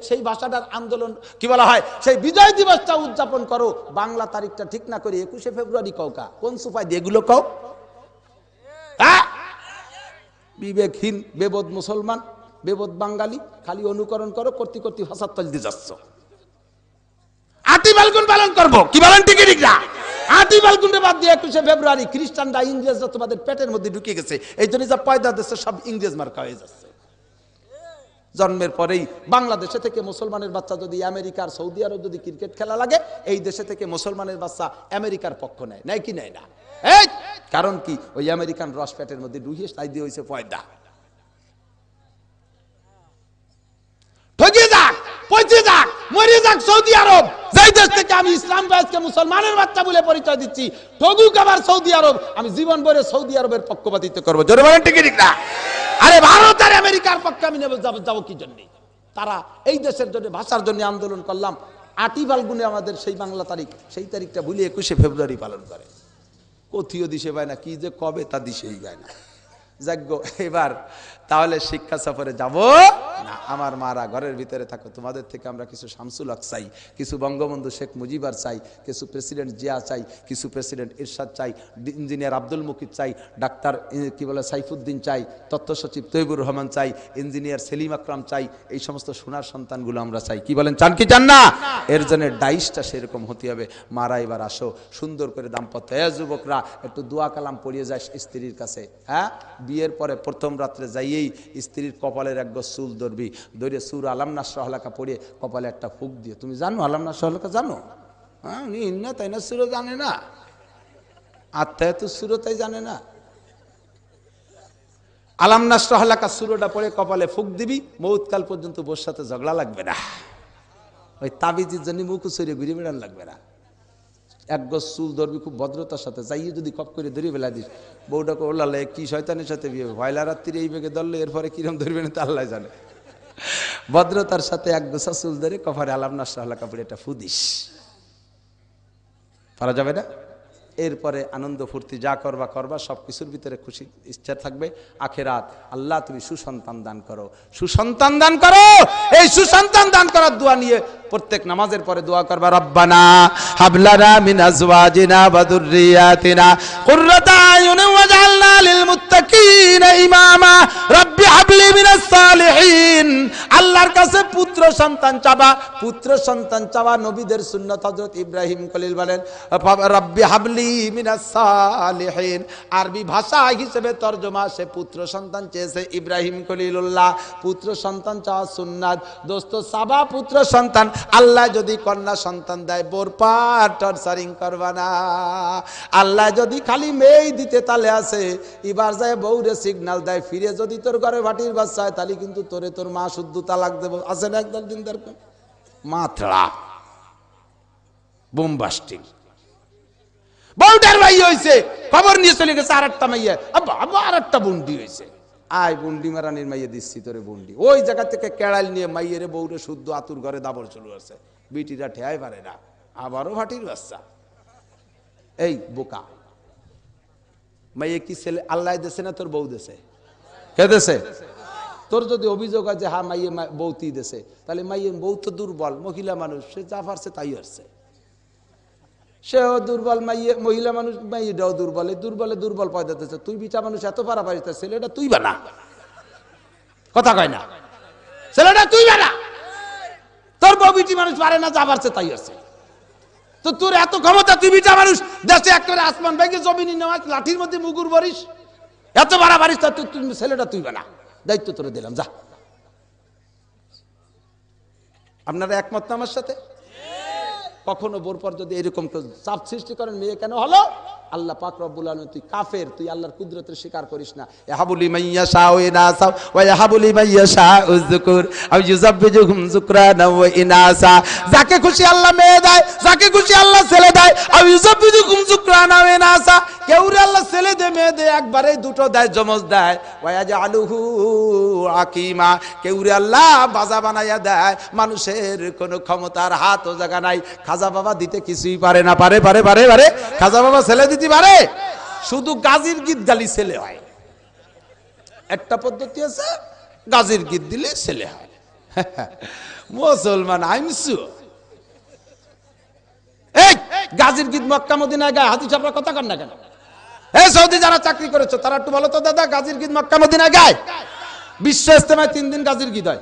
সেই ভাষাটার আন্দোলন কি বলা হয়, সেই বিজয় দিবসটা উদযাপন করো। বাংলা তারিখটা ঠিক না করে 21শে ফেব্রুয়ারি কওকা, কোন সুপায় দিয়ে এগুলো কও? বিবেকহীন বেবোধ মুসলমান, বেবোধ বাঙালি, খালি অনুকরণ করো, করতে করতে ভাষার তল দিয়ে যাচ্ছ। 8ই ফাল্গুন পালন করবো, কি বলেন ঠিক ঠিক না? 8ই ফাল্গুনে বাদ দিয়ে 21শে ফেব্রুয়ারি। খ্রিস্টানরা ইংরেজরা তোমাদের পেটের মধ্যে ঢুকে গেছে, এই জন্য যা পয়দা দিচ্ছে সব ইংরেজ মার্কা হয়ে যাচ্ছে। জন্মের পরেই বাংলাদেশে থেকে মুসলমানের বাচ্চা যদি আমেরিকার সৌদি আরব যদি ক্রিকেট খেলা লাগে, এই দেশে থেকে মুসলমানের বাচ্চা আমেরিকার পক্ষ নেয়, নেয় কি নেয় না? এই কারণ কি, ওই আমেরিকান রস পেটের মধ্যে ঢুকিয়ে তাই দিয়ে হয়েছে পয়দা। ঠকে যাক, পচে যাক, মরে যাক সৌদি আরব, যেই দেশ থেকে আমি ইসলাম বাইজকে মুসলমানের বাচ্চা বলে পরিচয় দিচ্ছি, ঠগুক আবার সৌদি আরব, আমি জীবন ভরে সৌদি আরবের পক্ষপাতিত্ব করবো। জোরে বলেন ঠিক ঠিক না? আরে ভারত আর আমেরিকার পক্ষে আমি যাবো কি জন্য? তারা এই দেশের জন্য, ভাষার জন্য আন্দোলন করলাম। 8ই ফাল্গুনে আমাদের সেই বাংলা তারিখ, সেই তারিখটা ভুলে 21শে ফেব্রুয়ারি পালন করে। কথিও দিশে পায় না, কি যে কবে তা দিশেই যায় না। যাজ্ঞ এবার তাহলে শিক্ষা সফরে যাব না। আমার মারা ঘরের ভিতরে থাকো, তোমাদের থেকে আমরা কিছু শামসুল হক চাই, কিছু বঙ্গবন্ধু শেখ মুজিবার চাই, কিছু প্রেসিডেন্ট জিয়া চাই, কিছু প্রেসিডেন্ট ইরশাদ চাই, ইঞ্জিনিয়ার আব্দুল মুকিত চাই, ডাক্তার কি বলে সাইফুদ্দিন চাই, তথ্য সচিব তৈবুর রহমান চাই, ইঞ্জিনিয়ার সেলিম আকরাম চাই। এই সমস্ত সোনার সন্তানগুলো আমরা চাই। কি বলেন, চান কি চান না? এর জন্য ডাইসটা সেরকম হতে হবে। মারা এবার আসো, সুন্দর করে দাম্পত্য। যুবকরা একটু দোয়া কালাম পড়িয়ে যায় স্ত্রীর কাছে। হ্যাঁ, বিয়ের পরে প্রথম রাত্রে যাইয়েই স্ত্রীর কপালের এক গজ চুল ধরবি, ধরে সূরা আলাম নাসরাহ লাকা পড়িয়ে কপালে একটা ফুঁক দিয়ে। তুমি জানো আলাম নাসরাহ লাকা জানো? হ্যাঁ, না তাই না, সুরো জানে না, আত্মায় তো সুরো তাই জানে না। আলাম নাসরাহ লাকা সুরোটা পড়ে কপালে ফুঁক দিবি, মৌতকাল পর্যন্ত বোর সাথে ঝগড়া লাগবে না। ওই তাবিজের জন্য মুখ সরিয়ে ঘুরে বেড়ান লাগবে না। এক গজ চুল ধরবি খুব ভদ্রতার সাথে, যাইয়ে যদি কপ করে ধরে বেলা দিস, বউটাকে ওলালে কি শয়তানের সাথে বিয়ে, ভয়লা রাত্রিরে এই বেগে ধরলে এরপরে কিরম ধরবে না তা আল্লাহ জানে। ভদ্রতার সাথে এক গোছা চুল ধরে কপালে আলাম নাসরাহ লাকা পড়ে একটা ফুদিস, পারা যাবে না? এরপরে আনন্দ ফুর্তি যা করবা করবা, সব কিছুর ভিতরে খুশি ইচ্ছা থাকবে। আখেরাত আল্লাহ তুমি সুসন্তান দান করো, সুসন্তান দান করো। এই সুসন্তান দান করার দোয়া নিয়ে প্রত্যেক নামাজের পরে দোয়া করবা, রব্বানা হাবলানা মিন আজওয়াজিনা ওয়া যুররিয়াতিনা কুররাতা আয়ুনিন ওয়াজআলনা লিল মুত্তাকিনা ইমামা রব্বি হাবলি মিনাস সালিহিন। আল্লাহর কাছে পুত্র সন্তান চাবা, পুত্র সন্তান চাওয়া নবীদের সুন্নাত। হযরত ইব্রাহিম খলিল বলেন, রব্বি হাবলি মিনাস সালিহিন। আরবি ভাষা হিসেবে তরজমা, সে পুত্র সন্তান চেয়েছে ইব্রাহিম খলিলুল্লাহ। পুত্র সন্তান চাওয়া সুন্নাত। দোস্ত সাবা পুত্র সন্তান, আল্লাহ যদি কন্যা সন্তান দেয় বোর পার টর্চারিং করবা না। আল্লাহ যদি খালি মেয়ে দিতে তালে আছে, এবার যায় বউরে সিগন্যাল দেয়, ফিরে যদি তোর ঘরে ভাটির বাচ্চা হয় তাহলে কিন্তু তোরে তোর মা শুদ্ধ তালাক দেবো। আছে না একদল দিন দরকার মাত্রা বোমবাস্টিং। বউটার ভাই হয়েছে, খবর নিয়ে চলে গেছে আর একটা মাইয়া, আবার আর একটা বুন্ডি হয়েছে। আয় বুন্ডি মারানির মাইয়া দিচ্ছি তোরে বুন্ডি। ওই জায়গা থেকে কেড়াল নিয়ে মাইয়েরে বউরে শুদ্ধ আতুর ঘরে দাবর চলে আসছে। বিটিরা ঠেয়াই পারে না, আবারও ভাটির বাচ্চা। এই বোকা মাইয়ে কি ছেলে আল্লাহ দেশে না তোর বউ দেশে? কে দেশে? তোর যদি অভিযোগ হয় যে হ্যাঁ মাইয়ে বউতি দেশে, তাহলে মাইয়ে বউ তো দুর্বল, মহিলা মানুষ, সে যা পারছে তাই আসছে। সেও দুর্বল, মহিলা মানুষ, মাইয়েটাও দুর্বল। এই দুর্বলে দুর্বল পয়দা দিচ্ছে। তুই বিটা মানুষ এত পারা পারিস, ছেলেটা তুই বানা। কথা কয় না, ছেলেটা তুই বানা। তোর বউ বিটি মানুষ পারে না, যা পারছে তাই আসছে। তো তোর এত ক্ষমতা, তুই বিটা মানুষ, দেশে একেবারে আসমান ভেঙে জমিনি নেওয়া লাঠির মধ্যে মুগুর বরিস, এত পারা পারিস, তা তুই ছেলেটা তুই বানা। দায়িত্ব তোরে দিলাম, যা। আপনারা একমত না আমার সাথে? কখনো বোর পর যদি এরকম চাপ সৃষ্টি করেন, মেয়ে কেন হলো? আল্লাহ পাক রব্বুল আলামিন, তুই কাফের, তুই আল্লাহর কুদরতের স্বীকার করিস না। ইয়াহাবুলি মাইয়াশা ওয়া ইনাসা ওয়া ইয়াহাবুলি মাইয়াশা উযকুর আও ইউযাব্বিজুহুম যুকরানা ওয়া ইনাসা। যাকে খুশি আল্লাহ মেয়ে দেয়, যাকে খুশি আল্লাহ ছেলে দেয়। আও ইউযাব্বিজুহুম যুকরানা ওয়া ইনাসা, কেউরে আল্লাহ ছেলে দে মেয়ে দে, একবারে দুটো দেয়, জমজ দেয়। ওয়া ইয়াজআলুহু আকিমা, কেউরে আল্লাহ বাজা বানাইয়া দেয়। মানুষের কোনো ক্ষমতার হাত ও জায়গা নাই। খাজা বাবা দিতে কিছুই পারে না। পারে পারে পারে পারে খাজা বাবা ছেলে দিতে পারে? শুধু গাজীর গীত গালি ছেলে হয়। একটা পদ্ধতি আছে, গাজীর গীত দিলে ছেলে হয়। মুসলমান আইনসু এই গাজীর গীত মক্কা মদিনায় গায়, হাদিস আপনার কথা কন না কেন? এই সৌদি যারা চাকরি করেছো তারা একটু বলো তো দাদা, গাজীর গীত মক্কা মদিনায় গায়? বিশ্ব ইজতেমায় 3 দিন গাজীর গীত হয়।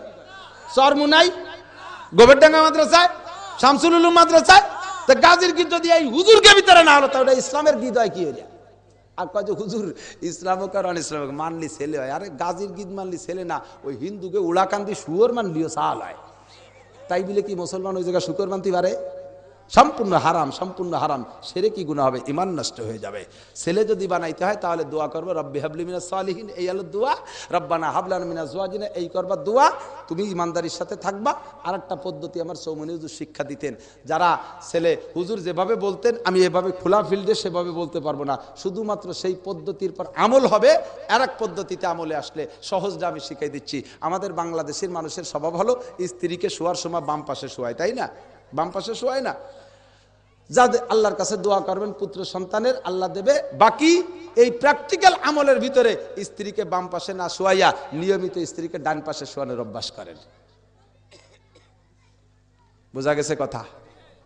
চরমুনাই, গোবরডাঙ্গা মাদ্রাসায়, শামসুল উলুম মাদ্রাসায়। তো গাজীর গীত যদি এই হুজুরকে ভিতরে না হলো, তাহলে ইসলামের গীত হয় কি হইয়া? আর কয় যে হুজুর ইসলামক আর অন ইসলামক মানলি ছেলে হয়। আরে গাজীর গীত মানলি ছেলে না, ওই হিন্দুকে উড়াকান্দি শুয়োর মানলিও সাল হয়। তাই বলে কি মুসলমান ওই জায়গায় শুকর মানতে পারে? সম্পূর্ণ হারাম, সম্পূর্ণ হারাম। সেরে কি গুনাহ হবে? ঈমান নষ্ট হয়ে যাবে। ছেলে যদি বানাইতে হয় তাহলে দোয়া করবে, রব্বি হাবলি মিনাস সালিহিন, এই হলো দোয়া। রব্বানা হাবলানা মিনাজ আজওয়াজিনা, এই করবা দোয়া। তুমি ইমানদারির সাথে থাকবা। আর একটা পদ্ধতি আমার চৌমনি হুজুর শিক্ষা দিতেন, যারা ছেলে হুজুর যেভাবে বলতেন আমি এভাবে খোলা ফিল্ডে সেভাবে বলতে পারবো না, শুধুমাত্র সেই পদ্ধতির পর আমল হবে। আর এক পদ্ধতিতে আমলে আসলে সহজটা আমি শিখাই দিচ্ছি। আমাদের বাংলাদেশের মানুষের স্বভাব হলো স্ত্রীকে শোয়ার সময় বাম পাশে শোয়ায়, তাই না? বাম পাশে শোয়ায় না? যাদের আল্লাহর কাছে দোয়া করবেন পুত্র সন্তানের, আল্লাহ দেবে। বাকি এই প্র্যাকটিক্যাল আমলের ভিতরে স্ত্রীকে বাম পাশে না শোয়াইয়া নিয়মিত স্ত্রীকে ডান পাশে শোয়ানোর অভ্যাস করেন। বোঝা গেছে কথা?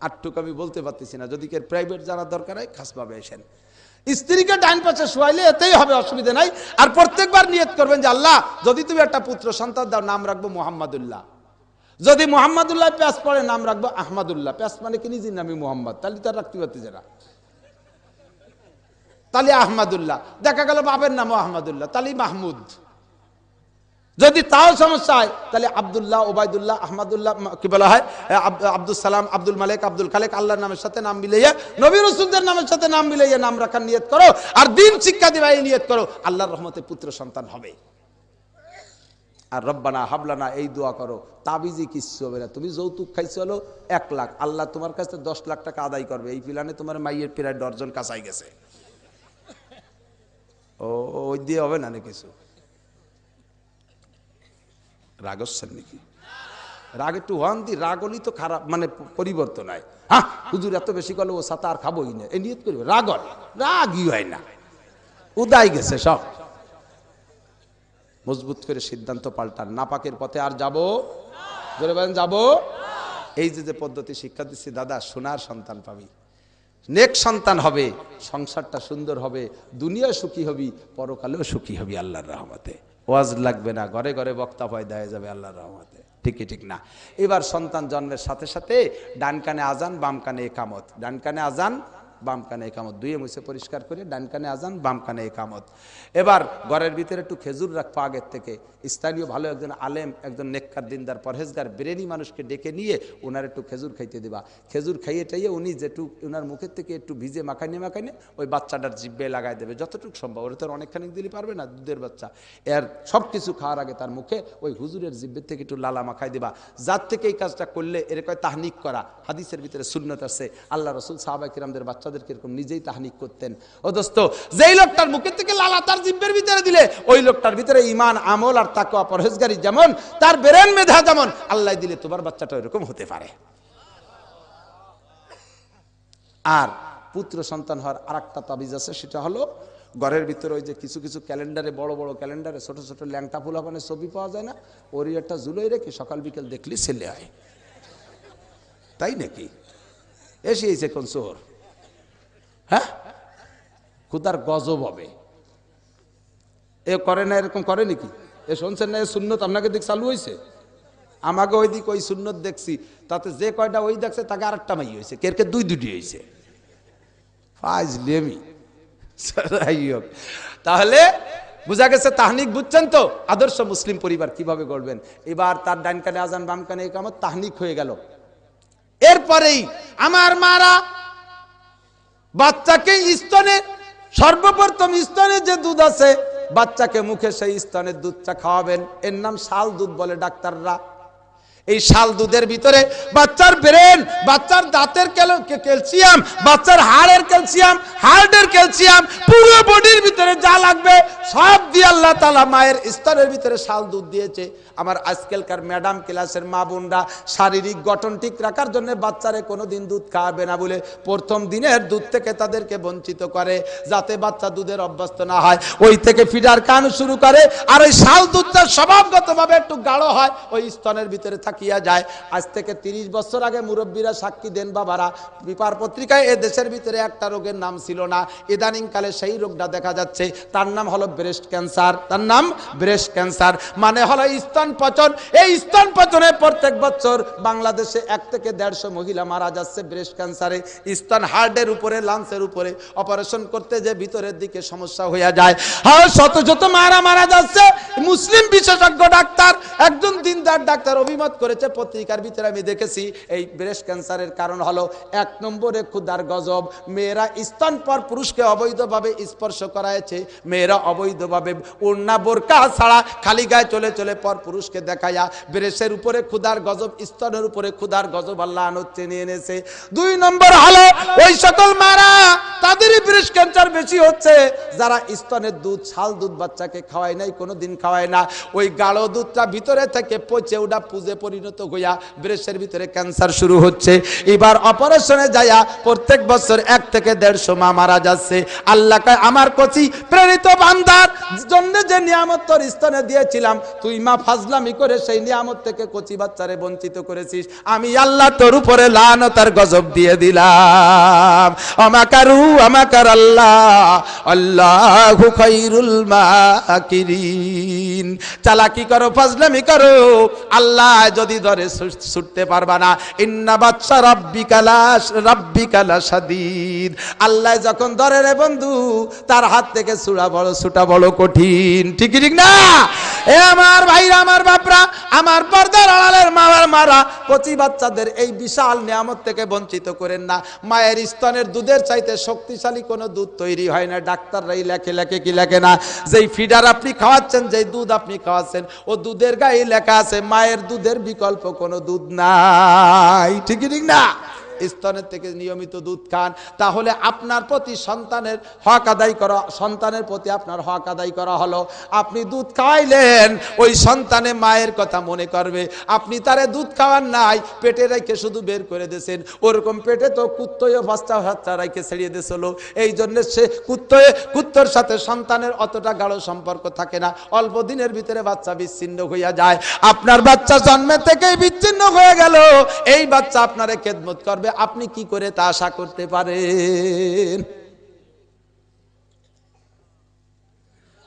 আটটুকু আমি বলতে পারতেছি না, যদি কেউ প্রাইভেট জানার দরকার হয় খাসভাবে এসেন। স্ত্রীকে ডান পাশে শোয়াইলে এতেই হবে, অসুবিধা নাই। আর প্রত্যেকবার নিয়ত করবেন যে আল্লাহ যদি তুমি একটা পুত্র সন্তান দাও, নাম রাখবো মুহাম্মাদুল্লাহ। যদি মুহাম্মাদুল্লাহ প্যাস পড়ে, নাম রাখবো আহমদুল্লাহ। প্যাস মানে কি নিজের নামই মুহাম্মদ, তাহলে তার রাখতে পারতেছে না, তাহলে আহমদুল্লাহ। দেখা গেল বাবের নামও আহমদুল্লাহ, তাহলে মাহমুদ। যদি তাও সমস্যা হয় তাহলে আব্দুল্লাহ, ওবায়দুল্লাহ, আহমদুল্লাহ, কি বলা হয়, আব্দুল সালাম, আব্দুল মালিক, আব্দুল খালেক, আল্লাহর নামের সাথে নাম মিলাইয়া, নবী রাসূলদের নামের সাথে নাম মিলাইয়া নাম রাখার নিয়ত করো। আর দিন শিক্ষা দিবা এই নিয়ত করো, আল্লাহর রহমতে পুত্র সন্তান হবে। আর রব্বানা হাবলানা এই দোয়া করো। তাবিজি কিচ্ছু হবে না। তুমি যৌতুক খাইছো হলো 1 লাখ, আল্লাহ তোমার কাছে 10 লাখ টাকা আদায় করবে। এই প্ল্যানে তোমার মাইয়ের প্রায় ডর্জন কাঁচাই গেছে। ওই দিয়ে হবে না কিছু। রাগ হচ্ছেন নাকি? রাগ একটু হন দি, রাগ হলেই তো খারাপ, মানে পরিবর্তন হয়। হ্যাঁ হুজুর এত বেশি করলে ও সাথে আর খাবোই না, এই নিয়ত করবে। রাগ হয়, রাগই হয় না, উদাই গেছে সব। মজবুত করে সিদ্ধান্ত পাল্টান, নাপাকের পথে আর যাবো, জোরে বলেন যাবো। এই যে পদ্ধতি শিক্ষা দিচ্ছি দাদা, সোনার সন্তান পাবি, নেক সন্তান হবে, সংসারটা সুন্দর হবে, দুনিয়া সুখী হবি, পরকালেও সুখী হবি আল্লাহর রহমতে। ওয়াজ লাগবে না, ঘরে ঘরে বক্তা পয়দা হয়ে যাবে আল্লাহর রহমতে। ঠিকই ঠিক না? এবার সন্তান জন্মের সাথে সাথে ডান কানে আজান, বাম কানে একামত। ডান কানে আজান, বাম কানে একামত, দুয়ে মুছে পরিষ্কার করে ডান কানে আজান, বাম কানে একামত। এবার ঘরের ভিতরে একটু খেজুর রাখবো আগের থেকে। স্থানীয় ভালো একজন আলেম, একজন নেককার দিনদার পরহেজগার ব্রেনি মানুষকে ডেকে নিয়ে ওনার একটু খেজুর খাইতে দিবা। খেজুর খাইয়ে টাইয়ে উনি যেটু ওনার মুখের থেকে একটু ভিজে মাখাইনে মাখাইনে ওই বাচ্চাটার জিব্বে লাগাই দেবে যতটুকু সম্ভব। ওরা তো আর অনেকখানি দিলে পারবে না, দুধের বাচ্চা। এর সব কিছু খাওয়ার আগে তার মুখে ওই হুজুরের জিব্বের থেকে একটু লালা মাখাই দিবা। যার থেকে এই কাজটা করলে এর কয় তাহনিক করা। হাদিসের ভিতরে সুন্নত আছে, আল্লাহ রসুল সাহাবায়ে কিরামদের বাচ্চাদেরকে এরকম নিজেই তাহনিক করতেন। ও দোস্ত, যেই লোকটার মুখের থেকে লালা তার জিব্বের ভিতরে দিলে ওই লোকটার ভিতরে ঈমান, আমল আর তাকওয়া, পরহেজগারি যেমন, তার ব্রেন মেধা যেমন, আল্লাহ দিলে তোমার বাচ্চাটা এরকম হতে পারে। আর পুত্র সন্তান হওয়ার আরেকটা তাবিজ আছে, সেটা হলো ঘরের ভিতরে ওই যে কিছু কিছু ক্যালেন্ডারে, বড় বড় ক্যালেন্ডারে ছোট ছোট ল্যাংটা ফুলাপানের ছবি পাওয়া যায় না, ওরই একটা ঝুলোই রেখে সকাল বিকেল দেখলে ছেলে হয়। তাই নাকি? এসে কোন চোর? হ্যাঁ, খুদার গজব হবে। এ করে না, এরকম করে নাকি? এ শুনছেন না? এ সুন্নত আপনাকে দিক চালু হয়েছে, আমাকে ওই দিক ওই সুন্নত দেখছি, তাতে যে কয়টা ওই দেখছে তাকে আরেকটা মাই হয়েছে, কেরকে দুই হয়েছে। ফাজলেমি। তাহলে বুঝা গেছে তাহনিক, বুঝছেন তো? আদর্শ মুসলিম পরিবার কিভাবে গড়বেন। এবার তার ডান কানে আজান, বাম কানে ইকামত, তাহনিক হয়ে গেল। এরপরেই আমার মারা বাচ্চাকে স্তনে, সর্বপ্রথম স্তনে যে দুধ আছে, বাচ্চাকে মুখে সেই স্তনের দুধটা খাওয়াবেন। এর নাম শাল দুধ বলে ডাক্তাররা। এই শাল দুধের ভিতরে বাচ্চার ব্রেন, বাচ্চার দাঁতের ক্যালসিয়াম, বাচ্চার হাড়ের ক্যালসিয়াম, হার্টের ক্যালসিয়াম, পুরো বডির ভিতরে যা লাগবে সব দিয়ে আল্লাহ তাআলা মায়ের স্তনের ভিতরে শাল দুধ দিয়েছে। আমার আজকালকার ম্যাডাম ক্লাসের মা বোনরা শারীরিক গঠন ঠিক রাখার জন্য বাচ্চারে কোনোদিন দুধ খাওয়াবে না বলে প্রথম দিনের দুধ থেকে তাদেরকে বঞ্চিত করে, যাতে বাচ্চা দুধের অভ্যস্ত না হয়। ওই থেকে ফিডার কান শুরু করে, আর ওই শাল দুধটা স্বভাবগতভাবে একটু গাঢ় হয়, ওই স্তনের ভিতরে থাকিয়া যায়। আজ থেকে 30 বছর আগে মুরব্বীরা সাক্ষী দেন বাবারা, পেপার পত্রিকায় এ দেশের ভিতরে একটা রোগের নাম ছিল না, ইদানিং কালে সেই রোগটা দেখা যাচ্ছে। তার নাম হলো ব্রেস্ট ক্যান্সার। তার নাম ব্রেস্ট ক্যান্সার, মানে হলো স্তন পচন। এই স্তন পচনে প্রত্যেক বছর বাংলাদেশে 1 থেকে 150 মহিলা মারা যাচ্ছে ব্রেস্ট ক্যান্সারে। স্তন হার্টের উপরে, লাংসের উপরে অপারেশন করতে যে ভিতরের দিকে সমস্যা হয়ে যায়। হ্যাঁ, শত শত মারা যাচ্ছে। মুসলিম বিশেষজ্ঞ ডাক্তার, একজন দিনদার ডাক্তার অভিমত করেছে, পত্রিকার ভিতরে আমি দেখেছি, এই ব্রেস্ট ক্যান্সারের কারণ হলো 1 নম্বরে ক্ষুধার গজব। মেয়েরা স্তন পর পুরুষকে অবৈধভাবে স্পর্শ করায়ছে, মেয়েরা অবৈধভাবে ওড়না বোরকা ছাড়া খালি গায়ে চলে চলে পর পুরুষকে দেখায়া ব্রেস্টের উপরে ক্ষুধার গজব, স্তনের উপরে ক্ষুধার গজব আল্লাহ টেনে এনেছে। 2 নম্বর হলো ওই সকল মারা, তাদেরই ব্রেস্ট ক্যান্সার বেশি হচ্ছে যারা স্তনের দুধ, শাল দুধ বাচ্চাকে খাওয়ায় নাই, কোনোদিন খাওয়ায় না। ওই গাঢ় দুধটা ভিতরে থেকে পচে ওটা পুজে পরিণত হইয়া ব্রেস্টের ভিতরে ক্যান্সার শুরু হচ্ছে। এবার অপারেশনে যাইয়া প্রত্যেক বছর 1 থেকে 150 মা মারা যাচ্ছে। আল্লাহ কয় আমার কচি প্রেরিত বান্দার জন্য যে নিয়ামত তোর স্তনে দিয়েছিলাম, তুই মা ফাজলামি করে সেই নিয়ামত থেকে কচি বাচ্চারে বঞ্চিত করেছিস, আমি আল্লাহ তোর উপরে লানত আর গজব দিয়ে দিলাম। আমাকারু আমাকার আল্লাহ, আল্লাহু খায়রুল মাকিরিন। চালাকি করো, ফাজলামি করো, আল্লাহ যদি ধরে ছুটতে পারবা না। ইন্না বাদশা রাব্বিকা লাশাদীদ। আল্লাহ যখন ধরে রে বন্ধু, তার হাত থেকে ছুটা বড় কঠিন। ঠিক ঠিক না? এ আমার ভাইরা, আমার বাপরা, আমার পর্দার আড়ালের মারা কচি বাচ্চাদের এই বিশাল নিয়ামত থেকে বঞ্চিত করেন না। মায়ের স্তনের দুধের চাইতে শক্তিশালী কোনো দুধ তৈরি হয় না। ডাক্তাররাই লেখে কি লেখে না, যেই ফিডার আপনি খাওয়াচ্ছেন, যেই দুধ আপনি খাওয়াচ্ছেন, ও দুধের গায়ে লেখা আছে মায়ের দুধের বিকল্প কোনো দুধ নাই। ঠিক ঠিক না? স্তনের থেকে নিয়মিত দুধ খান, তাহলে আপনার প্রতি সন্তানের হক আদায় করা, সন্তানের প্রতি আপনার হক আদায় করা হলো। আপনি দুধ খাওয়াইলেন, ওই সন্তানে মায়ের কথা মনে করবে। আপনি তারে দুধ খাওয়ান নাই, পেটে রেখে শুধু বের করে দিয়েছেন, ওরকম পেটে তো কুত্তয় বাচ্চা রেখে ছেড়িয়ে দিয়েছিল। এই জন্য সে কুত্তর সাথে সন্তানের অতটা গাঢ় সম্পর্ক থাকে না, অল্প দিনের ভিতরে বাচ্চা বিচ্ছিন্ন হইয়া যায়। আপনার বাচ্চা জন্মের থেকেই বিচ্ছিন্ন হয়ে গেল, এই বাচ্চা আপনারে খেদমত করবে, আপনি কি করে তা আশা করতে পারেন?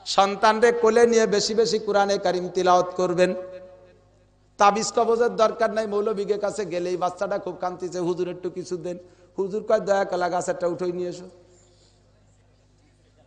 সন্তানরে কোলে নিয়ে বেশি বেশি কোরআনে কারিম তিলাওয়াত করবেন। তাবিজ কবজের দরকার নাই, মৌলবীর কাছে গেলেই বাচ্চাটা খুব কাঁদতেছে, হুজুর একটু কিছু দেন। হুজুর কয় দয়া কালা গাছেরটা উঠে নিয়ে এসো।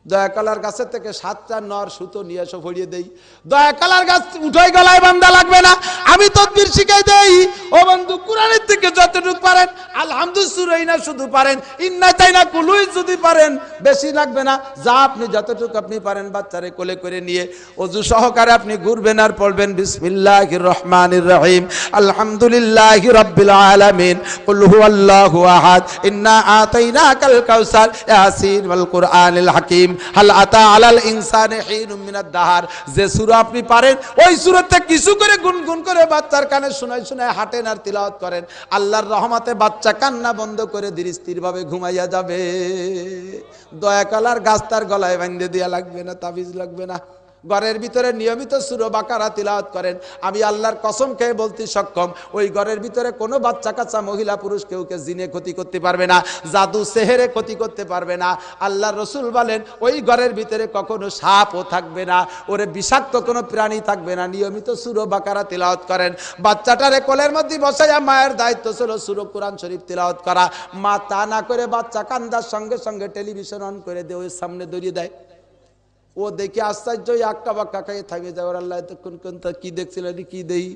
দয়াকালার গাছের থেকে 7টা নর সুতো নিয়ে এসো, ভরিয়ে দেই। দয়াকালার গাছ উঠাই গলায় বান্ধা লাগবে না, আমি তদবির শিখাই দেই। ও বন্ধু, কোরআনের থেকে যতটুকু পারেন, আলহামদুলিল্লাহ না শুধু পারেন, ইন্না তাইনা কুলুই যদি পারেন, বেশি লাগবে না। যা আপনি যতটুকু আপনি পারেন, বাচ্চারে কোলে করে নিয়ে ওযু সহকারে আপনি ঘুরবেন আর পড়বেন বিসমিল্লাহির রহমানির রহিম, আলহামদুলিল্লাহি রাব্বিল আলামিন, কুল হুয়াল্লাহু আহাদ, ইন্না আতাইনাকাল কাউসার, ইয়াসিন ওয়াল কুরআনিল হাকিম, হাল আতা আলাল ইনসানি হিনুম মিনাদ দাহার। যে সূরা আপনি পারেন, ওই সূরাতে কিছু করে গুনগুন করে বাচ্চার কানে শোনায় হাঁটেন আর তিলাওয়াত করেন। আল্লাহর রহমতে বাচ্চা কান্না বন্ধ করে ধীর স্থির ভাবে ঘুমাইয়া যাবে। দয়াকালার গাছ তার গলায় বাঁধে দেয়া লাগবে না, তাবিজ লাগবে না। ঘরের ভিতরে নিয়মিত সূরা বাকারা তিলাওয়াত করেন। আমি আল্লাহর কসম খেয়ে বলতে সক্ষম, ওই ঘরের ভিতরে কোনো বাচ্চা কাচ্চা, মহিলা পুরুষ কেউ জিনে ক্ষতি করতে পারবে না, জাদু সেহেরে ক্ষতি করতে পারবে না। আল্লাহর রাসূল বলেন, ওই ঘরের ভিতরে কখনো সাপও থাকবে না, ওরে বিষাক্ত কোনো প্রাণী থাকবে না। নিয়মিত সূরা বাকারা তিলাওয়াত করেন। বাচ্চাটারে কোলের মধ্যে বসাইয়া মায়ের দায়িত্ব ছিল সূরা কুরআন শরীফ তিলাওয়াত করা। মা তা না করে বাচ্চা কান্দার সঙ্গে সঙ্গে টেলিভিশন অন করে দিয়ে ওই সামনে দৌড়িয়ে দেয়। ও দেখে আশ্চর্য, আক্কা বাক্কা খাইয়ে থাকবে, যাওয়ার আল্লাহ এতক্ষণ কি দেখছিল, কি দেই।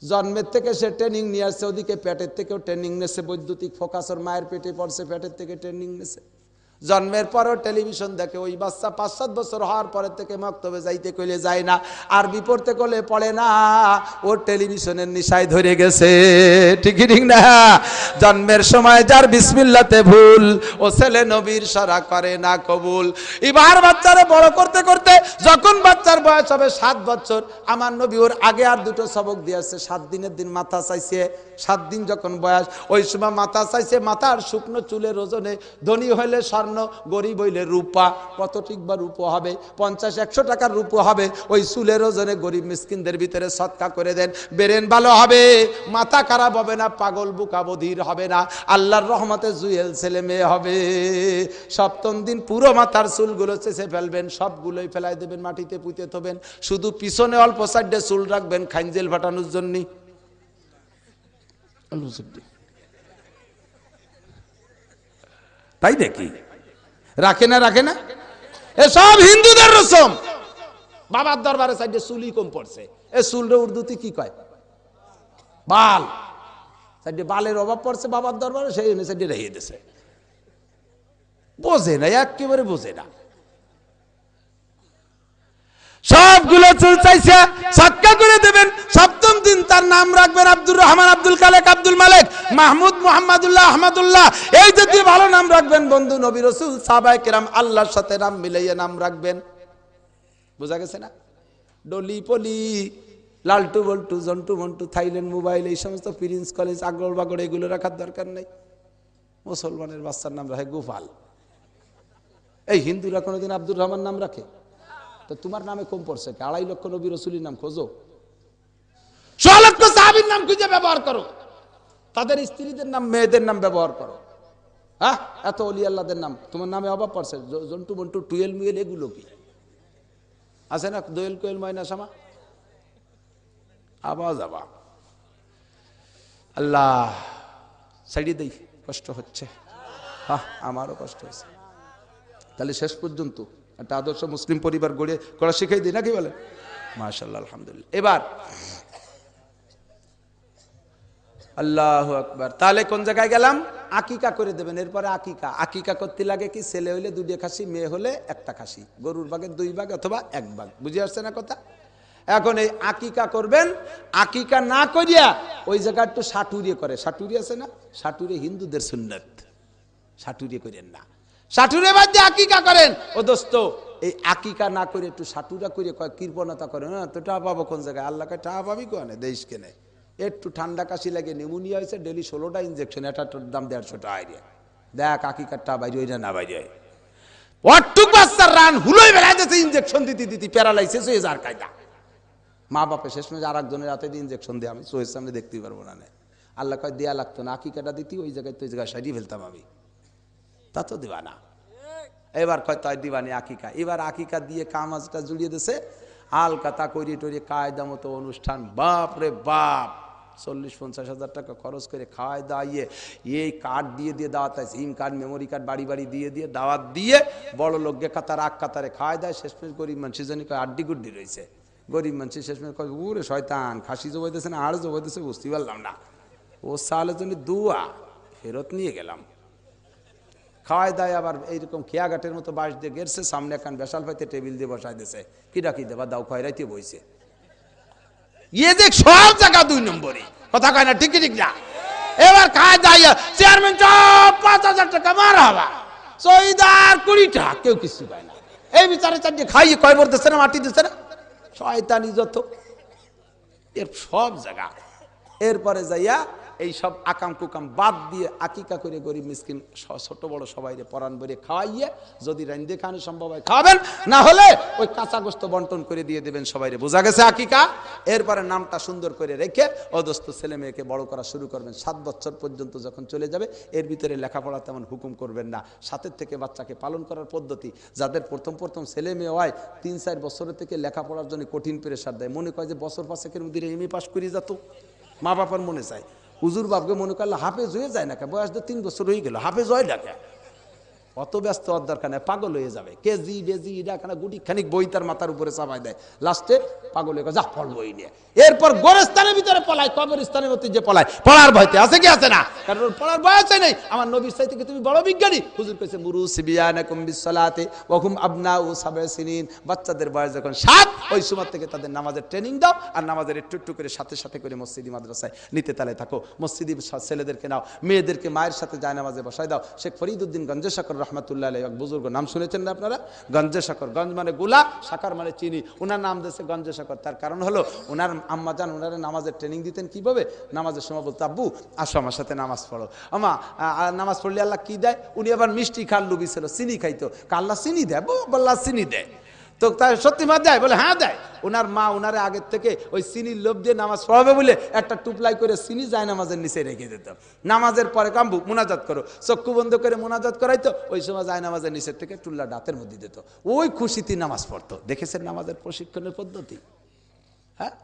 জন্মের থেকে সে ট্রেনিং নিয়ে আসছে, ওদিকে পেটের থেকেও ট্রেনিং নিয়েছে, বৈদ্যুতিক ফোকাসর মায়ের পেটে পড়ছে, পেটের থেকে ট্রেনিং নিয়েছে। জন্মের পরও টেলিভিশন দেখে। ওই বাচ্চা 5-7 বছর হওয়ার পরের থেকে মক্তবে যাইতে কইলে যায় না, আরবি পড়তে কইলে পড়ে না, ওর টেলিভিশনের নিশায় ধরে গেছে। ঠিক ঠিক না? জন্মের সময় যার বিসমিল্লাতে ভুল, ও ছেলে নবীর সারা করে না কবুল। এবার বাচ্চারে বড় করতে করতে যখন বাচ্চার বয়স হবে 7 বছর, আমার নবী ওর আগে আর 2টো সবক দিয়েছে। 7 দিনের দিন মাথা চাইছে, 7 দিন যখন বয়স, ওই সময় মাথা চাইছে। মাথার শুকনো চুলের ওজনে ধনী হইলে স্বর্ণ, গরিব হইলে রূপা। কত ঠিকবা রূপ হবে? 50-100 টাকার রূপ হবে। ওই চুলের ওজনে গরিব মিসকিনদের ভিতরে সদকা করে দেন, বেরেন ভালো হবে, মাথা খারাপ হবে না, পাগল বুকা বধির হবে না, আল্লাহর রহমতে জুয়েল ছেলে মেয়ে হবে। 7ম দিন পুরো মাথার চুলগুলো চেঁচে ফেলবেন, সবগুলোই ফেলাই দেবেন, মাটিতে পুঁতে থবেন, শুধু পিছনে অল্প সাইডে চুল রাখবেন খাইঞ্জেল ফাটানোর জন্য। তাই দেখি রাখে না এসব হিন্দুদের রসম। বাবার দরবারে সাইডে চুলই কম পড়ছে, এ চুলরে উর্দুতে কি কয়? বাল। সাইডে বালের অভাব পড়ছে বাবার দরবারে, সেই সাইডে রেখে দিছে। বোঝে না, একেবারে বোঝে না। সবগুলো চুল চাইছে সৎকা করে দেবেন। 7ম দিন তার নাম রাখবেন আব্দুর রহমান, আব্দুল খালেক, আব্দুল মালেক, মাহমুদ, মুহাম্মাদুল্লাহ, আহমদুল্লাহ, এই জাতীয় ভালো নাম রাখবেন। বন্ধু, নবী রাসূল সাহাবায়ে কেরাম আল্লাহর সাথে নাম মিলাইয়া নাম রাখবেন। বোঝা গেছে না? ডলি পলি লালটু বল্টু জন্টু মন্টু থাইল্যান্ড মোবাইল এই সমস্ত প্রিন্স কলেজ আগড় বাগড় এগুলো রাখার দরকার নেই। মুসলমানের বাচ্চার নাম রাখে গোপাল। এই হিন্দুরা কোনোদিন আব্দুর রহমান নাম রাখে? তো তোমার নামে কম পড়ছে, 2.5 লক্ষ নবী রসুলির নাম খোঁজো, 100 লক্ষ সাহাবীর নাম খুঁজে ব্যবহার করো, তাদের স্ত্রীদের নাম মেয়েদের নাম ব্যবহার করো। হ্যাঁ, এত অলি আল্লাহদের নাম তোমার নামে অভাব পড়ছে? জন্টু মন্টু টুয়েল মুয়েল এগুলো কি আছে না? দোয়েল কোয়েল ময়না সামা আওয়াজ আবা আল্লাহ সাইডে দেই, কষ্ট হচ্ছে। হ্যাঁ, আমারও কষ্ট হচ্ছে। তাহলে শেষ পর্যন্ত একটা আদর্শ মুসলিম পরিবার গড়ে করা শিখাই দিই নাকি বলে? মাশাআল্লাহ, আলহামদুলিল্লাহ। এবার আল্লাহু আকবার। তাহলে কোন জায়গায় গেলাম? আকিকা করে দেবেন। এরপরে আকিকা, আকিকা করতে লাগে কি? ছেলে হইলে 2টা খাসি, মেয়ে হলে 1টা খাসি, গরুর ভাগের 2 ভাগ অথবা 1 ভাগ। বুঝে আসছে না কথা? এখন এই আকিকা করবেন, আকিকা না করিয়া ওই জায়গা একটু সাটুরিয়ে করে। সাটুরি আছে না? সাটুরি হিন্দুদের সুন্নত, সাটুরিয়ে করেন না, সাটুরে বাদ দিয়ে আকিকা করেন। ও দোস্ত, এই আকিকা না করে একটু সাটুরা করে কৃপণতা করেন, না তো টাকা পাবো কোন জায়গায়? আল্লাহকে টাকা পাবি কোনে? দেশ কেনে একটু ঠান্ডা কাশি লাগে, নিউমোনিয়া হয়েছে, ডেলি 16টা ইঞ্জেকশন, এটার দাম 150 টাকা। দেখ আকিকারটা বাইরে হয় না বাইরে হয়? অটুক বাচ্চার রান হুলোই বেড়াই যাচ্ছে ইঞ্জেকশন দিতে দিতে, প্যারালাইসিস হয়ে যার কায়দা। মা বাপে শেষ মেয়ে আর একজনের হাতে দিয়ে ইঞ্জেকশন দিয়ে আমি চোখের সামনে দেখতেই পারবো না। আল্লাহ কয় দেয়া লাগতো না, আকিকাটা দিতি ওই জায়গায়, তো ওই জায়গায় সারিয়ে ফেলতাম আমি, তা তো দিবা না। এবার কয় তাই দিবানি আকিকা। এবার আকিকা দিয়ে কামাজটা জুড়িয়ে দিছে, আলকাতা করিয়ে টরিয়ে কায়দা মতো অনুষ্ঠান। বাপ রে বাপ, 40-50 হাজার টাকা খরচ করে খাওয়াই দাওয়াইয়ে এই কার্ড দিয়ে দিয়ে দাওয়াত হয়, সিম কার্ড, মেমোরি কার্ড বাড়ি বাড়ি দিয়ে দিয়ে দাওয়াত দিয়ে বড় লোককে কাতার আগ কাতারে খাওয়াই দেয়। শেষমেশ গরিব মানুষ জানি কয় আড্ডি গুড্ডি রয়েছে। গরিব মানুষ শেষমেশ কয় ওরে শয়তান, খাসি জবাইতেছে না আর জবাইতেছে বুঝতে পারলাম না, ও সালের জন্য দুয়া ফেরত নিয়ে গেলাম। খাওয়াই দায় আবার এইরকম খেয়াঘাটের মতো বাঁশ দিয়ে গেছে, সামনে একখান বেশাল পাইতে টেবিল দিয়ে বসাই দিয়েছে, কিডা কি দেবা দাও খয়রাইতে বইছে। ইয়ে দেখ সব জায়গা 2 নম্বরই, কথা কয় না? ঠিক ঠিক না? এবার খায় দাইয়া চেয়ারম্যান 5,000 টাকা মারা হবা, চৌদার 20 টাকা, কেউ কিছু পায় না। এই বিচারে চারটে খাইয়ে কয় বলতেছে না, মাটি দিচ্ছে না, শয়তানি যত এর সব জায়গা। এরপরে যাইয়া এই সব আকাম কুকাম বাদ দিয়ে আকিকা করে গরিব মিসকিন ছোট বড় সবাইরে পরাণ ভরে খাওয়াইয়ে, যদি রাইন্দে খাওয়ানো সম্ভব হয় খাওয়াবেন, না হলে ওই কাঁচা গোস্ত বন্টন করে দিয়ে দেবেন সবাইরে। বোঝা গেছে আকিকা? এরপরে নামটা সুন্দর করে রেখে অদস্ত ছেলে মেয়েকে বড় করা শুরু করবেন। 7 বছর পর্যন্ত যখন চলে যাবে, এর ভিতরে লেখাপড়া তেমন হুকুম করবেন না। 7 থেকে বাচ্চাকে পালন করার পদ্ধতি, যাদের প্রথম ছেলে মেয়ে হয় 3-4 বছরের থেকে লেখাপড়ার জন্য কঠিন প্রেশার দেয়, মনে করে যে বছর 5-এর মধ্যে এমএ পাস করে যেত, মা বাবার মনে চায়। হুজুর বাপকে মনে করলে হাফেজ হয়ে যায় না, বয়স তো 3 বছর হয়ে গেল, হাফেজ হয় না কে? অত ব্যস্ত হওয়ার দরকার নেই, পাগল হয়ে যাবে। কেজি বেজি এটা গুটি খানিক বই তার মাথার উপরে চাপাই দেয়, লাস্টে পাগল হয়ে যা ফল বই নিয়ে। এরপর গোরস্থানের ভিতরে পলায়, কবরস্থানের মধ্যে যে পলায়, পড়ার ভয়তে আছে কি আছে না? কারণ পড়ার বয়স নেই। আমার নবীর চাইতে কি তুমি বড় বিজ্ঞানী? হুজুর কইছে মুরু সিবিয়ানাকুম বিসসালাতি ওয়া হুম আবনাউ 7 সিনিন। বাচ্চাদের বয়স যখন 7, ওই সময় থেকে তাদের নামাজের ট্রেনিং দাও, আর নামাজের একটু একটু করে সাথে সাথে করে মসজিদি মাদ্রাসায় নিতে তালে থাকো। মসজিদি ছেলেদেরকে নাও, মেয়েদেরকে মায়ের সাথে যায় নামাজে বসায় দাও। শেখ ফরিদউদ্দিন গঞ্জে শাকর রহমাতুল্লাহ আলাইহি, এক বুজুর্গ, নাম শুনেছেন না আপনারা? গঞ্জে শাকর, গঞ্জ মানে গোলা, শাকর মানে চিনি। ওনার নাম দিয়েছে গঞ্জে শাকর। তার কারণ হলো ওনার আম্মা জান ওনারা নামাজের ট্রেনিং দিতেন কিভাবে। নামাজের সময় বলতো, আব্বু আসো আমার সাথে নামাজ পড়ো। আমা নামাজ পড়লে আল্লাহ কি দেয়? উনি আবার মিষ্টি খান লুবি ছিল, চিনি খাইতো। আল্লাহ চিনি দেয়, বল্লা চিনি দেয়। তো তাই সত্যি মা দেয়? বলে হ্যাঁ দেয়। ওনার মা ওনারে আগের থেকে ওই চিনির লোভ দিয়ে নামাজ পড়াবে বলে একটা টুপলাই করে চিনি যায় নামাজের নিচে রেখে দিত। নামাজের পরে কাম্বু মোনাজাত করো, চক্ষু বন্ধ করে মোনাজাত করাইতো। ওই সময় যায় নামাজের নিচের থেকে টুল্লা দাঁতের মধ্যে দিত, ওই খুশিতে নামাজ পড়তো। দেখেছেন নামাজের প্রশিক্ষণের পদ্ধতি? হ্যাঁ,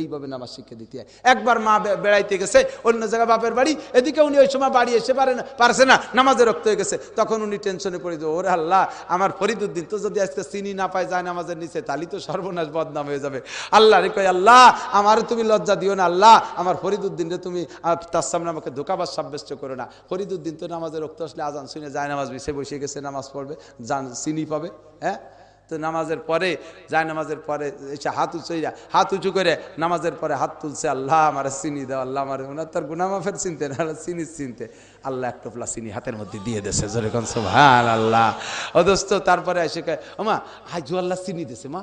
এইভাবে নামাজ শিখে দিতে হয়। একবার মা বেড়াইতে গেছে অন্য জায়গায় বাপের বাড়ি, এদিকে উনি ওই সময় বাড়ি এসে পারছে না, নামাজে রক্ত হয়ে গেছে। তখন উনি টেনশনে পড়ে যাবে, ওরে আল্লাহ, আমার ফরিদউদ্দিন তো যদি আজকে চিনি না পায় যায় নামাজের নিচে, তাহলে তো সর্বনাশ, বদনাম হয়ে যাবে। আল্লাহ রে কয়, আল্লাহ আমার তুমি লজ্জা দিও না, আল্লাহ আমার ফরিদউদ্দিন রে তুমি তার সামনে আমাকে ধোঁকাবাজ সাব্যস্ত করো না। ফরিদউদ্দিন তো নামাজে রক্ত আসলে আজান শুনে যায় নামাজ বিছে বসে গেছে, নামাজ পড়বে, চিনি পাবে। হ্যাঁ, তো নামাজের পরে যায়, নামাজের পরে এসে হাত উঁচু করে নামাজের পরে হাত তুলছে, আল্লাহ আমার চিনি দাও, আল্লাহ আমার। ওনার তার গুনাহ মাফের চিনতে না, চিনি চিনতে। আল্লাহ এক টোপলা চিনি হাতের মধ্যে দিয়ে দিয়েছে, জোরে কোন সুবহানাল্লাহ। ও দোস্ত, তারপরে এসে কয়, ওমা হাজু আল্লাহ চিনি দিয়েছে, মা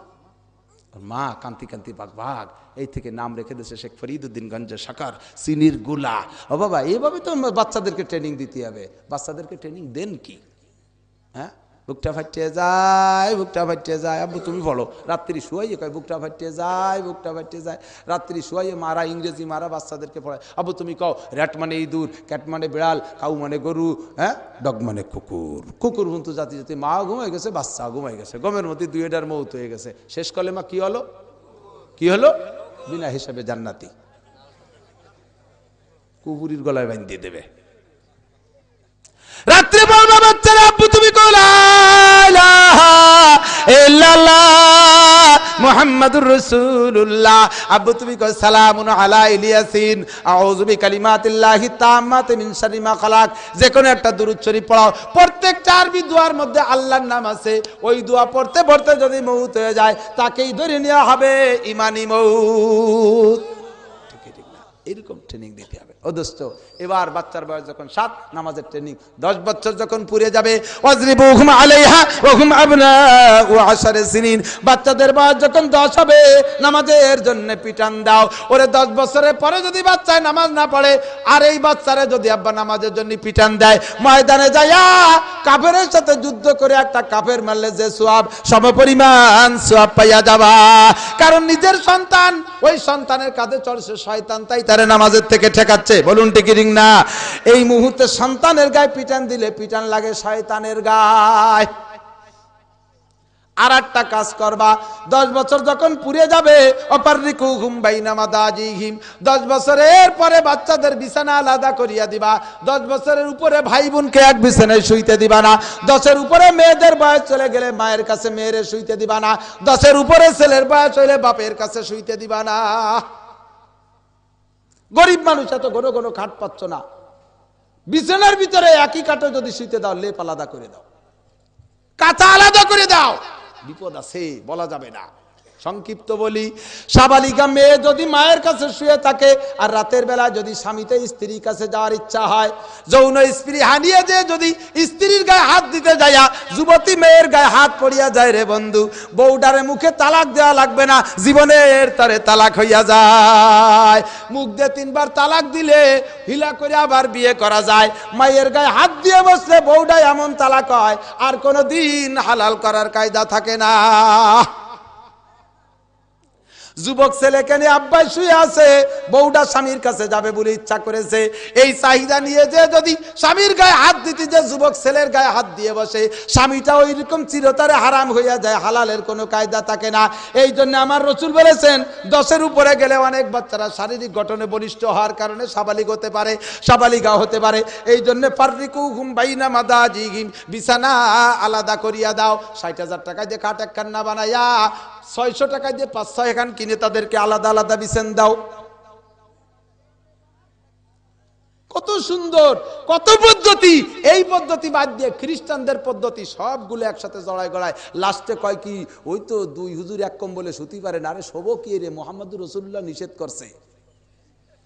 মা কান্তি কান্তি বাঘ বাঘ, এই থেকে নাম রেখে দিয়েছে শেখ ফরিদউদ্দিন গঞ্জে সাকার, চিনির গুলা। ও বাবা, এইভাবে তো বাচ্চাদেরকে ট্রেনিং দিতে হবে। বাচ্চাদেরকে ট্রেনিং দেন কি? হ্যাঁ, বুকটা ফাটিয়ে যায়, বুকটা ফাটিয়ে যায়। আব্বু তুমি বলো, রাত্রি শুয়াইয়ে কয় বুকটা ফাটিয়ে যায়, বুকটা ফাটিয়ে যায়। রাত্রি শুয়াইয়ে মারা, ইংরেজি মারা বাচ্চাদেরকে পড়ায়। আব্বু তুমি কও, র্যাট মানে ইঁদুর, ক্যাট মানে বিড়াল, কাউ মানে গরু, হ্যাঁ, ডগ মানে কুকুর। কুকুর কিন্তু জাতি জাতি, মা ঘুমাই গেছে, বাচ্চা ঘুমাই গেছে, গমের মধ্যে দুইটার মৌত হয়ে গেছে। শেষ কলেমা কি হলো? কি হলো? বিনা হিসাবে জান্নাতি। কুকুরের গলায় বাঁধিয়ে দেবে। রাত্রে বলবা বাচ্চারা, আব্বু তুমি কও লা ইলাহা ইল্লাল্লাহ মুহাম্মাদুর রাসূলুল্লাহ। আব্বু তুমি কও সালামুন আলা ইয়াসিন আউযু বিকালিমাতিল্লাহি তাম্মাতি মিন শাররি মা খালাক। যে কোনো একটা দুরূদ শরীফ পড়াও। প্রত্যেকটা আরবি দোয়ার মধ্যে আল্লাহর নাম আছে। ওই দোয়া পড়তে পড়তে যদি মউত হয়ে যায়, তাকেই ধরে নেওয়া হবে ইমানি মউত। ঠিক না? এরকম ট্রেনিং দিতে হবে। ও দোস্ত, এবার বাচ্চার বয়স যখন 7, নামাজের ট্রেনিং। 10 বছর যখন পুরে যাবে, ওয়াজরিবুহুম আলাইহা ওয়া হুম আবনাউ 10 সিনিন। বাচ্চাদের বয়স যখন 10 হবে, নামাজের জন্য পিটান দাও। ওরে 10 বছরের পরে যদি বাচ্চায় নামাজ না পড়ে, আর এই বাচ্চারে যদি আব্বা নামাজের জন্য পিটান দেয়, ময়দানে যাইয়া কাফেরের সাথে যুদ্ধ করে একটা কাফের মারলে যে সওয়াব, সমপরিমাণ সওয়াব পাইয়া যাবা। কারণ নিজের সন্তান, ওই সন্তানের কাঁধে চড়ছে শয়তান, তাই তারে নামাজের থেকে ঠেকাচ্ছে। বলুন ঠিক না? এই মুহূর্তে সন্তানের গায়ে পিটান দিলে পিটান লাগে শয়তানের গায়ে। আর একটা কাজ করবা, 10 বছর যখন পুড়ে যাবে, অপাররিকুহুম বাইনা মাদাজিহিম, 10 বছরের পরে বাচ্চাদের বিছানা আলাদা করিয়া দিবা। 10 বছরের উপরে ভাই বোনকে এক বিছানায় শুইতে দিবা না। 10-এর উপরে মেয়েদের বয়স চলে গেলে মায়ের কাছে মেয়েরে শুইতে দিবা না। 10-এর উপরে ছেলের বয়স হইলে বাপের কাছে শুইতে দিবা না। গরিব মানুষ এত ঘন ঘন খাট পাচ্ছ না, বিছানার ভিতরে একই কাঠে যদি শুইতে দাও, লেপ আলাদা করে দাও, কাঁথা আলাদা করে দাও। বিপদ আছে, বলা যাবে না। সংক্ষিপ্ত বলি, সাবালিকা মেয়ে যদি মায়ের কাছে শুয়ে থাকে, আর রাতের বেলা যদি স্বামীতে স্ত্রীর কাছে যাওয়ার ইচ্ছা হয়, যৌন স্ত্রী হানিয়ে যে যদি স্ত্রীর গায়ে হাত দিতে যায়, যুবতী মেয়ের গায়ে হাত পড়িয়া যায় রে বন্ধু, বউডারে মুখে তালাক দেওয়া লাগবে না, জীবনের তারে তালাক হইয়া যায়। মুখ দিয়ে 3 বার তালাক দিলে হিলা করে আবার বিয়ে করা যায়। মায়ের গায়ে হাত দিয়ে বসলে বউডায় এমন তালাক হয়, আর কোনোদিন হালাল করার কায়দা থাকে না। যুবক ছেলেকে নিয়ে আব্বাই শুয়ে আছে, বউটা স্বামীর কাছে যাবে বলে ইচ্ছা করেছে, এই চাহিদা নিয়ে যে যদি স্বামীর গায়ে হাত দিতে যে যুবক ছেলের গায়ে হাত দিয়ে বসে, স্বামীটা ওই রকম চিরতরে হারাম হইয়া যায়, হালালের কোনো কায়দা থাকে না। এই জন্য আমার রাসূল বলেছেন, 10-এর উপরে গেলে অনেক বাচ্চারা শারীরিক গঠনে বলিষ্ঠ হওয়ার কারণে সাবালিক হতে পারে, সাবালিকা হতে পারে। এই জন্য ফাররিকুহুম বাইনা মাদাজিহিম, বিছানা আলাদা করিয়া দাও। 60,000 টাকা দিয়ে খাট একখানা বানাইয়া 600 টাকা দিয়ে 5-6 খান কিনে তাদেরকে আলাদা আলাদা বিছানা দাও। কত সুন্দর, কত পদ্ধতি। এই পদ্ধতি বাদ দিয়ে খ্রিস্টানদের পদ্ধতি সবগুলো একসাথে জড়ায় গড়ায়। লাস্টে কয় কি, ওই তো 2 হুজুর এক কম্বলে শুতে পারে না। আরে শোবো কি রে, মুহাম্মদুর রাসূলুল্লাহ নিষেধ করছে।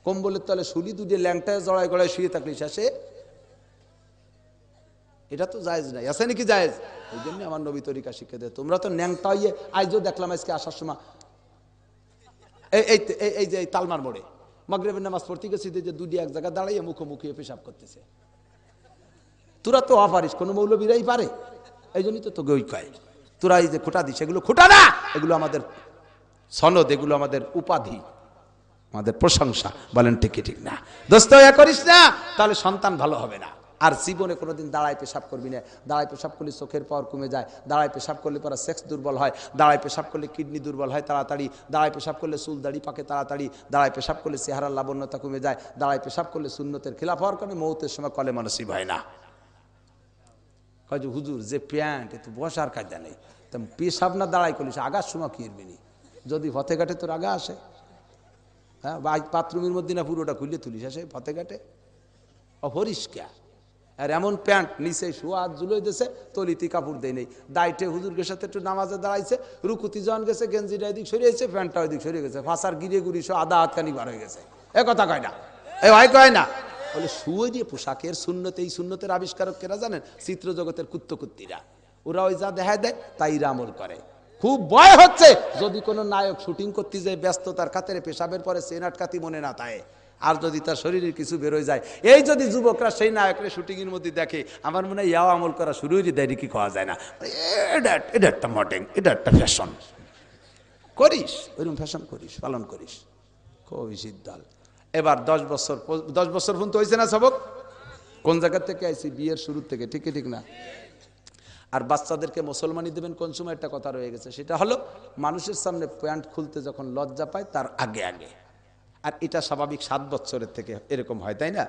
কম্বলের তলে শুলি দুটে ল্যাংটায় জড়ায় গড়ায় শুয়ে থাকলে শেষে, এটা তো জায়েজ নাই। আছে নাকি জায়েজ? ওই জন্য আমার নবী তরিকা শিখে দেয়। তোমরা তো ন্যাংটা হইয়ে, আজও দেখলাম আজকে আসার সময় এই যে তালমার মোড়ে মাগরিবের নামাজ পড়তে গেছি, যে 2টি এক জায়গায় দাঁড়াইয়ে মুখোমুখি পেশাব করতেছে। তোরা তো অপারিস, কোনো মৌলবীরাই পারে। এই জন্যই তো তোকে ওই কয়, তোরা এই যে খোটা দিস, এগুলো খোটা না, এগুলো আমাদের সনদ, এগুলো আমাদের উপাধি, আমাদের প্রশংসা। বলেন ঠিক না? দোস্ত, করিস না, তাহলে সন্তান ভালো হবে না। আর জীবনে কোনোদিন দাঁড়ায় পেশাব করবি না। দাঁড়ায় পেশাব করলে চোখের পাওয়ার কমে যায়, দাঁড়ায় পেশাব করলে পরে সেক্স দুর্বল হয়, দাঁড়ায় পেশাব করলে কিডনি দুর্বল হয় তাড়াতাড়ি, দাঁড়ায় পেশাব করলে চুল দাড়ি পাকে তাড়াতাড়ি, দাঁড়ায় পেশাব করলে চেহারার লাবণ্যতা কমে যায়, দাঁড়ায় পেশাব করলে সুন্নতের খিলাফ হওয়ার কারণে মৌতের সময় কলেমা নসিব হয় না। কয় যে হুজুর যে প্যান্ট, এ তো বসার কায়দা নেই, তা পেশাব না দাঁড়াই করলিস, আগার সময় কি এরবিনি, যদি ফতে ঘাটে তোর আগা আসে, হ্যাঁ, বা বাথরুমের মধ্যে না পুরোটা খুললে তুলিস আসে ফতে ঘাটে, অপরিষ্কার। আর এমন প্যান্ট নিচে শোয়া জুলোই দিয়েছে, তলিতি কাপড় দেয় নেই, দাইটে হুজুরকে সাথে একটু নামাজে দাঁড়াইছে, রুকুতি জন গেছে, গেঞ্জিটা এদিক সরিয়েছে, প্যান্টটা ওইদিক সরিয়ে গেছে, ফাঁসার গিরে গুড়ি সব আধা হাতখানি বার হয়ে গেছে। এ কথা কয় না, এ ভাই কয় না, বলে শুয়ে দিয়ে পোশাকের সুন্নতে, এই সুন্নতের আবিষ্কারক কেরা জানেন? চিত্র জগতের কুত্তকুত্তিরা। ওরা ওই যা দেখা দেয় তাই আমল করে। খুব ভয় হচ্ছে যদি কোনো নায়ক শুটিং করতে যায় ব্যস্ততার খাতিরে পেশাবের পরে সেন আটকাতি মনে না থাকে, আর যদি তার শরীরের কিছু বেরোয় যায়, এই যদি যুবকরা সেই নায়কের শুটিংয়ের মধ্যে দেখে, আমার মনে হয় ইয়াও আমল করা শুরু হয়ে দেয়, কি খাওয়া যায় না, এটা একটা মডেল, এটা একটা ফ্যাশন করিস, ওইরকম ফ্যাশন করিস, পালন করিস, খুবই সিদ্ধাল। এবার 10 বছর পর্যন্ত হয়েছে না সবক? কোন জায়গা থেকে আইছি? বিয়ের শুরু থেকে, ঠিক ঠিক না? আর বাচ্চাদেরকে মুসলমানি দেবেন কোন সময়, একটা কথা রয়ে গেছে, সেটা হলো মানুষের সামনে প্যান্ট খুলতে যখন লজ্জা পায় তার আগে আগে। আর এটা স্বাভাবিক 7 বছরের থেকে এরকম হয়, তাই না?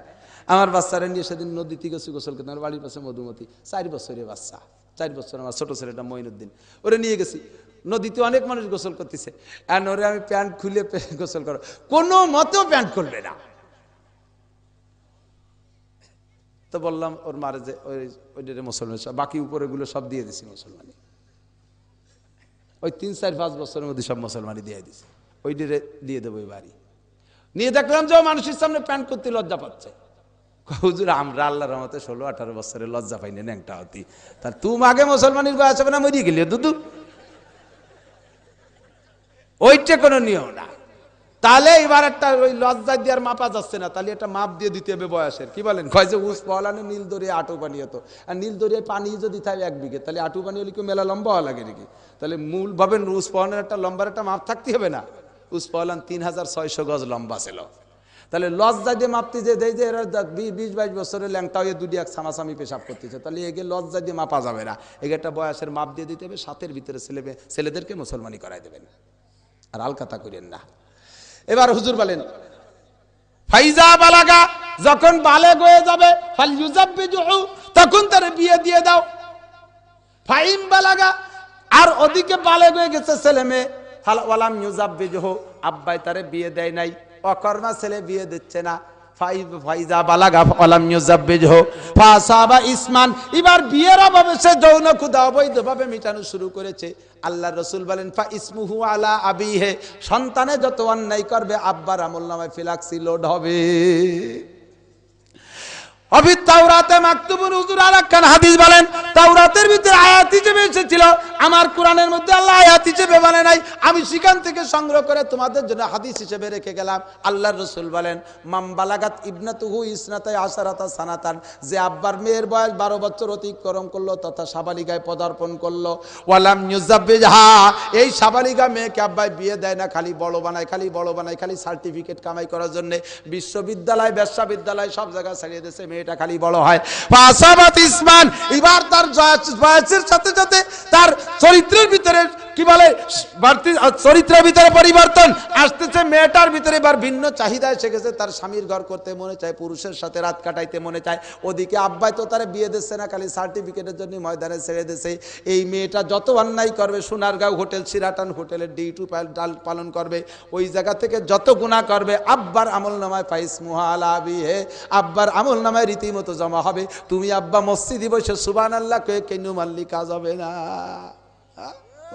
আমার বাচ্চারা নিয়ে সেদিন নদীতে গেছি গোসল করতে, আমার বাড়ির পাশে মধুমতি, 4 বছরের বাচ্চা, 4 বছর, আমার ছোট ছেলেটা মঈনুদ্দিন, ওরে নিয়ে গেছি নদীতে, অনেক মানুষ গোসল করতেছে, আর ওরে আমি প্যান্ট খুলে গোসল করো, কোনো মতেও প্যান্ট খুলবে না। তো বললাম ওর মারে যে ওইটারে মুসলমান, বাকি উপরেগুলো সব দিয়ে দিছি মুসলমানি, ওই 3, 4, 5 বছরের মধ্যে সব মুসলমানি দিয়ে দিছি, ওইটারে দিয়ে দেবো ওই বাড়ি। নিয়ে দেখলাম যে মানুষের সামনে প্যান্ট করতে লজ্জা পাচ্ছে। হুজুর আমরা আল্লাহর রহমতে 16-18 বছরে লজ্জা পাইনি, ন্যাংটা হতি, তার তুমি আগে মুসলমানের বয়স হবে না, মরিয়ে গেলি দুদু, ওইটা কোনো নিয়ম না। তাহলে এবার একটা ওই লজ্জা দিয়ে আর মাপা যাচ্ছে না, তাহলে একটা মাপ দিয়ে দিতে হবে বয়সের, কি বলেন? কয় যে উস পলানে নীল দরিয়া আটু পানি হতো, আর নীল দরিয়ায় পানি যদি থাকে 1 বিঘে, তাহলে আটু পানি হলে কি মেলা লম্বা হওয়া লাগে নাকি? তাহলে মূল ভাবেন উস পলানের একটা লম্বার একটা মাপ থাকতে হবে না? উস পলান 3600 গজ লম্বা ছিল, তাহলে লজ্জা দিয়ে মাপতে যে দেয় যে এরা 20-22 বছরের ল্যাংটা হয়ে দুটি এক সামাসামি পেশাব করতেছে, তাহলে এগে লজ্জা দিয়ে মাপা যাবে না, এগে একটা বয়সের মাপ দিয়ে দিতে হবে, 7-এর ভিতরে ছেলেদেরকে মুসলমানি করাই দেবেন, আর আলকাতা করেন না। এবার হুজুর বলেন ফাইজা বালাগা, যখন বালেগ হয়ে যাবে ফালইউজাব্বিজুহু, তখন তার বিয়ে দিয়ে দাও। ফাইম বালাগা, আর ওদিকে বালেগ হয়ে গেছে ছেলে মেয়ে, ফালাম ইউজাব্বিজুহু, আব্বাই তারে বিয়ে দেয় নাই, অকর্মা ছেলে বিয়ে দিচ্ছে না, ফাইজা বালাগা ফালাম ইউজাব্বিজুহু ফাসাবা ইসমান, এবার বিয়ের অভাবে সে যৌন ক্ষুধা অবৈধভাবে মিটানো শুরু করেছে। আল্লাহর রাসূল বলেন ফা ইসমুহু আলা আবিহে, সন্তানে যত অন্যায় করবে আব্বার আমলনামায় ফিলাক্সি লোড হবে। অবি তাওরাতে মাকতুবুন, হুজুর আরেকখান হাদিস বলেন তাওরাতের ভিতরে আয়াত হিসেবে এসেছিল, আমার কোরআনের মধ্যে আল্লাহ আয়াত হিসেবে বলে নাই, আমি সেখান থেকে সংগ্রহ করে তোমাদের জন্য হাদিস হিসেবে রেখে গেলাম। আল্লাহর রাসূল বলেন মাম বালাগাত ইবনাতুহু ইসনাতাই আশারাতা সানাতান, যে আব্বার মেয়ের বয়স 12 বছর অতিক্রম করলো তথা সাবালিগায় পদার্পণ করলো, ওয়ালাম ইউজাব্বিজহা, এই সাবালিগা মেয়েকে আব্বাই বিয়ে দেয় না, খালি বড় বানায়, খালি বড় বানায়, খালি সার্টিফিকেট কামাই করার জন্য বিশ্ববিদ্যালয় বিশ্ববিদ্যালয় সব জায়গায় ছাড়িয়ে দিয়েছে, মেয়েটা খালি বড় হয়। ফাসাবাত ইসমান, এবার তার বয়সের সাথে সাথে তার চরিত্রের ভিতরে কি বলে চরিত্রের ভিতরে পরিবর্তন আসতেছে, মেয়েটার ভিতরে এবার ভিন্ন চাহিদা এসে গেছে, তার স্বামীর ঘর করতে মনে চায়, পুরুষের সাথে রাত কাটাইতে মনে চায়, ওদিকে আব্বাই তো তারে বিয়ে দিচ্ছে না, খালি সার্টিফিকেটের জন্য ময়দানে ছেড়ে দিচ্ছে। এই মেয়েটা যত অন্যায় করবে, সোনারগাঁও হোটেল, সিরাটান হোটেলের ডিউটি পালন করবে, ওই জায়গা থেকে যত গুনাহ করবে আব্বার আমলনামায় ফাইসমুহা আলা আবিহে, আব্বার আমলনামায় রীতিমতো জমা হবে। তুমি আব্বা মসজিদে বসে সুবহানাল্লাহ কয়ে কেন মাল্লি কাজ হবে না,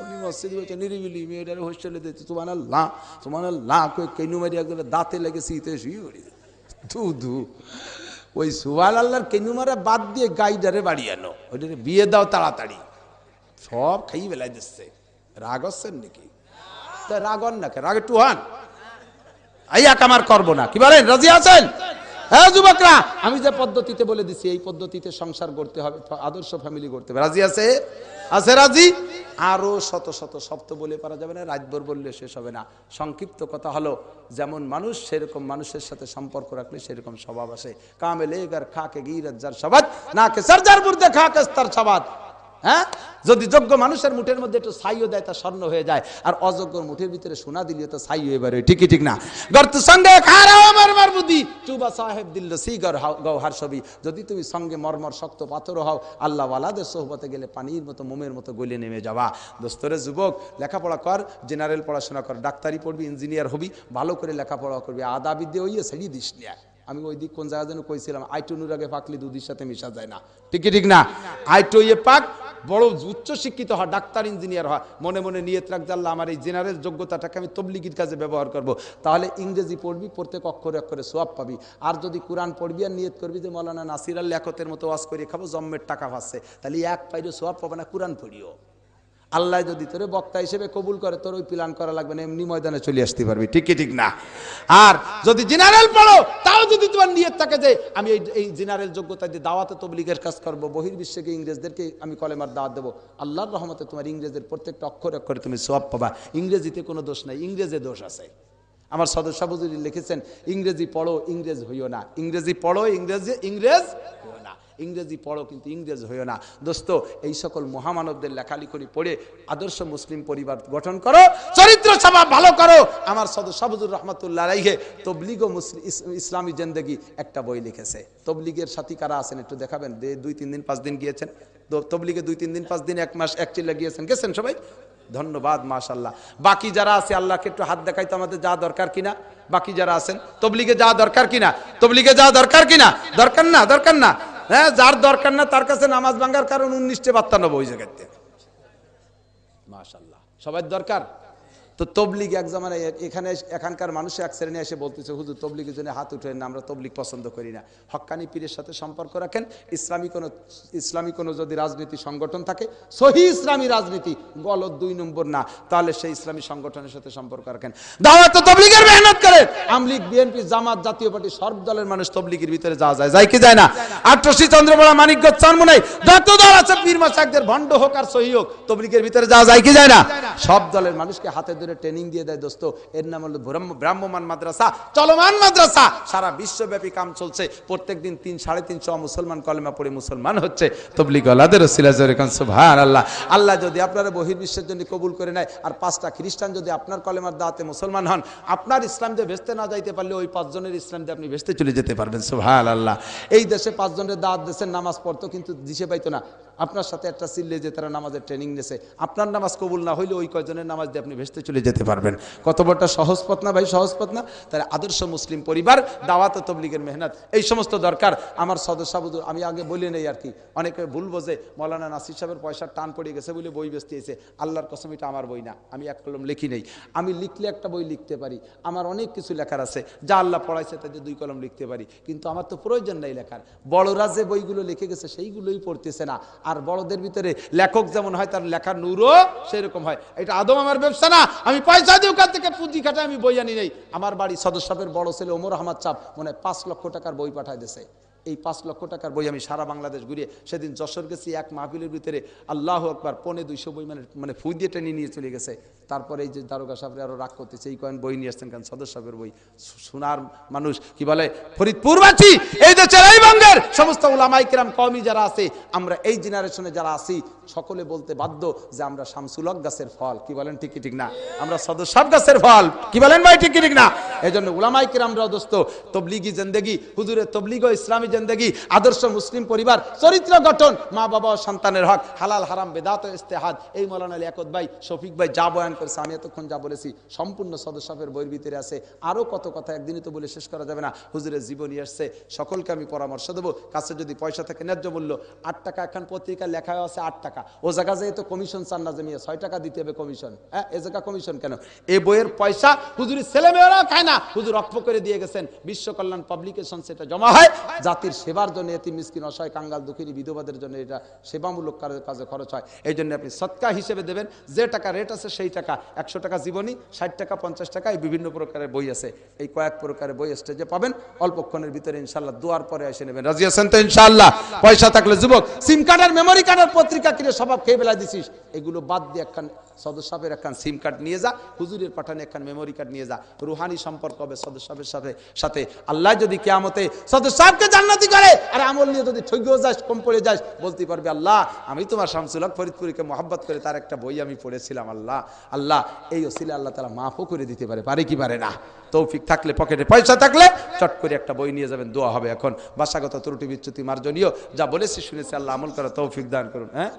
উনি মসজিদে বসে নিরিবিলি মেয়েটার হোস্টেলে দিতে সুবহানাল্লাহ সুবহানাল্লাহ কয়ে কেন মারি একজন দাঁতে লেগেছে ইতে শুয়ে পড়ি ধু, ওই সুবহানাল্লাহর কেন মারা বাদ দিয়ে গাইডারে বাড়ি আনো, ওইটারে বিয়ে দাও তাড়াতাড়ি, সব খাই বেলায় দিচ্ছে। রাগ হচ্ছেন নাকি? তা রাগন না, রাগ একটু হন, আইয়া কামার করবো না, কি বলেন? রাজি আছেন? হ্যাঁ যুবকরা, আমি যে পদ্ধতিতে বলে দিচ্ছি এই পদ্ধতিতে সংসার করতে হবে, আদর্শ ফ্যামিলি করতে হবে। রাজি আছে? আছে রাজি? আরো শত শত শব্দ বলে পারা যাবে না, রাতভর বললে শেষ হবে না। সংক্ষিপ্ত কথা হলো, যেমন মানুষ সেরকম মানুষের সাথে সম্পর্ক রাখলে সেরকম স্বভাব আসে। কামে লেগার খাকে গিরাত যার সবাদ, না কে সরজার বুর্দে খাকে তার সবাদ। হ্যাঁ, যদি যোগ্য মানুষের মুঠের মধ্যে একটু ছাইও দেয় তা স্বর্ণ হয়ে যায়, আর অযোগ্যর মুঠের ভিতরে সোনা দিলে তো ছাই হয়ে বেরোয়, ঠিকই ঠিক না? গর্ত সঙ্গে খারাও আমার মারবুদি চুবা সাহেব দিল সিগর গওহার ছবি, যদি তুমি সঙ্গে মরমর শক্ত পাথর হও, আল্লাহ ওয়ালাদের সোহবতে গেলে পানির মতো মোমের মতো গলে নেমে যাবা। দোস্তরে যুবক, লেখাপড়া কর, জেনারেল পড়াশোনা কর, ডাক্তারি পড়বি, ইঞ্জিনিয়ার হবি, ভালো করে লেখাপড়া করবি, আদাবিদ্যে হইয়ে ছেড়ে দিস না। আমি ওই দিক কোন জায়গা যেন কইছিলাম, আইটনুর আগে পাকলে দুধের সাথে মিশা যায় না, ঠিকই ঠিক না? আইটইয়ে পাক, বড় উচ্চ শিক্ষিত হয়, ডাক্তার ইঞ্জিনিয়ার হয়, মনে মনে নিয়ত রাখ জানলা আমার এই জেনারেল যোগ্যতাটাকে আমি তবলিগির কাজে ব্যবহার করব, তাহলে ইংরেজি পড়বি, প্রত্যেক অক্ষরে অক্ষরে সোয়াব পাবি। আর যদি কোরআন পড়বি আর নিয়ত করবি যে মৌলানা নাসির আল লিয়াকতের মতো ওয়াজ করে খাবো, জম্মের টাকা পাচ্ছে, তাহলে এক পাইরে সোয়াব পাবে না, কোরআন পড়িও। আল্লাহ যদি তোরে বক্তা হিসেবে কবুল করে তোর ওই প্ল্যান করা লাগবে না, এমনি ময়দানে চলে আসতে পারবি, ঠিক কি ঠিক না? আর যদি জেনারেল পড়ো তাও যদি তোমার নিয়ত থাকে যে আমি এই জেনারেল যোগ্যতা দিয়ে দাওয়াতে তবলিগের কাজ করব, বহির্বিশ্বকে ইংরেজদেরকে আমি কলেমার দাওয়াত দেবো, আল্লাহর রহমতে তোমার ইংরেজের প্রত্যেকটা অক্ষরে অক্ষরে তুমি সওয়াব পাবা। ইংরেজিতে কোনো দোষ নাই, ইংরেজে দোষ আছে। আমার সদস্য হুজুর লিখেছেন ইংরেজি পড়ো ইংরেজ হইও না, ইংরেজি পড়ো ইংরেজ হইও না, ইংরেজি পড়ো কিন্তু ইংরেজ হইও না। দোস্ত, এই সকল মহামানবদের লেখালেখি পড়ে আদর্শ মুসলিম পরিবার গঠন করো, চরিত্র স্বভাব ভালো করো। আমার সদস্য হুজুর রহমতুল্লাহ আলাইহি তবলিগ ও ইসলামী জিন্দেগি একটা বই লিখেছে। তবলিগের সাথী কারা আছেন একটু দেখাবেন? 2-3 দিন 5 দিন গিয়েছেন তবলিগে, 2-3 দিন 5 দিন 1 মাস 1 চিল্লা গিয়েছেন, গেছেন সবাই? ধন্যবাদ, মাশাআল্লাহ। বাকি যারা আছে আল্লাহকে একটু হাত দেখাইতো আমাদের যা দরকার কিনা। বাকি যারা আছেন তবলিগে যা দরকার কিনা, তবলিগে যা দরকার কিনা, দরকার না, দরকার না। হ্যাঁ, যার দরকার না তার কাছে নামাজ ভাঙার কারণ 1992 ওই জায়গাতে। মাশাআল্লাহ, সবার দরকার। তো তবলিগ এক জামানায় এখানে এখানকার মানুষ এক শ্রেণী এসে বলতেছে হুজুর তবলিগের জন্য হাত উঠেন না, আমরা তবলিগ পছন্দ করি না। হক্কানি পীরের সাথে সম্পর্ক রাখেন। ইসলামী কোনো যদি রাজনীতি সংগঠন থাকে, সহি ইসলামী রাজনীতি, গলত 2 নম্বর না, তাহলে সেই ইসলামী সংগঠনের সাথে সম্পর্ক রাখেন। দাওয়াত তবলিগের মেহনত করেন। আমলিগ, বিএনপি, জামাত, জাতীয় পার্টি সব দলের মানুষ তবলিগের ভিতরে যাওয়া যায়, যায় কি যায় না? আটরশি, চন্দ্রবড়া, মানিকগঞ্জ, চরমোনাই যত দল আছে, পীর মাশায়েখদের ভণ্ড হোক আর সহি হোক, তবলিগের ভিতরে যাওয়া যায় কি যায় না? সব দলের মানুষকে হাতে ট্রেনিং দিয়ে দেয়। দোস্ত, এর নাম হলো ব্রাহ্মমান মাদ্রাসা, চলমান মাদ্রাসা। সারা বিশ্বব্যাপী কাম চলছে। প্রত্যেকদিন 300-350 মুসলমান কলেমা পড়ে মুসলমান হচ্ছে। তবলিগ ওয়ালাদের ওসিলা জোরে কান সুবহানাল্লাহ। আল্লাহ যদি আপনারা বহির্বিশ্বের জন্য কবুল করে নেয়, আর 5টা খ্রিস্টান যদি আপনার কলেমার দাওয়াতে মুসলমান হন, আপনার ইসলাম দিয়ে ভেস্তে না যাইতে পারলে ওই 5 জনের ইসলাম দিয়ে আপনি ভেস্তে চলে যেতে পারবেন। সুবহানাল্লাহ। এই দেশে 5 জনের দাওয়াত দেশের নামাজ পড়তো কিন্তু দিশে পাইতো না। আপনার সাথে একটা চিল্লে যে তারা নামাজের ট্রেনিং নিয়েছে, আপনার নামাজ কবুল না হইলে ওই কয়জনের নামাজ দিয়ে আপনি ভেস্তে চলে যেতে পারবেন। কত বড়টা সহজ পথ না ভাই, সহজ পথ না? তাহলে আদর্শ মুসলিম পরিবার, দাওয়াত ও তবলিগের মেহনত, এই সমস্ত দরকার। আমার সদস্য আমি আগে বলি নেই আর কি, অনেকে ভুল বোঝে মৌলানা নাসির সাহেবের পয়সার টান পড়ে গেছে বলে বই বেচতেছে। আল্লাহর কসম এটা আমার বই না, আমি 1 কলম লিখি নেই। আমি লিখলে একটা বই লিখতে পারি, আমার অনেক কিছু লেখার আছে, যা আল্লাহ পড়াইছে তাতে 2 কলম লিখতে পারি, কিন্তু আমার তো প্রয়োজন নাই লেখার। বড়রা যে বইগুলো লিখে গেছে সেইগুলোই পড়তেছে না। আর বড়দের ভিতরে লেখক যেমন হয় তার লেখার নূরও সেরকম হয়। এটা আদম আমার ব্যবসা না, আমি পয়সা দিয়ে ওখান থেকে পুঁজি খাটাই আমি বই আনি নেই। আমার বাড়ি সদস্যের বড় ছেলে ওমর আহমদ চাপ মনে 5 লক্ষ টাকার বই পাঠায় দিয়েছে। এই 5 লক্ষ টাকার বই আমি সারা বাংলাদেশ ঘুরিয়ে, সেদিন যশোর গেছি, এক মাহফিলের ভিতরে আল্লাহু আকবার 250 বই মানে ফুই দিয়ে টেনে নিয়ে চলে গেছে। তারপরে এই যে দারোগা সাহেবরা আরো রাগ করতেছে, এই কয়েন বই নিয়ে আসছেন কেন? সদস্যের বই। সোনার মানুষ কি বলে, ফরিদপুরবাসী, এই দেশের এই বঙ্গের সমস্ত উলামায়ে কিরাম কওমি যারা আছে, আমরা এই জেনারেশনে যারা আছি, সকলে বলতে বাধ্য যে আমরা শামসুল হক গাছের ফল। কি বলেন, ঠিক কি ঠিক না? আমরা সদস্য গাছের ফল। কি বলেন ভাই, ঠিক কি ঠিক না? এই জন্য উলামায়ে কিরামরাও দোস্ত তবলিগি জিন্দেগি, হুজুরের তবলিগ ও ইসলামী জিন্দেগি, আদর্শ মুসলিম পরিবার, চরিত্র গঠন, মা বাবা ও সন্তানের হক, হালাল হারাম, বেদাত ও ইস্তেহাদ, এই মৌলানা লিয়াকত ভাই, শফিক ভাই যা বয়ান করেছে, আমি এতক্ষণ যা বলেছি সম্পূর্ণ সদস্যের বইয়ের ভিতরে আছে। আরো কত কথা একদিনই তো বলে শেষ করা যাবে না। হুজুরের জীবনী আসছে, সকলকে আমি পরামর্শ দেবো, কাছে যদি পয়সা থাকে ন্যায্য মূল্য, 8 টাকা এখন পত্রিকা লেখা আছে 8 টাকা, ও জায়গা যেয়ে তো কমিশন চান না, জমিয়ে 6 টাকা দিতে হবে কমিশন। হ্যাঁ, এ জায়গা কমিশন কেন? এই বইয়ের পয়সা হুজুরের ছেলেমেয়েরাও খায় না, হুজুর অক্ষ করে দিয়ে গেছেন, বিশ্ব কল্যাণ পাবলিকেশন সেটা জমা হয় জাতির সেবার জন্য, এতিম মিসকিন অসহায় কাঙ্গাল দুঃখিনী বিধবাদের জন্য এটা সেবামূলক কাজে খরচ হয়। এই জন্য আপনি সদকা হিসেবে দেবেন, যে টাকা রেট আছে সেই টাকা। 100 টাকা জীবনী, 60 টাকা, 50 টাকা, এই বিভিন্ন প্রকারের বই আছে। এই কয়েক প্রকারের বই স্টেজে পাবেন, অল্পক্ষণের ভিতরে ইনশাআল্লাহ দোয়ার পরে এসে নেবেন। রাজি আছেন তো ইনশাআল্লাহ? পয়সা থাকলে যুবক, সিম কার্ডের মেমোরি কার্ডের পত্রিকা কিনে স্বভাব খেয়ে ফেলা দিছিস, এগুলো বাদ দিয়ে একখান সদস্যের একখান সিম কার্ড নিয়ে যা, হুজুরের পাঠানে একখান মেমোরি কার্ড নিয়ে যা, রুহানি সম্পর্ক হবে সদস্যের সাথে। আল্লাহ যদি কিয়ামতে সদস্যকে জান্নাতি করে আর আমল নিয়ে যদি ঠগিও যাস, কম পড়ে যাস, বলতে পারবে আল্লাহ আমি তোমার শামসুল হক ফরিদপুরীকে মহব্বত করে তার একটা বই আমি পড়েছিলাম। আল্লাহ এই ওসিলা আল্লাহ তাআলা মাফও করে দিতে পারে, পারে কি পারে না? তৌফিক থাকলে, পকেটে পয়সা থাকলে চট করে একটা বই নিয়ে যাবেন, দোয়া হবে। এখন ভাষাগত ত্রুটি বিচ্যুতি মার্জনীয়, যা বলেছি শুনেছি, আল্লাহ আমল করা তৌফিক দান করুন। হ্যাঁ,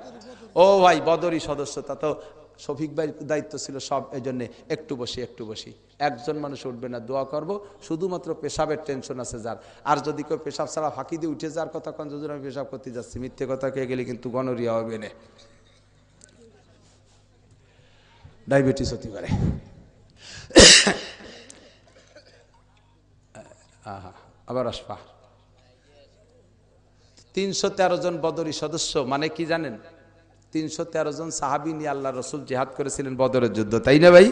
ও ভাই বদরি সদস্যতা তো শফিক ভাইয়ের দায়িত্ব ছিল সব, এই জন্যে একটু বসি, একজন মানুষ উঠবে না, দোয়া করব। শুধুমাত্র পেশাবের টেনশন আছে যার, আর যদি কেউ পেশাব ছাড়া ফাঁকি দিয়ে উঠে যাওয়ার কথা কোন, যদি আমি পেশাব করতে যাচ্ছি, মিথ্যে কথা কে গেলে কিন্তু গনোরিয়া হবে না, ডায়াবেটিস হতে পারে। আবার আসবা 313 জন বদরি সদস্য, মানে কি জানেন? 313 জন সাহাবী নিয়ে আল্লাহ রসুল জিহাদ করেছিলেন বদরের যুদ্ধ, তাই না ভাই?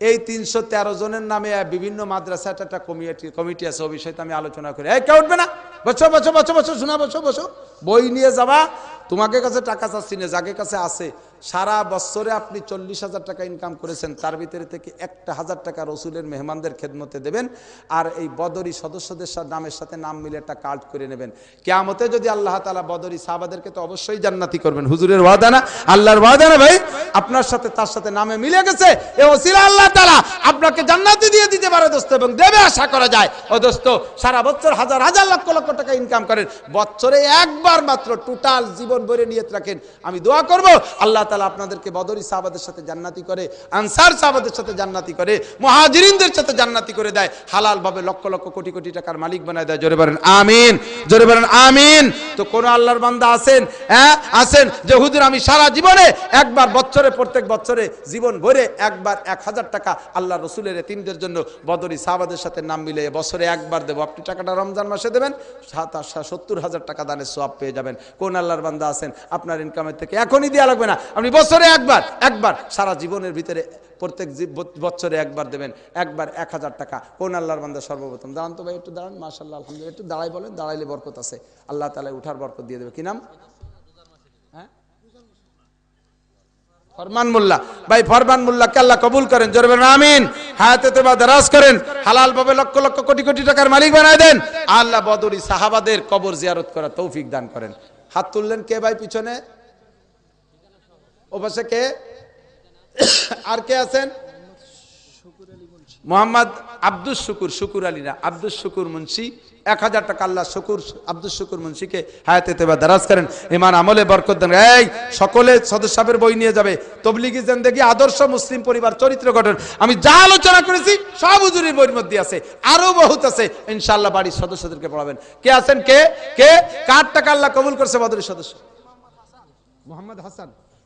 এই 313 জনের নামে বিভিন্ন মাদ্রাসার একটা কমিটি আছে, ও বিষয়তে আমি আলোচনা করি। এই কেউ উঠবে না, বসো বসো বসো বসো, শোনা বসো বসো, বই নিয়ে যাবা। তোমাকে কাছে টাকা চাচ্ছি না, যাকে কাছে আছে। সারা বছরে আপনি 40,000 টাকা ইনকাম করেছেন, তার ভিতরে থেকে 1,000 টাকা রসুলের মেহমানদের খেদমতে দেবেন, আর এই বদরি সদস্যদের নামের সাথে নাম মিলে একটা কার্ড করে নেবেন। কিয়ামতে যদি আল্লাহ তাআলা বদরি সাহাবাদেরকে তো অবশ্যই জান্নাতি করবেন, হুজুরের ওয়াদা না, আল্লাহর ওয়াদা না ভাই? আপনার সাথে তার সাথে নামে মিলে গেছে, এই ওসিলা আল্লাহ তাআলা আপনাকে জান্নাতি দিয়ে দিতে পারে দোস্ত, এবং দেবে আশা করা যায়। ও দোস্ত, সারা বছর হাজার হাজার লক্ষ লক্ষ টাকা ইনকাম করেন, বছরে একবার মাত্র টোটাল জীবন ভরে নিয়ত রাখেন, আমি দোয়া করব আল্লাহ তাআলা আপনাদেরকে বদরি সাহাবাদের সাথে জান্নাতি করে, আনসার সাহাবাদের সাথে জান্নাতি করে, মুহাজিরিনদের সাথে জান্নাতি করে দেয়, হালাল ভাবে লক্ষ লক্ষ কোটি কোটি টাকার মালিক বানায় দেয়। জোরে বলেন আমিন, জোরে বলেন আমিন। তো কোন আল্লাহর বান্দা আছেন, হ্যাঁ আছেন, যে হুজুর আমি সারা জীবনে একবার বছরে, প্রত্যেক বছরে জীবন ভরে একবার 1,000 টাকা আল্লাহ রসুলের এতিমদের জন্য বদরি সাহাবাদের সাথে নাম মিলে বছরে একবার দেবো। আপনি টাকাটা রমজান মাসে দেবেন, 70,000 টাকা দানের সওয়াব পেয়ে যাবেন। কোন আল্লাহর বান্দা আছেন আপনার ইনকামের থেকে এখনই দেওয়া লাগবে না, আপনি বছরে একবার সারা জীবনের ভিতরে প্রত্যেক বছরে একবার দেবেন, একবার 1,000 টাকা। কোন আল্লাহর বান্দা সর্বপ্রথম? দাঁড়ান তো ভাই, একটু দাঁড়ান, মাশাআল্লাহ আলহামদুলিল্লাহ, একটু দাঁড়াই বলেন, দাঁড়াইলে বরকত আছে, আল্লাহ তাআলা উঠার বরকত দিয়ে দেবে। কি নাম? হ্যাঁ, ফরমান মোল্লা ভাই, ফরমান মোল্লাকে আল্লাহ কবুল করেন, জোরে বলেন আমিন। হায়াতে তওবা দারাজ করেন, হালাল ভাবে লক্ষ লক্ষ কোটি কোটি টাকার মালিক বানায় দেন। আল্লাহ বদরি সাহাবাদের কবর জিয়ারত করার তৌফিক দান করেন। হাত তুললেন কে ভাই পিছনে? ও পাশে কে? আর কে আছেন? মোহাম্মদ আব্দুল শুকুর, শুকুর আলী না, আব্দুল শুকুর মুন্সি, 1,000 টাকা আল্লাহ শুকুর আব্দুল শুকুর মুন্সিকে হায়াতে তওবা দারাজ করেন, ঈমান আমলে বরকত দেন। এই সকলে সদস্যের বই নিয়ে যাবে, তবলিগি জিন্দেগি, আদর্শ মুসলিম পরিবার, চরিত্র গঠন, আমি যা আলোচনা করেছি সব হুজুরের বইয়ের মধ্যে আছে, আরো বহুত আছে, ইনশাআল্লাহ বাড়ির সদস্যদেরকে পড়াবেন। কে আছেন? কে কে কার টাকা আল্লাহ কবুল করছে বদরের সদস্য?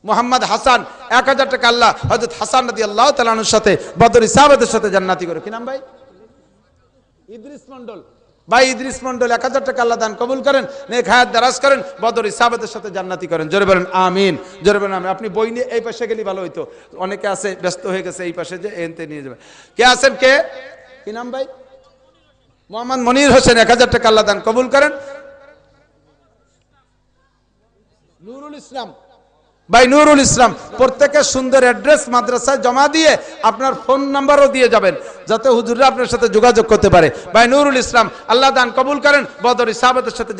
মোহাম্মদ হাসান, 1,000 টাকা আল্লাহ হযরত হাসান রাদিয়াল্লাহু তাআলা আনহুর সাথে বদরি সাহাবাদের সাথে জান্নাতি করে। কি নাম ভাই? ইদ্রিস মন্ডল ভাই, ইদ্রিস মন্ডল, 1,000 টাকা আল্লাহ দান কবুল করেন, নেক হায়াত দারাজ করেন, বদরি সাহাবাদের সাথে জান্নাতি করেন। জোরে বলেন আমিন, জোরে বলেন আমিন। আপনি বই নিয়ে এই পাশে গেলে ভালো হইতো, অনেকে আছে ব্যস্ত হয়ে গেছে, এই পাশে যে এনতে নিয়ে যাবে। কে আছেন? কে? কি নাম ভাই? মোহাম্মদ মনির হোসেন, 1,000 টাকা আল্লাহ দান কবুল করেন। নুরুল ইসলাম ভাই, নুরুল ইসলাম, প্রত্যেকের সুন্দর অ্যাড্রেস মাদ্রাসায় জমা দিয়ে আপনার ফোন নাম্বারও দিয়ে যাবেন, যাতে হুজুররা আপনার সাথে যোগাযোগ করতে পারে। ভাই নুরুল ইসলাম, আল্লাহ দান কবুল করেন, বদরি সাহাবাদের সাথে